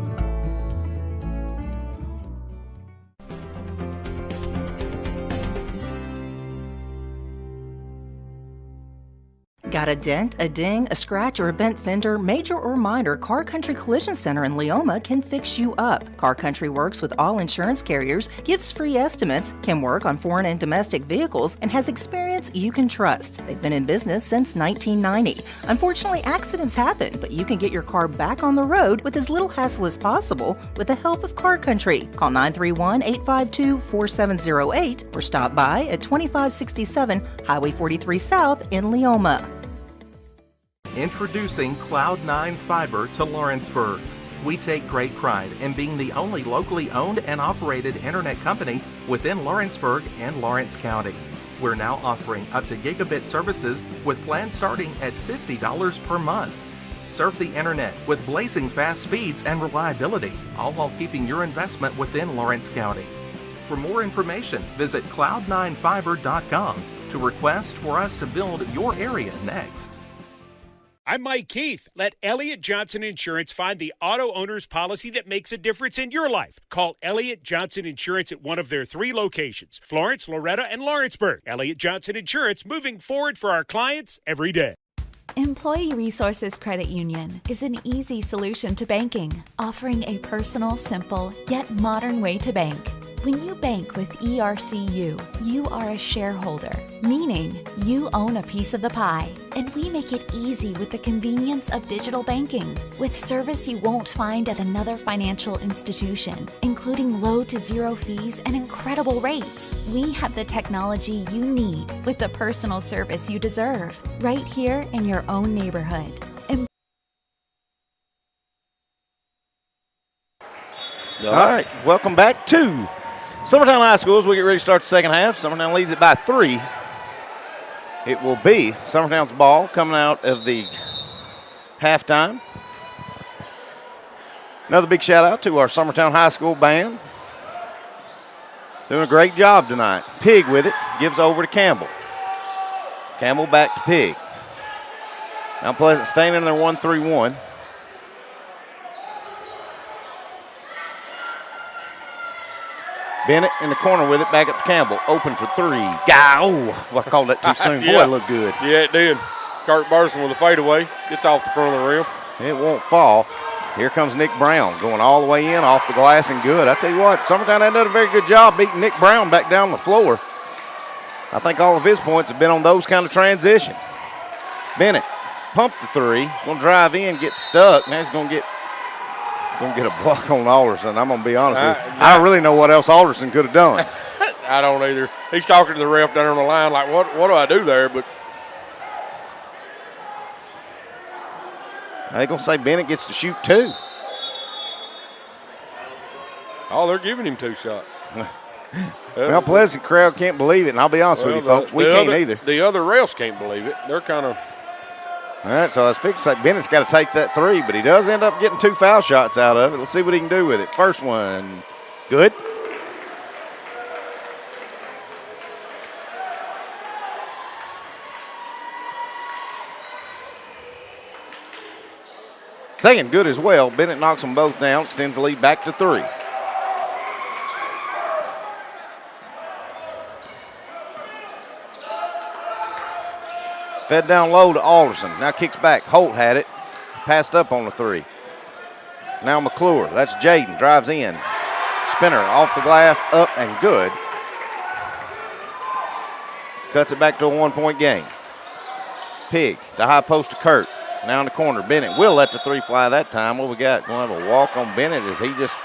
Got a dent, a ding, a scratch, or a bent fender? Major or minor, Car Country Collision Center in Leoma can fix you up. Car Country works with all insurance carriers, gives free estimates, can work on foreign and domestic vehicles, and has experience you can trust. They've been in business since 1990. Unfortunately, accidents happen, but you can get your car back on the road with as little hassle as possible with the help of Car Country. Call 931-852-4708 or stop by at 2567 Highway 43 South in Leoma. Introducing Cloud9 Fiber to Lawrenceburg. We take great pride in being the only locally owned and operated internet company within Lawrenceburg and Lawrence County. We're now offering up to gigabit services with plans starting at $50 per month. Surf the internet with blazing fast speeds and reliability, all while keeping your investment within Lawrence County. For more information, visit cloud9fiber.com to request for us to build your area next. I'm Mike Keith. Let Elliott Johnson Insurance find the auto owner's policy that makes a difference in your life. Call Elliott Johnson Insurance at one of their 3 locations, Florence, Loretta, and Lawrenceburg. Elliott Johnson Insurance, moving forward for our clients every day. Employee Resources Credit Union is an easy solution to banking, offering a personal, simple, yet modern way to bank. When you bank with ERCU, you are a shareholder, meaning you own a piece of the pie. And we make it easy with the convenience of digital banking, with service you won't find at another financial institution, including low to zero fees and incredible rates. We have the technology you need with the personal service you deserve, right here in your own neighborhood. All right, welcome back to Summertown High School as we get ready to start the second half. Summertown leads it by 3. It will be Summertown's ball coming out of the halftime. Another big shout out to our Summertown High School band. Doing a great job tonight. Pig with it, gives over to Campbell. Campbell back to Pig. Now Pleasant staying in their 1-3-1. Bennett in the corner with it, back up to Campbell. Open for 3. Oh, I called that too soon. Boy, it looked good. Yeah, it did. Kirk Burleson with a fadeaway. Gets off the front of the rim. It won't fall. Here comes Nick Brown going all the way in, off the glass, and good. I tell you what, Summertown had done a very good job beating Nick Brown back down the floor. I think all of his points have been on those kind of transition. Bennett pumped the three, going to drive in, get stuck. Now he's going to get a block on Alderson. I'm going to be honest with you. I don't really know what else Alderson could have done. I don't either. He's talking to the ref down on the line like, what do I do there? But they're going to say Bennett gets to shoot 2. Oh, they're giving him 2 shots. Well, Pleasant crowd can't believe it, and I'll be honest with you, folks, we can't either. The other refs can't believe it. They're kind of. All right, so I was fixing to say Bennett's got to take that 3, but he does end up getting 2 foul shots out of it. Let's see what he can do with it. First one, good. Second, good as well. Bennett knocks them both down, extends the lead back to 3. Fed down low to Alderson. Now kicks back. Holt had it. Passed up on the 3. Now McClure. That's Jaden. Drives in. Spinner off the glass. Up and good. Cuts it back to a 1-point game. Pig to high post to Kurt. Now in the corner. Bennett will let the 3 fly that time. What we got? Going to have a walk on Bennett as he just.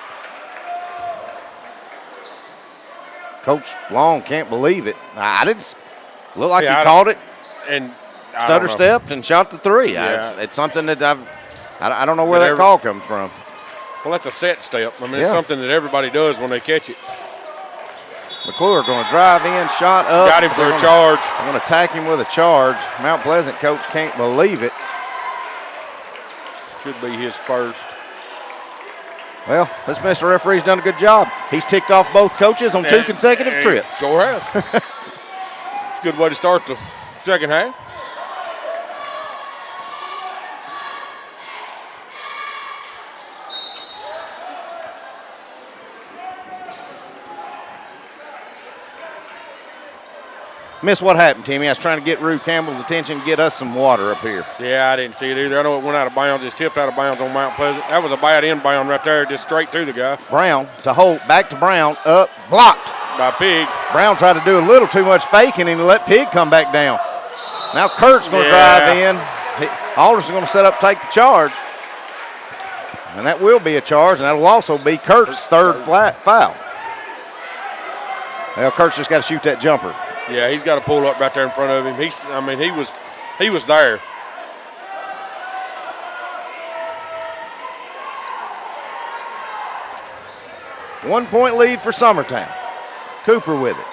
Coach Long can't believe it. I didn't look like he caught it. And stutter stepped and shot the 3. Yeah. It's something that I don't know where that call comes from. Well, that's a set step. I mean, it's something that everybody does when they catch it. McClure going to drive in, shot up. Got him for a charge. I'm going to attack him with a charge. Mount Pleasant coach can't believe it. Should be his first. Well, this Mr. Referee's done a good job. He's ticked off both coaches on 2 consecutive trips. Sure has. It's a good way to start the second half. Miss what happened, Timmy. I was trying to get Rue Campbell's attention, get us some water up here. Yeah, I didn't see it either. I know it went out of bounds. It's tipped out of bounds on Mount Pleasant. That was a bad inbound right there, just straight through the guy. Brown to Holt, back to Brown, up, blocked. By Pig. Brown tried to do a little too much faking and let Pig come back down. Now Kurt's going to drive in. Alderson's going to set up, take the charge. And that will be a charge, and that will also be Kurt's third foul. Well, Kurt's just got to shoot that jumper. Yeah, he's got to pull up right there in front of him. He was there. One-point lead for Summertown. Cooper with it.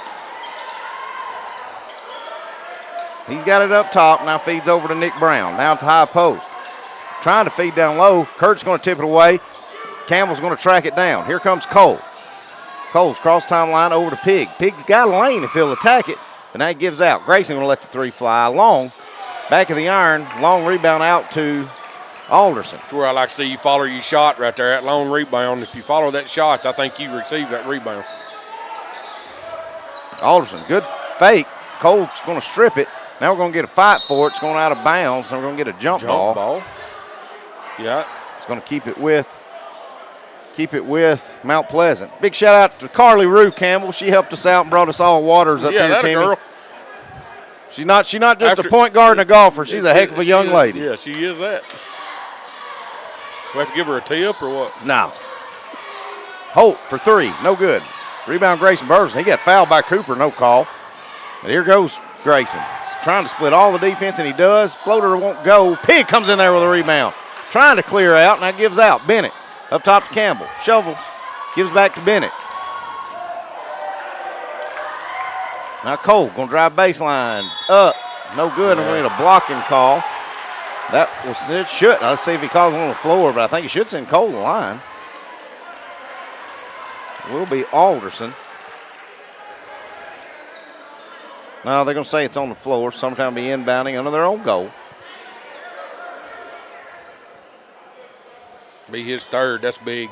He's got it up top, now feeds over to Nick Brown. Now to high post. Trying to feed down low. Kurt's going to tip it away. Campbell's going to track it down. Here comes Cole. Cole's cross timeline over to Pig. Pig's got a lane if he'll attack it, but now he gives out. Grayson going to let the 3 fly. Long, back of the iron, long rebound out to Alderson. That's where I like to see you follow your shot right there, that long rebound. If you follow that shot, I think you receive that rebound. Alderson, good fake. Cole's going to strip it. Now we're going to get a fight for it. It's going out of bounds, and we're going to get a jump ball. Yeah. It's going to keep it with Mount Pleasant. Big shout out to Carly Rue Campbell. She helped us out and brought us all waters up here, Timmy. Girl. She's not just a point guard and a golfer. She's a heck of a young lady. Yeah, she is that. We have to give her a tip or what? No. Holt for 3, no good. Rebound Grayson Burleson. He got fouled by Cooper, no call. But here goes Grayson. He's trying to split all the defense, and he does. Floater won't go. Pig comes in there with a rebound. Trying to clear out, and that gives out. Bennett up top to Campbell. Shovels. Gives back to Bennett. Now Cole going to drive baseline. Up. No good, and we need a blocking call. That was it. Should. Let's see if he calls one on the floor, but I think he should send Cole to the line. It will be Alderson. No, they're going to say it's on the floor. Sometime be inbounding under their own goal. Be his third. That's big.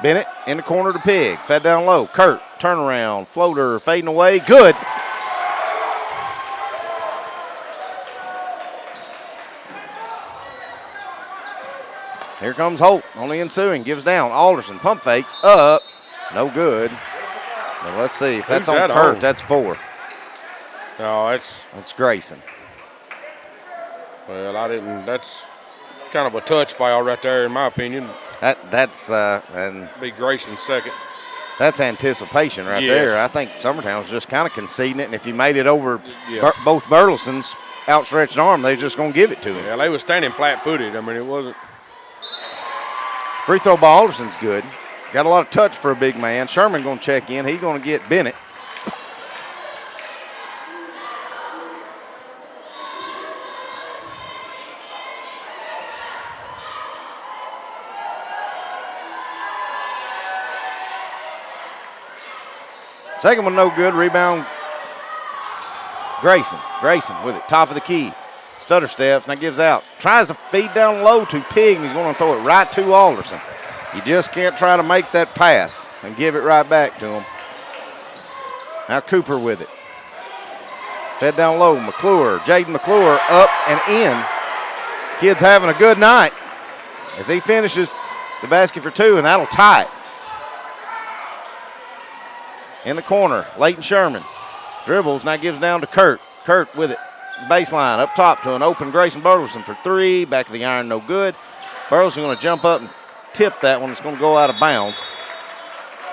Bennett in the corner to Pig. Fed down low. Kurt, turnaround, floater, fading away. Good. Here comes Holt on the ensuing. Gives down. Alderson pump fakes. Up. No good. Well, let's see. If that's on Kurt, that's 4. No, that's Grayson. Well, I didn't. That's kind of a touch foul right there, in my opinion. That's and be Grayson's second. That's anticipation right there. I think Summertown's just kind of conceding it, and if you made it over both Burleson's outstretched arm, they're just going to give it to him. Yeah, they were standing flat-footed. I mean, it wasn't. Free throw by Alderson's good. Got a lot of touch for a big man. Sherman going to check in. He's going to get Bennett. Second one no good. Rebound Grayson. Grayson with it. Top of the key. Stutter steps. Now gives out. Tries to feed down low to Pig, and he's going to throw it right to Alderson. You just can't try to make that pass and give it right back to him. Now Cooper with it. Fed down low. McClure. Jaden McClure up and in. Kid's having a good night as he finishes the basket for 2, and that'll tie it. In the corner, Leighton Sherman dribbles, now gives down to Kurt. Kurt with it, baseline, up top to an open Grayson Burleson for 3. Back of the iron, no good. Burleson going to jump up and tip that one. It's going to go out of bounds.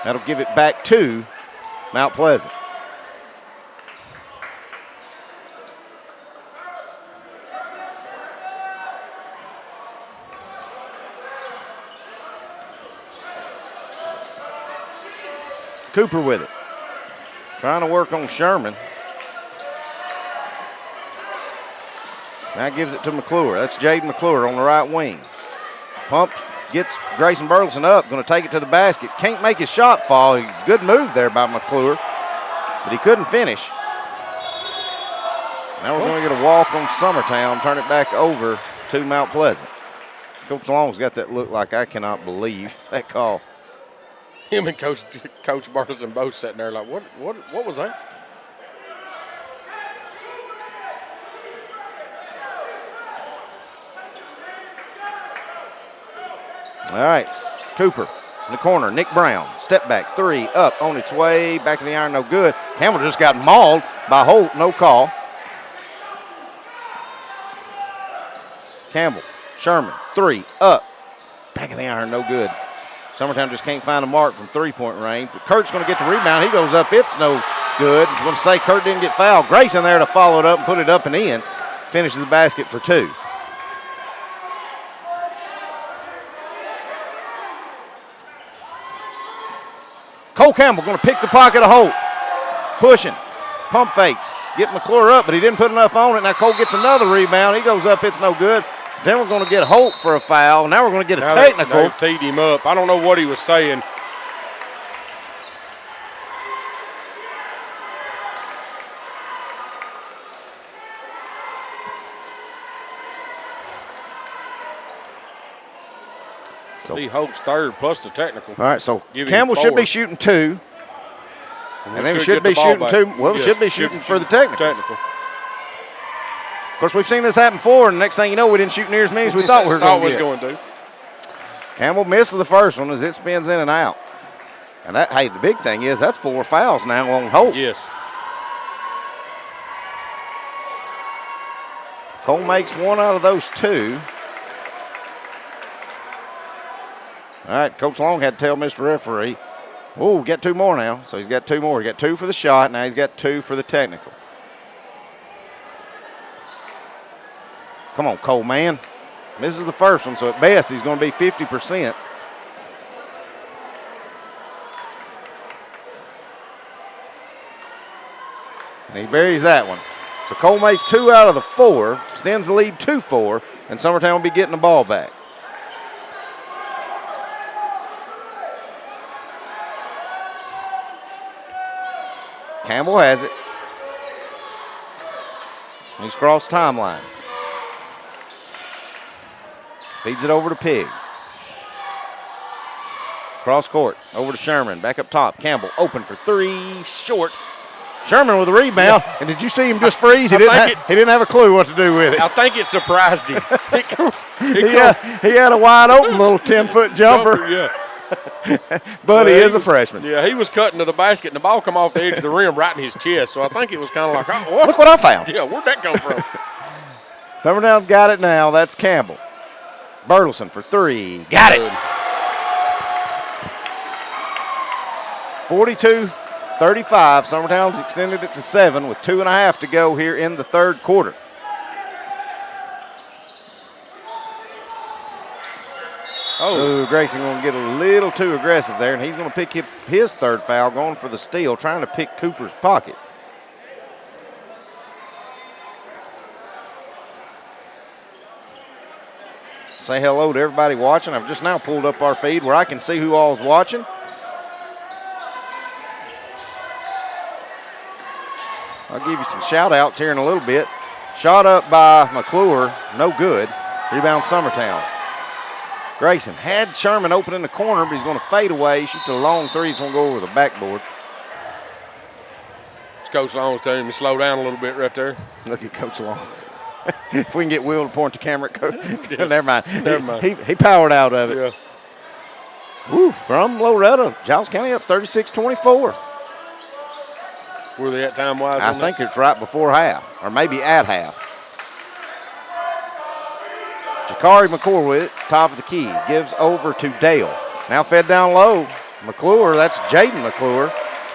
That'll give it back to Mount Pleasant. Cooper with it. Trying to work on Sherman. Now gives it to McClure. That's Jaden McClure on the right wing. Pumps, gets Grayson Burleson up, going to take it to the basket. Can't make his shot fall. Good move there by McClure, but he couldn't finish. Now we're going to get a walk on Summertown, turn it back over to Mount Pleasant. Coach Long's got that look like I cannot believe that call. Him and Coach Burleson both sitting there like, what was that? All right, Cooper in the corner. Nick Brown, step back, 3, up, on its way. Back of the iron, no good. Campbell just got mauled by Holt, no call. Campbell, Sherman, 3, up. Back of the iron, no good. Summertown just can't find a mark from three-point range. But Kurt's going to get the rebound. He goes up. It's no good. I'm going to say Kurt didn't get fouled. Grayson there to follow it up and put it up and in. Finishes the basket for 2. Cole Campbell going to pick the pocket of Holt. Pushing. Pump fakes. Get McClure up, but he didn't put enough on it. Now Cole gets another rebound. He goes up. It's no good. Then we're going to get Holt for a foul. Now we're going to get a technical. They've teed him up. I don't know what he was saying. So Holt's third plus the technical. All right, so Campbell should be shooting 2. And then we should be shooting 2. Well, should be shooting for the technical. Of course, we've seen this happen before, and the next thing you know, we didn't shoot near as many as we thought we were going to. Campbell misses the first one as it spins in and out. And that, hey, the big thing is that's 4 fouls now on Holt. Yes. Cole makes 1 out of those 2. All right, Coach Long had to tell Mr. Referee, oh, get 2 more now. So he's got 2 more. He got 2 for the shot. Now he's got 2 for the technical. Come on, Cole, man. This is the first one, so at best he's going to be 50%. And he buries that one. So Cole makes 2 out of the 4, extends the lead 2-4, and Summertown will be getting the ball back. Campbell has it. He's crossed the timeline. Feeds it over to Pig. Cross court, over to Sherman, back up top. Campbell open for 3, short. Sherman with a rebound, and did you see him just freeze? He didn't have a clue what to do with it. I think it surprised him. He had a wide open little 10-foot jumper. Yeah. But he is a freshman. Yeah, he was cutting to the basket, and the ball come off the edge of the rim right in his chest. So I think it was kind of like, oh, look what I found. Yeah, where'd that come from? Summertown got it now. That's Campbell. Burleson for 3. Got it. 42-35. Summertown's extended it to 7 with 2.5 to go here in the third quarter. Oh, Grayson going to get a little too aggressive there, and he's going to pick his third foul, going for the steal, trying to pick Cooper's pocket. Say hello to everybody watching. I've just now pulled up our feed where I can see who all is watching. I'll give you some shout-outs here in a little bit. Shot up by McClure, no good. Rebound Summertown. Grayson had Sherman open in the corner, but he's going to fade away, shoot the long three. He's going to go over the backboard. Coach Long was telling him to slow down a little bit right there. Look at Coach Long. If we can get Will to point the camera at Coach. Yeah. Never mind. He powered out of it. Yeah. Woo, from Loretta, Giles County up 36-24. Were they at time-wise? I think it's right before half, or maybe at half. Jakari McClure with it, top of the key, gives over to Dale. Now fed down low. McClure, that's Jaden McClure.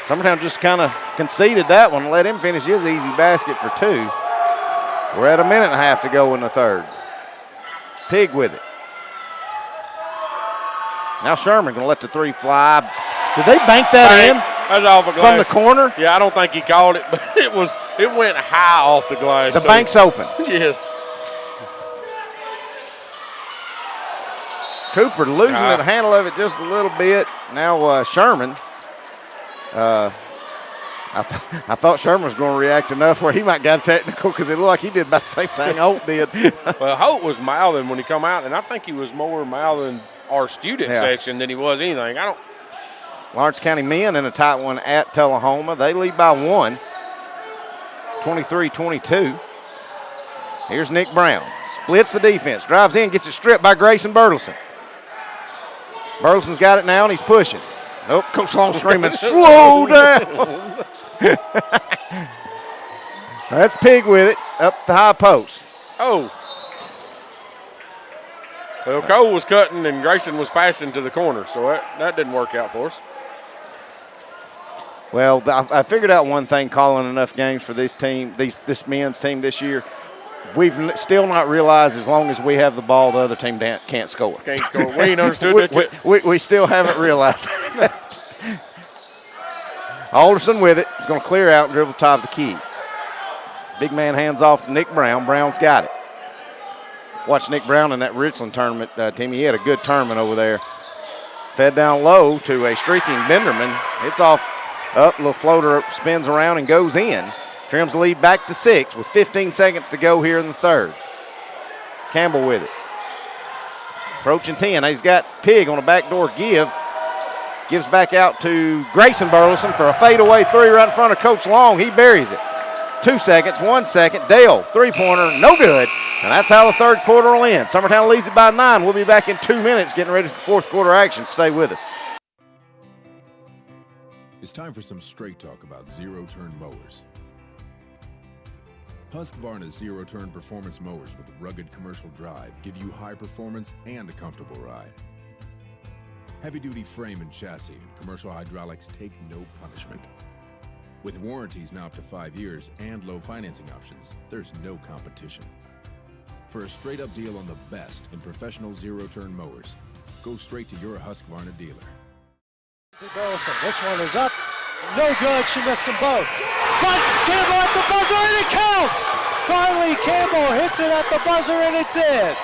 Summertown just kind of conceded that one, let him finish his easy basket for 2. We're at 1.5 minutes to go in the third. Pig with it. Now Sherman going to let the 3 fly. Did they bank that in? That's off the glass. From the corner? Yeah, I don't think he called it, but it went high off the glass. The bank's open. Yes. Cooper losing the handle of it just a little bit. Now Sherman. I thought Sherman was going to react enough where he might got technical because it looked like he did about the same thing Holt did. Well, Holt was mouthing when he come out, and I think he was more mouthing our student section than he was anything. Lawrence County men in a tight one at Tullahoma. They lead by 1, 23-22. Here's Nick Brown. Splits the defense, drives in, gets it stripped by Grayson Burleson. Burleson's got it now, and he's pushing. Nope, Coach Long screaming, slow down. That's Pig with it, up the high post. Oh. Well, Cole was cutting, and Grayson was passing to the corner, so that didn't work out for us. Well, I figured out one thing calling enough games for this team, this men's team this year. We've still not realized as long as we have the ball, the other team can't score. Can't score. We ain't understood that yet. We still haven't realized that. Alderson with it. He's going to clear out and dribble top of the key. Big man hands off to Nick Brown. Brown's got it. Watch Nick Brown in that Richland tournament team. He had a good tournament over there. Fed down low to a streaking Benderman. It's off. Up, little floater spins around and goes in. Trims the lead back to 6 with 15 seconds to go here in the third. Campbell with it. Approaching 10. He's got Pig on a backdoor give. Gives back out to Grayson Burleson for a fadeaway 3 right in front of Coach Long. He buries it. 2 seconds, 1 second. Dale, 3-pointer, no good. And that's how the third quarter will end. Summertown leads it by 9. We'll be back in 2 minutes getting ready for fourth quarter action. Stay with us. It's time for some straight talk about zero-turn mowers. Husqvarna's zero-turn performance mowers with rugged commercial drive give you high performance and a comfortable ride. Heavy-duty frame and chassis and commercial hydraulics take no punishment. With warranties now up to 5 years and low financing options, there's no competition. For a straight-up deal on the best in professional zero-turn mowers, go straight to your Husqvarna dealer. Burleson, this one is up. No good, she missed them both. But Campbell at the buzzer, and it counts! Finally, Campbell hits it at the buzzer, and it's in.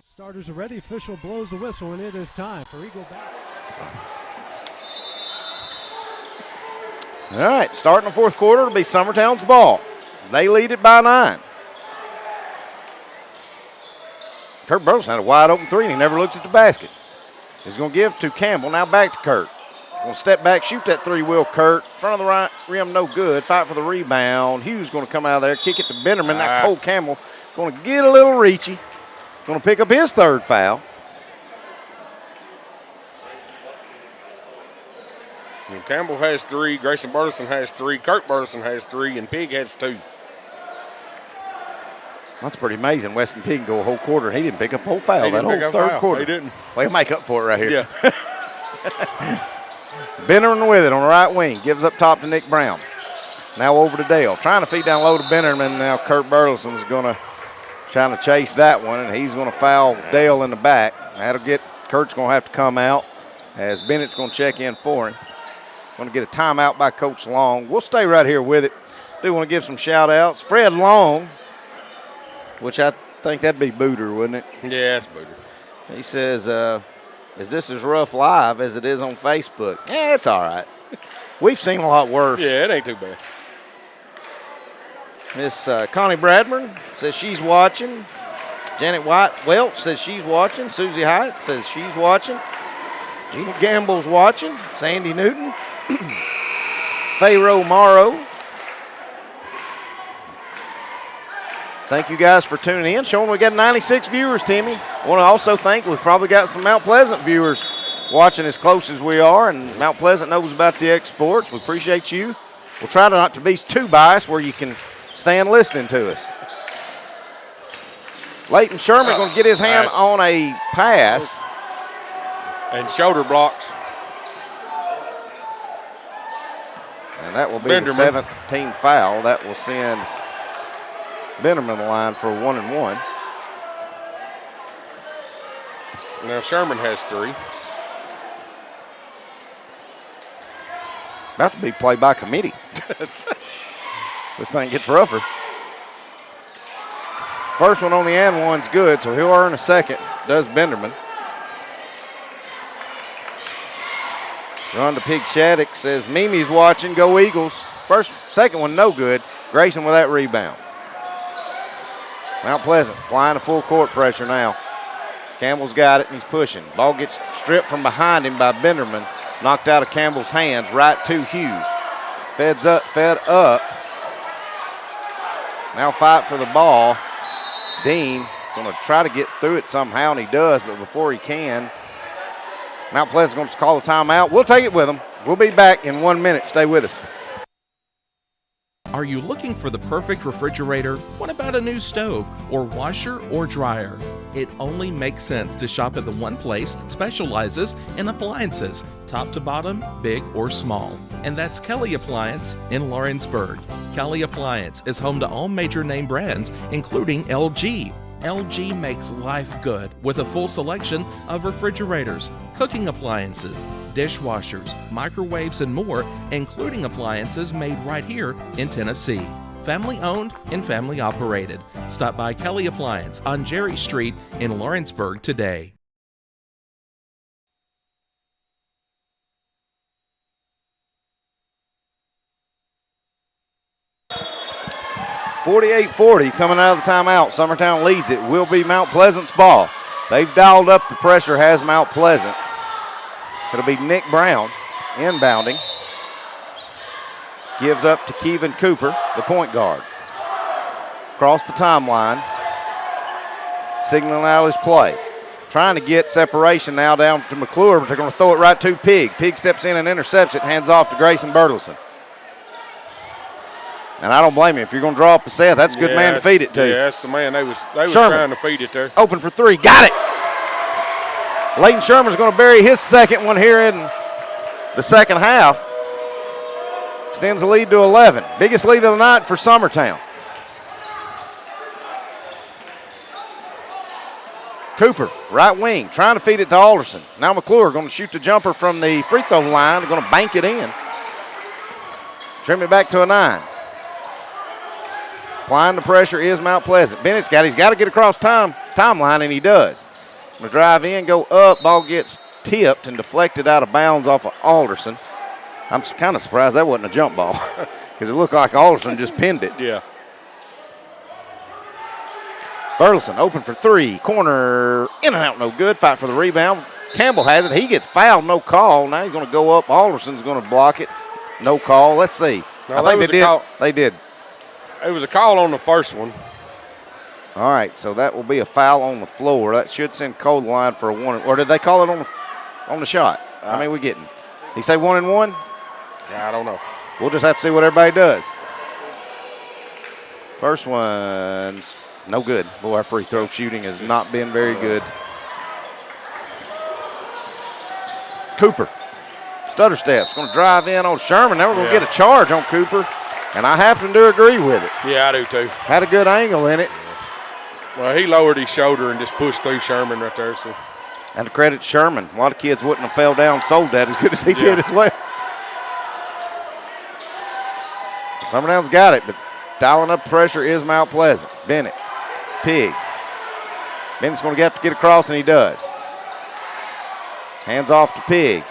Starters are ready. Official blows the whistle, and it is time for Eagle back. All right, starting the fourth quarter, it'll be Summertown's ball. They lead it by 9. Kurt Burleson had a wide open 3, and he never looked at the basket. He's going to give to Campbell. Now back to Kurt. Going to step back, shoot that three, will Kurt. Front of the right rim, no good. Fight for the rebound. Hughes going to come out of there, kick it to Benderman. Now Cole Campbell going to get a little reachy. Going to pick up his third foul. And Campbell has 3, Grayson Burleson has 3, Kurt Burleson has 3, and Pig has 2. That's pretty amazing. Weston Pig can go a whole quarter, and he didn't pick up a whole foul that whole third quarter. He didn't. Well, he'll make up for it right here. Yeah. Bennerman with it on the right wing. Gives up top to Nick Brown. Now over to Dale. Trying to feed down low to Bennerman. Now Kurt Burleson's going to trying to chase that one, and he's going to foul Dale in the back. That'll get Kurt's going to have to come out as Bennett's going to check in for him. Going to get a timeout by Coach Long. We'll stay right here with it. Do want to give some shout-outs. Fred Long, which I think that'd be Booter, wouldn't it? Yeah, it's Booter. He says, is this as rough live as it is on Facebook? Yeah, it's all right. We've seen a lot worse. Yeah, it ain't too bad. Miss Connie Bradburn says she's watching. Janet White Welch says she's watching. Susie Hyatt says she's watching. Gina Gamble's watching. Sandy Newton. Pharaoh Morrow. Thank you guys for tuning in. Showing we got 96 viewers, Timmy. I want to also thank we've probably got some Mount Pleasant viewers watching as close as we are, and Mount Pleasant knows about the exports. We appreciate you. We'll try to not to be too biased where you can stand listening to us. Leighton Sherman going to get his hand on a pass. And shoulder blocks. And that will be the 7th team foul. That will send Benderman the line for 1-1. Now Sherman has 3. About to be played by committee. This thing gets rougher. First one on the and one's good, so he'll earn a second. Does Benderman. Run to Pig Shattuck says Mimi's watching. Go Eagles. Second one no good. Grayson with that rebound. Mount Pleasant applying a full court pressure now. Campbell's got it and he's pushing. Ball gets stripped from behind him by Benderman. Knocked out of Campbell's hands right to Hughes. Fed up. Now fight for the ball. Dean going to try to get through it somehow, and he does, but before he can, Mount Pleasant's going to call the timeout. We'll take it with them. We'll be back in 1 minute. Stay with us. Are you looking for the perfect refrigerator? What about a new stove or washer or dryer? It only makes sense to shop at the one place that specializes in appliances, top to bottom, big or small. And that's Kelly Appliance in Lawrenceburg. Kelly Appliance is home to all major name brands, including LG. LG makes life good with a full selection of refrigerators, cooking appliances, dishwashers, microwaves, and more, including appliances made right here in Tennessee. Family owned and family operated. Stop by Kelly Appliance on Jerry Street in Lawrenceburg today. .48-40 coming out of the timeout. Summertown leads it. Will be Mount Pleasant's ball. They've dialed up the pressure, has Mount Pleasant. It'll be Nick Brown inbounding. Gives up to Kevin Cooper, the point guard. Across the timeline. Signaling out his play. Trying to get separation now down to McClure, but they're going to throw it right to Pig. Pig steps in and intercepts it, hands off to Grayson Burleson. And I don't blame him. If you're going to draw up a set, that's a good man to feed it to. Yeah, that's the man they was Sherman trying to feed it there. Open for three. Got it. Leighton Sherman's going to bury his second one here in the second half. Extends the lead to 11. Biggest lead of the night for Summertown. Cooper, right wing, trying to feed it to Alderson. Now McClure going to shoot the jumper from the free throw line. They're going to bank it in. Trim it back to a 9. Applying the pressure is Mount Pleasant. Bennett's he's got to get across timeline, and he does. Going to drive in, go up. Ball gets tipped and deflected out of bounds off of Alderson. I'm kind of surprised that wasn't a jump ball because it looked like Alderson just pinned it. Yeah. Burleson open for three. Corner, in and out, no good. Fight for the rebound. Campbell has it. He gets fouled, no call. Now he's going to go up. Alderson's going to block it. No call. Let's see. No, I think they did. Call. They did. It was a call on the first one. All right, so that will be a foul on the floor. That should send Cole to the line for a 1. Or did they call it on the shot? I mean, we're getting. He say 1 and 1? Yeah, I don't know. We'll just have to see what everybody does. First one's no good. Boy, our free throw shooting has not been very good. Cooper, stutter steps, going to drive in on Sherman. Now we're going to get a charge on Cooper, and I happen to agree with it. Yeah, I do too. Had a good angle in it. Well, he lowered his shoulder and just pushed through Sherman right there. So. And to credit Sherman, a lot of kids wouldn't have fell down and sold that as good as he did as well. Summertown's got it, but dialing up pressure is Mount Pleasant. Bennett, Pig. Bennett's going to have to get across, and he does. Hands off to Pig.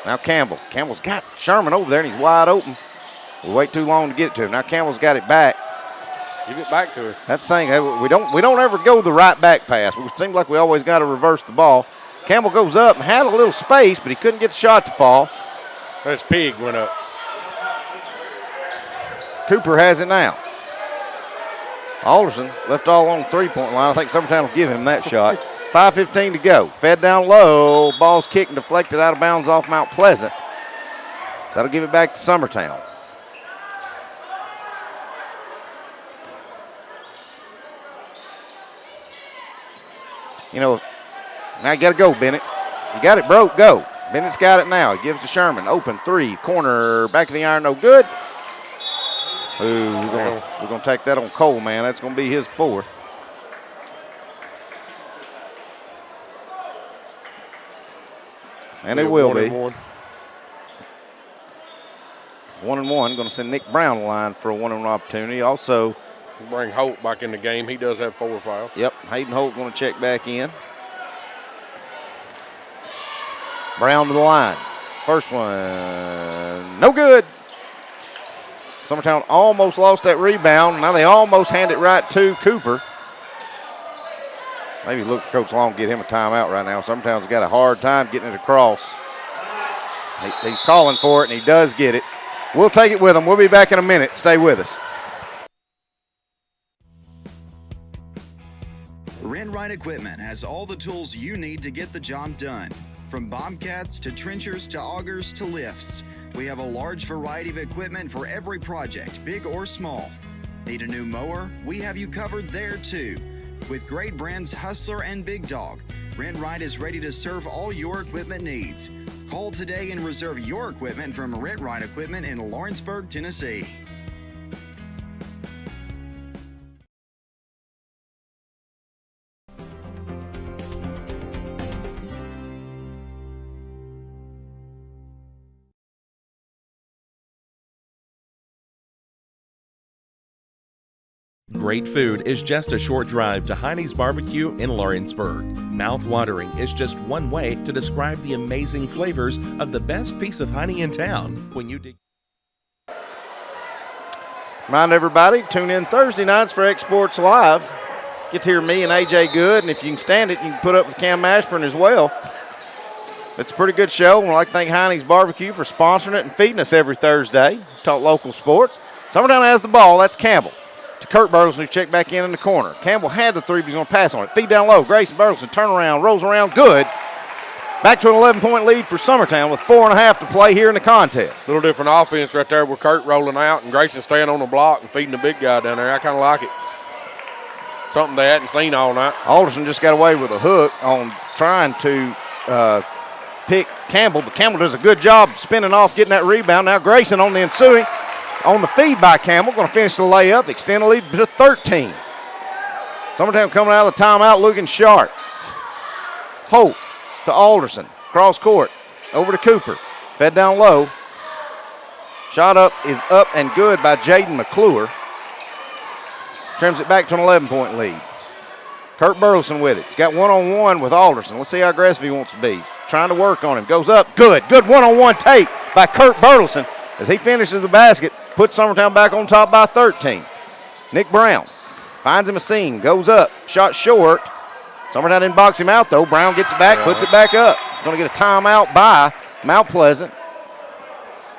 Now Campbell. Campbell's got Sherman over there, and he's wide open. We wait too long to get to him. Now Campbell's got it back. Give it back to her. That's saying we don't ever go the right back pass. It seems like we always got to reverse the ball. Campbell goes up and had a little space, but he couldn't get the shot to fall. That's Pig went up. Cooper has it now. Alderson left all on the three-point line. I think Summertown will give him that shot. 5:15 to go. Fed down low. Ball's kicked and deflected out of bounds off Mount Pleasant. So that'll give it back to Summertown. You know, now you got to go, Bennett. You got it broke, go. Bennett's got it now. He gives to Sherman. Open three, corner, back of the iron, no good. Ooh, we're going to take that on Cole, man. That's going to be his 4th. And it will be. 1 and 1. Going to send Nick Brown to the line for a 1-on-1 opportunity. Also, bring Holt back in the game. He does have 4 fouls. Yep, Hayden Holt going to check back in. Brown to the line. First one, no good. Summertown almost lost that rebound. Now they almost hand it right to Cooper. Maybe look for Coach Long to get him a timeout right now. Summertown's got a hard time getting it across. He's calling for it, and he does get it. We'll take it with him. We'll be back in a minute. Stay with us. Rent-Rite Equipment has all the tools you need to get the job done. From bobcats to trenchers to augers to lifts, we have a large variety of equipment for every project, big or small. Need a new mower? We have you covered there too. With great brands Hustler and Big Dog, Rent-Rite is ready to serve all your equipment needs. Call today and reserve your equipment from Rent-Rite Equipment in Lawrenceburg, Tennessee. Great food is just a short drive to Heine's Barbecue in Lawrenceburg. Mouth-watering is just one way to describe the amazing flavors of the best piece of Heine in town. When you dig. Remind everybody, tune in Thursday nights for X Sports Live. Get to hear me and AJ Good, and if you can stand it, you can put up with Cam Ashburn as well. It's a pretty good show. We'd like to thank Heine's Barbecue for sponsoring it and feeding us every Thursday. Talk local sports. Summertown has the ball. That's Campbell. To Kurt Burleson, who's checked back in the corner. Campbell had the 3, but he's going to pass on it. Feed down low. Grayson Burleson, turn around, rolls around, good. Back to an 11-point lead for Summertown with 4.5 to play here in the contest. Little different offense right there with Kurt rolling out and Grayson staying on the block and feeding the big guy down there. I kind of like it. Something they hadn't seen all night. Alderson just got away with a hook on trying to pick Campbell, but Campbell does a good job spinning off, getting that rebound. Now Grayson on the ensuing. On the feed by Campbell, going to finish the layup, extend the lead to 13. Summertown coming out of the timeout looking sharp. Holt to Alderson, cross court, over to Cooper. Fed down low. Shot up is up and good by Jaden McClure. Trims it back to an 11-point lead. Kurt Burleson with it. He's got one-on-one with Alderson. Let's see how aggressive he wants to be. Trying to work on him. Goes up. Good. Good one-on-one take by Kurt Burleson as he finishes the basket. Puts Summertown back on top by 13. Nick Brown finds him a seam, goes up, shot short. Summertown didn't box him out, though. Brown gets it back, puts it back up. Going to get a timeout by Mount Pleasant.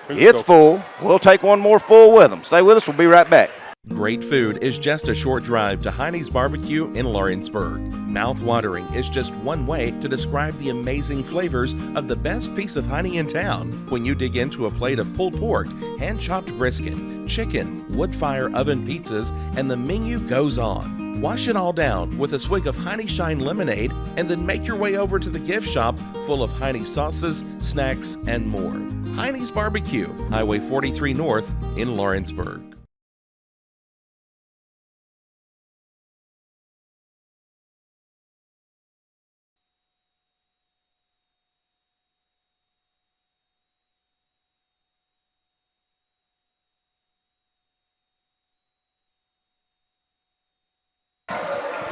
It's full. We'll take one more full with them. Stay with us. We'll be right back. Great food is just a short drive to Heine's Barbecue in Lawrenceburg. Mouth-watering is just one way to describe the amazing flavors of the best piece of Heine in town. When you dig into a plate of pulled pork, hand-chopped brisket, chicken, wood-fire oven pizzas, and the menu goes on. Wash it all down with a swig of Heine Shine lemonade and then make your way over to the gift shop full of Heine sauces, snacks, and more. Heine's Barbecue, Highway 43 North in Lawrenceburg.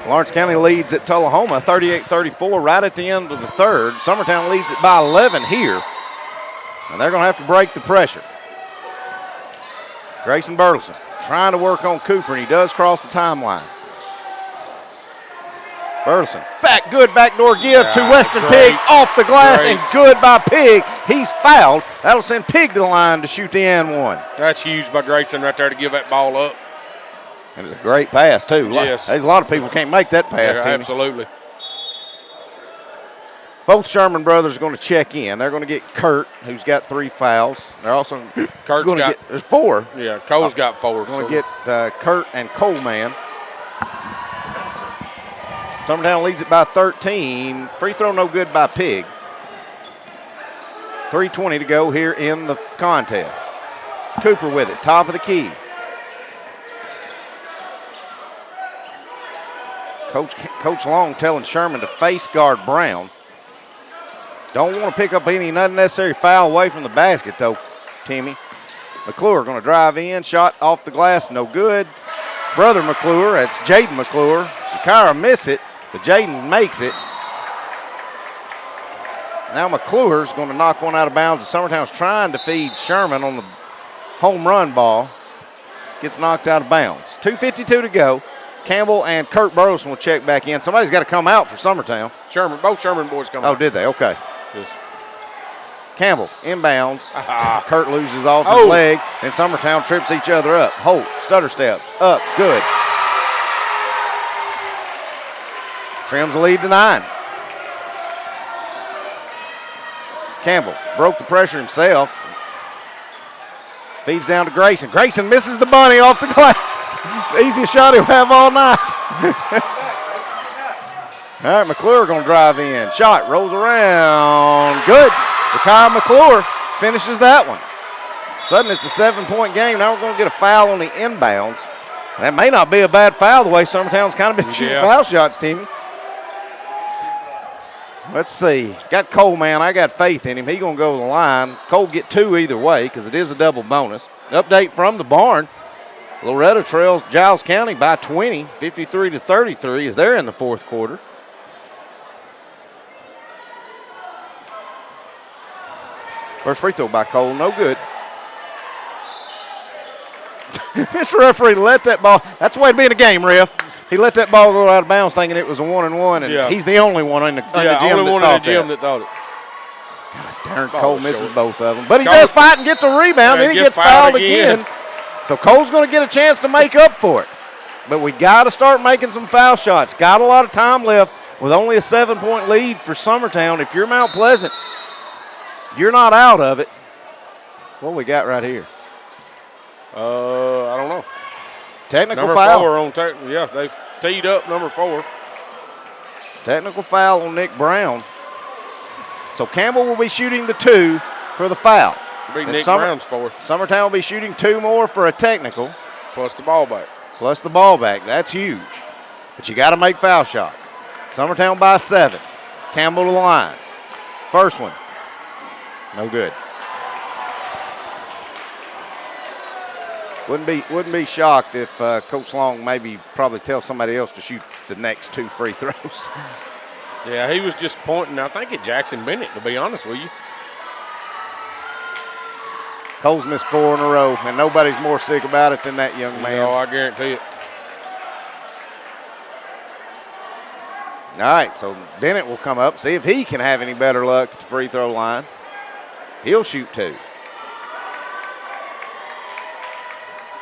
Lawrence County leads at Tullahoma 38-34 right at the end of the third. Summertown leads it by 11 here. And they're going to have to break the pressure. Grayson Burleson trying to work on Cooper, and he does cross the timeline. Burleson, good backdoor give to Weston Pig off the glass, and good by Pig. He's fouled. That'll send Pig to the line to shoot the and one. That's huge by Grayson right there to give that ball up. And it's a great pass, too. Yes. There's a lot of people can't make that pass, yeah, Timmy. Absolutely. Both Sherman brothers are going to check in. They're going to get Kurt, who's got 3 fouls. They're also Kurt's going to get, there's 4. Yeah, Cole's got 4. Going to get Kurt and Coleman. Summertown leads it by 13. Free throw no good by Pig. 3:20 to go here in the contest. Cooper with it, top of the key. Coach Long telling Sherman to face guard Brown. Don't want to pick up any unnecessary foul away from the basket, though, Timmy. McClure going to drive in. Shot off the glass, no good. Brother McClure, that's Jaden McClure. Jakira miss it, but Jaden makes it. Now McClure's going to knock one out of bounds. Summertown's trying to feed Sherman on the home run ball. Gets knocked out of bounds. 2:52 to go. Campbell and Kurt Burleson will check back in. Somebody's got to come out for Summertown. Both Sherman boys come out. Oh, did they? Okay. Yes. Campbell inbounds. Kurt loses off his leg, and Summertown trips each other up. Holt, stutter steps, up, good. Trims the lead to 9. Campbell broke the pressure himself. Feeds down to Grayson. Grayson misses the bunny off the glass. The easiest shot he'll have all night. All right, McClure going to drive in. Shot, rolls around. Good. Jakira McClure finishes that one. Suddenly it's a 7-point game. Now we're going to get a foul on the inbounds. And that may not be a bad foul the way Summertown's kind of been shooting foul shots, Timmy. Let's see. Got Coleman. I got faith in him. He's going to go to the line. Cole get 2 either way because it is a double bonus. Update from the barn. Loretto trails Giles County by 20, 53-33 as they're in the fourth quarter. First free throw by Cole, no good. Mr. Referee let that ball. That's the way to be in a game, ref. He let that ball go out of bounds thinking it was a 1-and-1, and he's the only one in the gym that thought that. God darn, Cole misses both of them. But he does fight and get the rebound, then he gets fouled again. So Cole's going to get a chance to make up for it. But we got to start making some foul shots. Got a lot of time left with only a 7-point lead for Summertown. If you're Mount Pleasant, you're not out of it. What we got right here? I don't know. Technical number foul. 4 on they've teed up number 4. Technical foul on Nick Brown. So Campbell will be shooting the 2 for the foul. It'll be Nick Brown's 4th. Summertown will be shooting 2 more for a technical. Plus the ball back. That's huge. But you got to make foul shots. Summertown by 7. Campbell to the line. First one. No good. Wouldn't be shocked if Coach Long probably tells somebody else to shoot the next 2 free throws. Yeah, he was just pointing, I think, at Jackson Bennett, to be honest with you. Cole's missed 4 in a row, and nobody's more sick about it than that young man. No, I guarantee it. All right, so Bennett will come up, see if he can have any better luck at the free throw line. He'll shoot 2.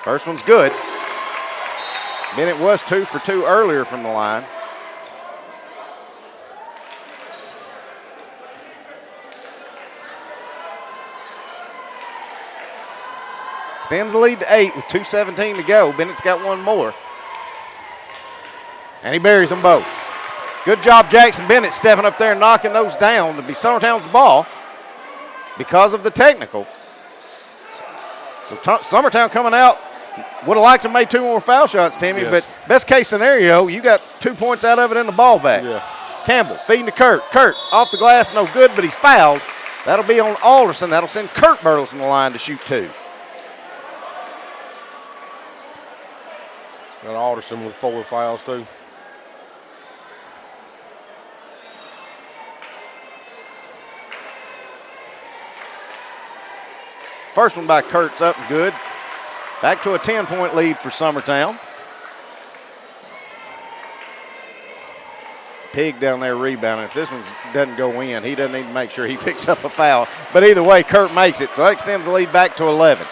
First one's good. Bennett was 2 for 2 earlier from the line. Extends the lead to 8 with 2:17 to go. Bennett's got one more. And he buries them both. Good job, Jackson Bennett, stepping up there and knocking those down to be Summertown's ball because of the technical. So Summertown coming out. Would have liked to make 2 more foul shots, Timmy, but best case scenario, you got 2 points out of it in the ball back. Yeah. Campbell feeding to Kurt. Kurt off the glass, no good, but he's fouled. That'll be on Alderson. That'll send Kurt Burleson the line to shoot 2. Got Alderson with 4 fouls, too. First one by Kurt's up and good. Back to a 10-point lead for Summertown. Pig down there rebounding. If this one doesn't go in, he doesn't even make sure he picks up a foul. But either way, Kurt makes it, so that extends the lead back to 11.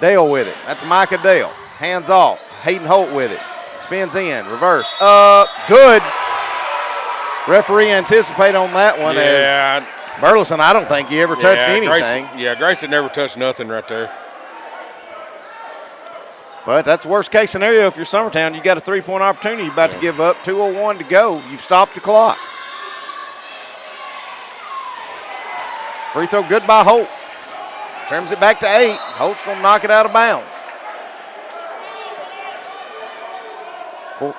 Dale with it. That's Micah Dale. Hands off. Hayden Holt with it. Spins in. Reverse. Up. Good. Referee anticipate on that one as Burleson, I don't think he ever touched anything. Grayson never touched nothing right there. But that's worst case scenario if you're Summertown. You got a 3-point opportunity. You're about to give up. 2:01 to go. You've stopped the clock. Free throw good by Holt. Trims it back to 8. Holt's going to knock it out of bounds.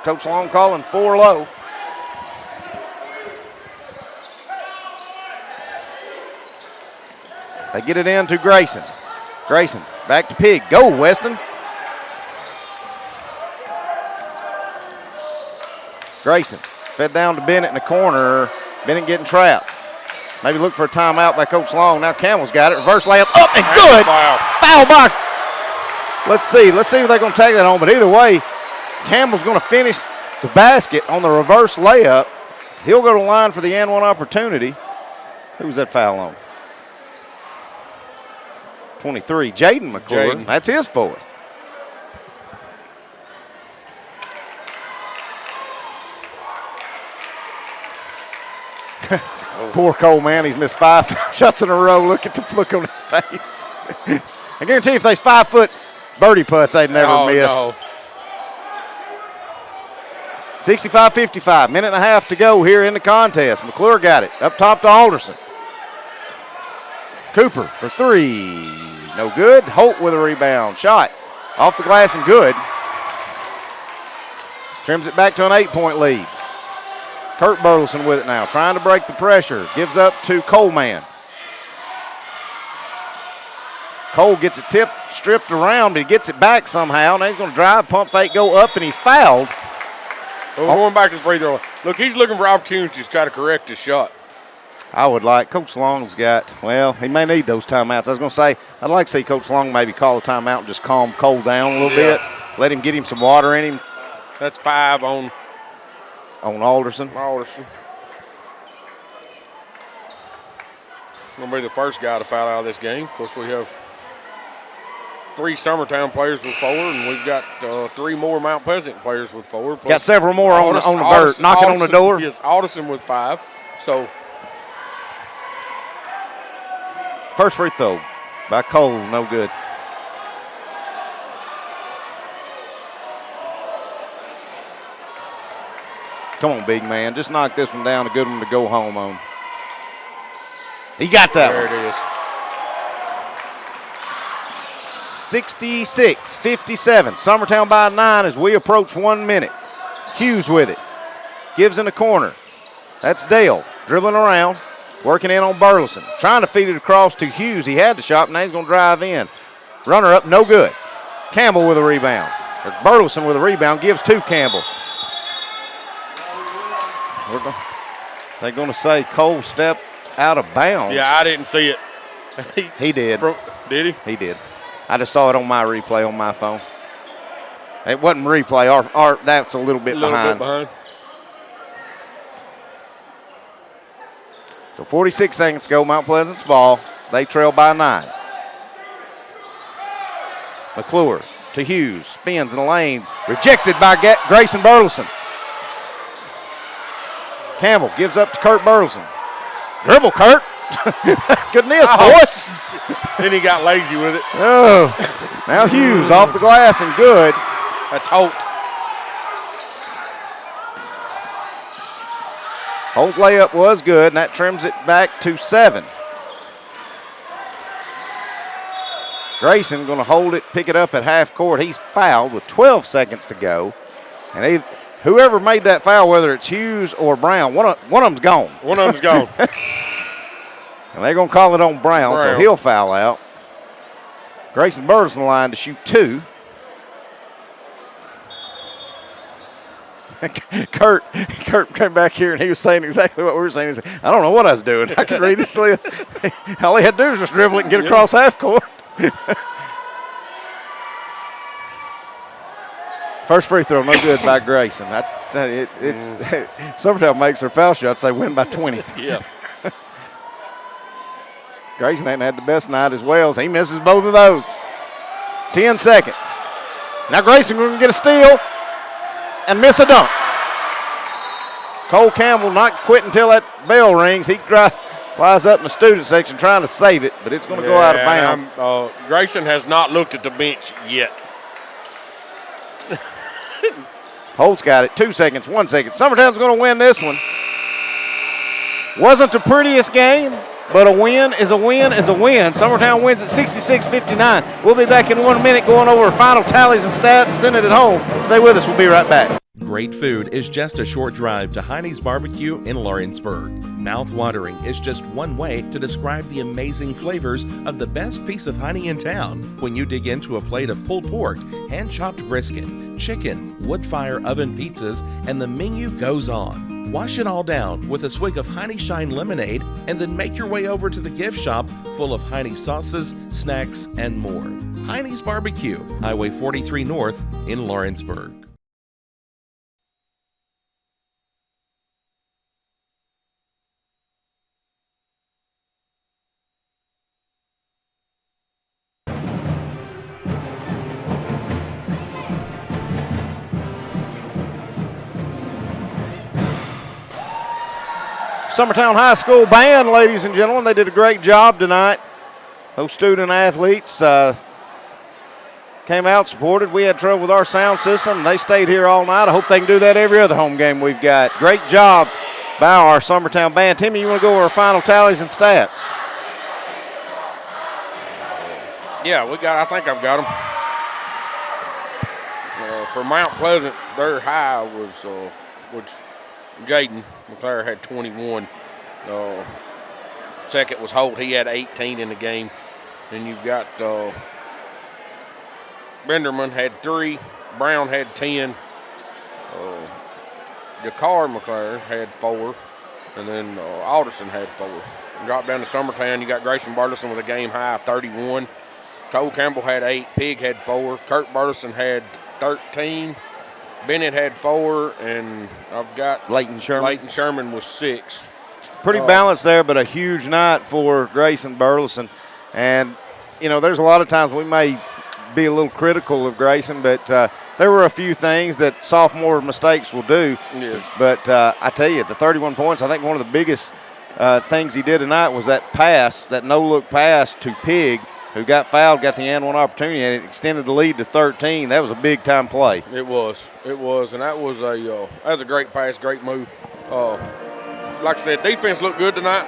Coach Long calling 4 low. They get it in to Grayson. Grayson back to Pig. Go, Weston. Grayson fed down to Bennett in the corner. Bennett getting trapped. Maybe look for a timeout by Coach Long. Now Campbell's got it. Reverse layup up and good. Foul by. Let's see if they're going to take that on. But either way, Campbell's going to finish the basket on the reverse layup. He'll go to the line for the and one opportunity. Who was that foul on? 23, Jaden McClure. That's his 4th. Poor Cole, man. He's missed 5 shots in a row. Look at the look on his face. I guarantee if there's 5-foot birdie putts, they'd never miss. No. 65-55, minute and a half to go here in the contest. McClure got it. Up top to Alderson. Cooper for 3. No good. Holt with a rebound. Shot off the glass and good. Trims it back to an 8-point lead. Kurt Burleson with it now, trying to break the pressure. Gives up to Coleman. Cole gets it stripped around, but he gets it back somehow. Now he's going to drive, pump fake, go up, and he's fouled. Well, going back to the free throw. Look, he's looking for opportunities to try to correct his shot. I would like, Coach Long's got, well, he may need those timeouts. I was going to say, I'd like to see Coach Long maybe call a timeout and just calm Cole down a little bit. Let him get him some water in him. That's 5 on Alderson. Going to be the first guy to foul out of this game. Of course, we have 3 Summertown players with 4, and we've got 3 more Mount Pleasant players with 4. Got several more on the bird, knocking on the door. Yes, Alderson with 5. So first free throw by Cole, no good. Come on, big man. Just knock this one down, a good one to go home on. He got that one. There it is. 66-57. Summertown by 9 as we approach 1 minute. Hughes with it. Gives in the corner. That's Dale dribbling around, working in on Burleson. Trying to feed it across to Hughes. He had the shot, and now he's going to drive in. Runner up, no good. Campbell with a rebound. Or Burleson with a rebound, gives to Campbell. They're going to say Cole stepped out of bounds. Yeah, I didn't see it. He did. Did he? He did. I just saw it on my replay on my phone. It wasn't replay. Our that's a little bit behind. So 46 seconds to go, Mount Pleasant's ball. They trail by 9. McClure to Hughes, spins in the lane, rejected by Grayson Burleson. Campbell gives up to Kurt Burleson. Dribble, Kurt. Good miss, boys. Then he got lazy with it. Oh, now Hughes off the glass and good. That's Holt. Holt's layup was good, and that trims it back to 7. Grayson going to hold it, pick it up at half court. He's fouled with 12 seconds to go. And whoever made that foul, whether it's Hughes or Brown, one of them's gone. One of them's gone. And they're going to call it on Brown, so he'll foul out. Grayson Burleson line to shoot 2. Kurt came back here and he was saying exactly what we were saying. He said, I don't know what I was doing. I could read his slip. All he had to do was just dribble it and get across half court. First free throw, no good by Grayson. Summertown makes their foul shots. They win by 20. Yeah. Grayson ain't had the best night as well, so he misses both of those. 10 seconds. Now Grayson going to get a steal and miss a dunk. Cole Campbell not quitting until that bell rings. He flies up in the student section trying to save it, but it's going to go out of bounds. Grayson has not looked at the bench yet. Holt's got it. 2 seconds, 1 second. Summertown's going to win this one. Wasn't the prettiest game, but a win is a win is a win. Summertown wins at 66-59. We'll be back in 1 minute going over final tallies and stats. Send it at home. Stay with us. We'll be right back. Great food is just a short drive to Heine's Barbecue in Lawrenceburg. Mouth-watering is just one way to describe the amazing flavors of the best piece of Heine in town when you dig into a plate of pulled pork, hand-chopped brisket, chicken, wood-fire oven pizzas, and the menu goes on. Wash it all down with a swig of Heine Shine lemonade and then make your way over to the gift shop full of Heine sauces, snacks, and more. Heine's Barbecue, Highway 43 North in Lawrenceburg. Summertown High School band, ladies and gentlemen, they did a great job tonight. Those student athletes came out, supported. We had trouble with our sound system, and they stayed here all night. I hope they can do that every other home game we've got. Great job by our Summertown band. Timmy, you want to go over our final tallies and stats? Yeah, I think I've got them. For Mount Pleasant, their high was, Jaden McClure had 21. Second was Holt. He had 18 in the game. Then you've got Benderman had 3. Brown had 10. Jakar McClure had 4. And then Alderson had 4. Drop down to Summertown. You got Grayson Burleson with a game high of 31. Cole Campbell had 8. Pig had 4. Kurt Burleson had 13. Bennett had 4, and I've got Leighton Sherman was 6. Pretty balanced there, but a huge night for Grayson Burleson. And, you know, there's a lot of times we may be a little critical of Grayson, but there were a few things that sophomore mistakes will do. Yes. But I tell you, the 31 points, I think one of the biggest things he did tonight was that pass, that no-look pass to Pig, who got fouled, got the and one opportunity, and it extended the lead to 13. That was a big-time play. It was, and that was a great pass, great move. Like I said, defense looked good tonight,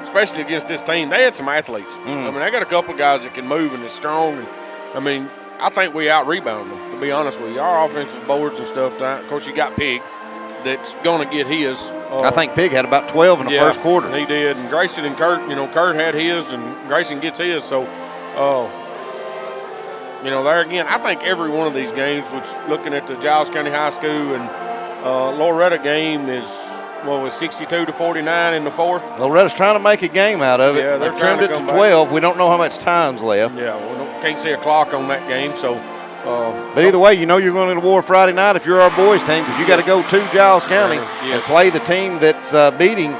especially against this team. They had some athletes. I mean, they got a couple of guys that can move and is strong. And I mean, I think we out-rebounded them, to be honest with you. Our offensive boards and stuff tonight. Of course, you got Pig that's going to get his. I think Pig had about 12 in the first quarter. He did, and Grayson and Kurt, Kurt had his, and Grayson gets his, so – there again, I think every one of these games, which looking at the Giles County High School and Loretta game is, 62-49 in the fourth? Loretta's trying to make a game out of it. Yeah, they've trimmed it to 12. We don't know how much time's left. Yeah, we can't see a clock on that game, so But either way, you know you're going to war Friday night if you're our boys team because you got to go to Giles County and play the team that's beating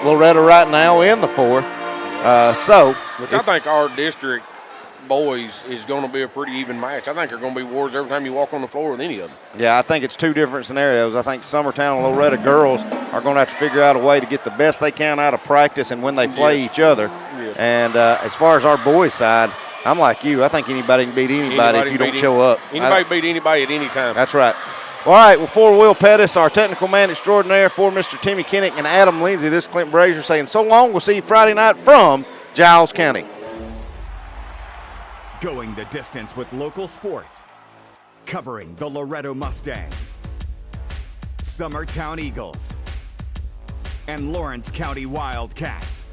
Loretta right now in the fourth. Which I think our district boys is going to be a pretty even match. I think they're going to be wars every time you walk on the floor with any of them. Yeah, I think it's two different scenarios. I think Summertown and Loretta girls are going to have to figure out a way to get the best they can out of practice and when they play each other. Yes. And as far as our boys' side, I'm like you. I think anybody can beat anybody if you don't show up. Anybody can beat anybody at any time. That's right. All right, well, for Will Pettis, our technical man extraordinaire, for Mr. Timmy Kinnick and Adam Lindsay, this is Clint Brazier saying so long. We'll see you Friday night from Giles County. Going the distance with local sports. Covering the Loretto Mustangs, Summertown Eagles, and Lawrence County Wildcats.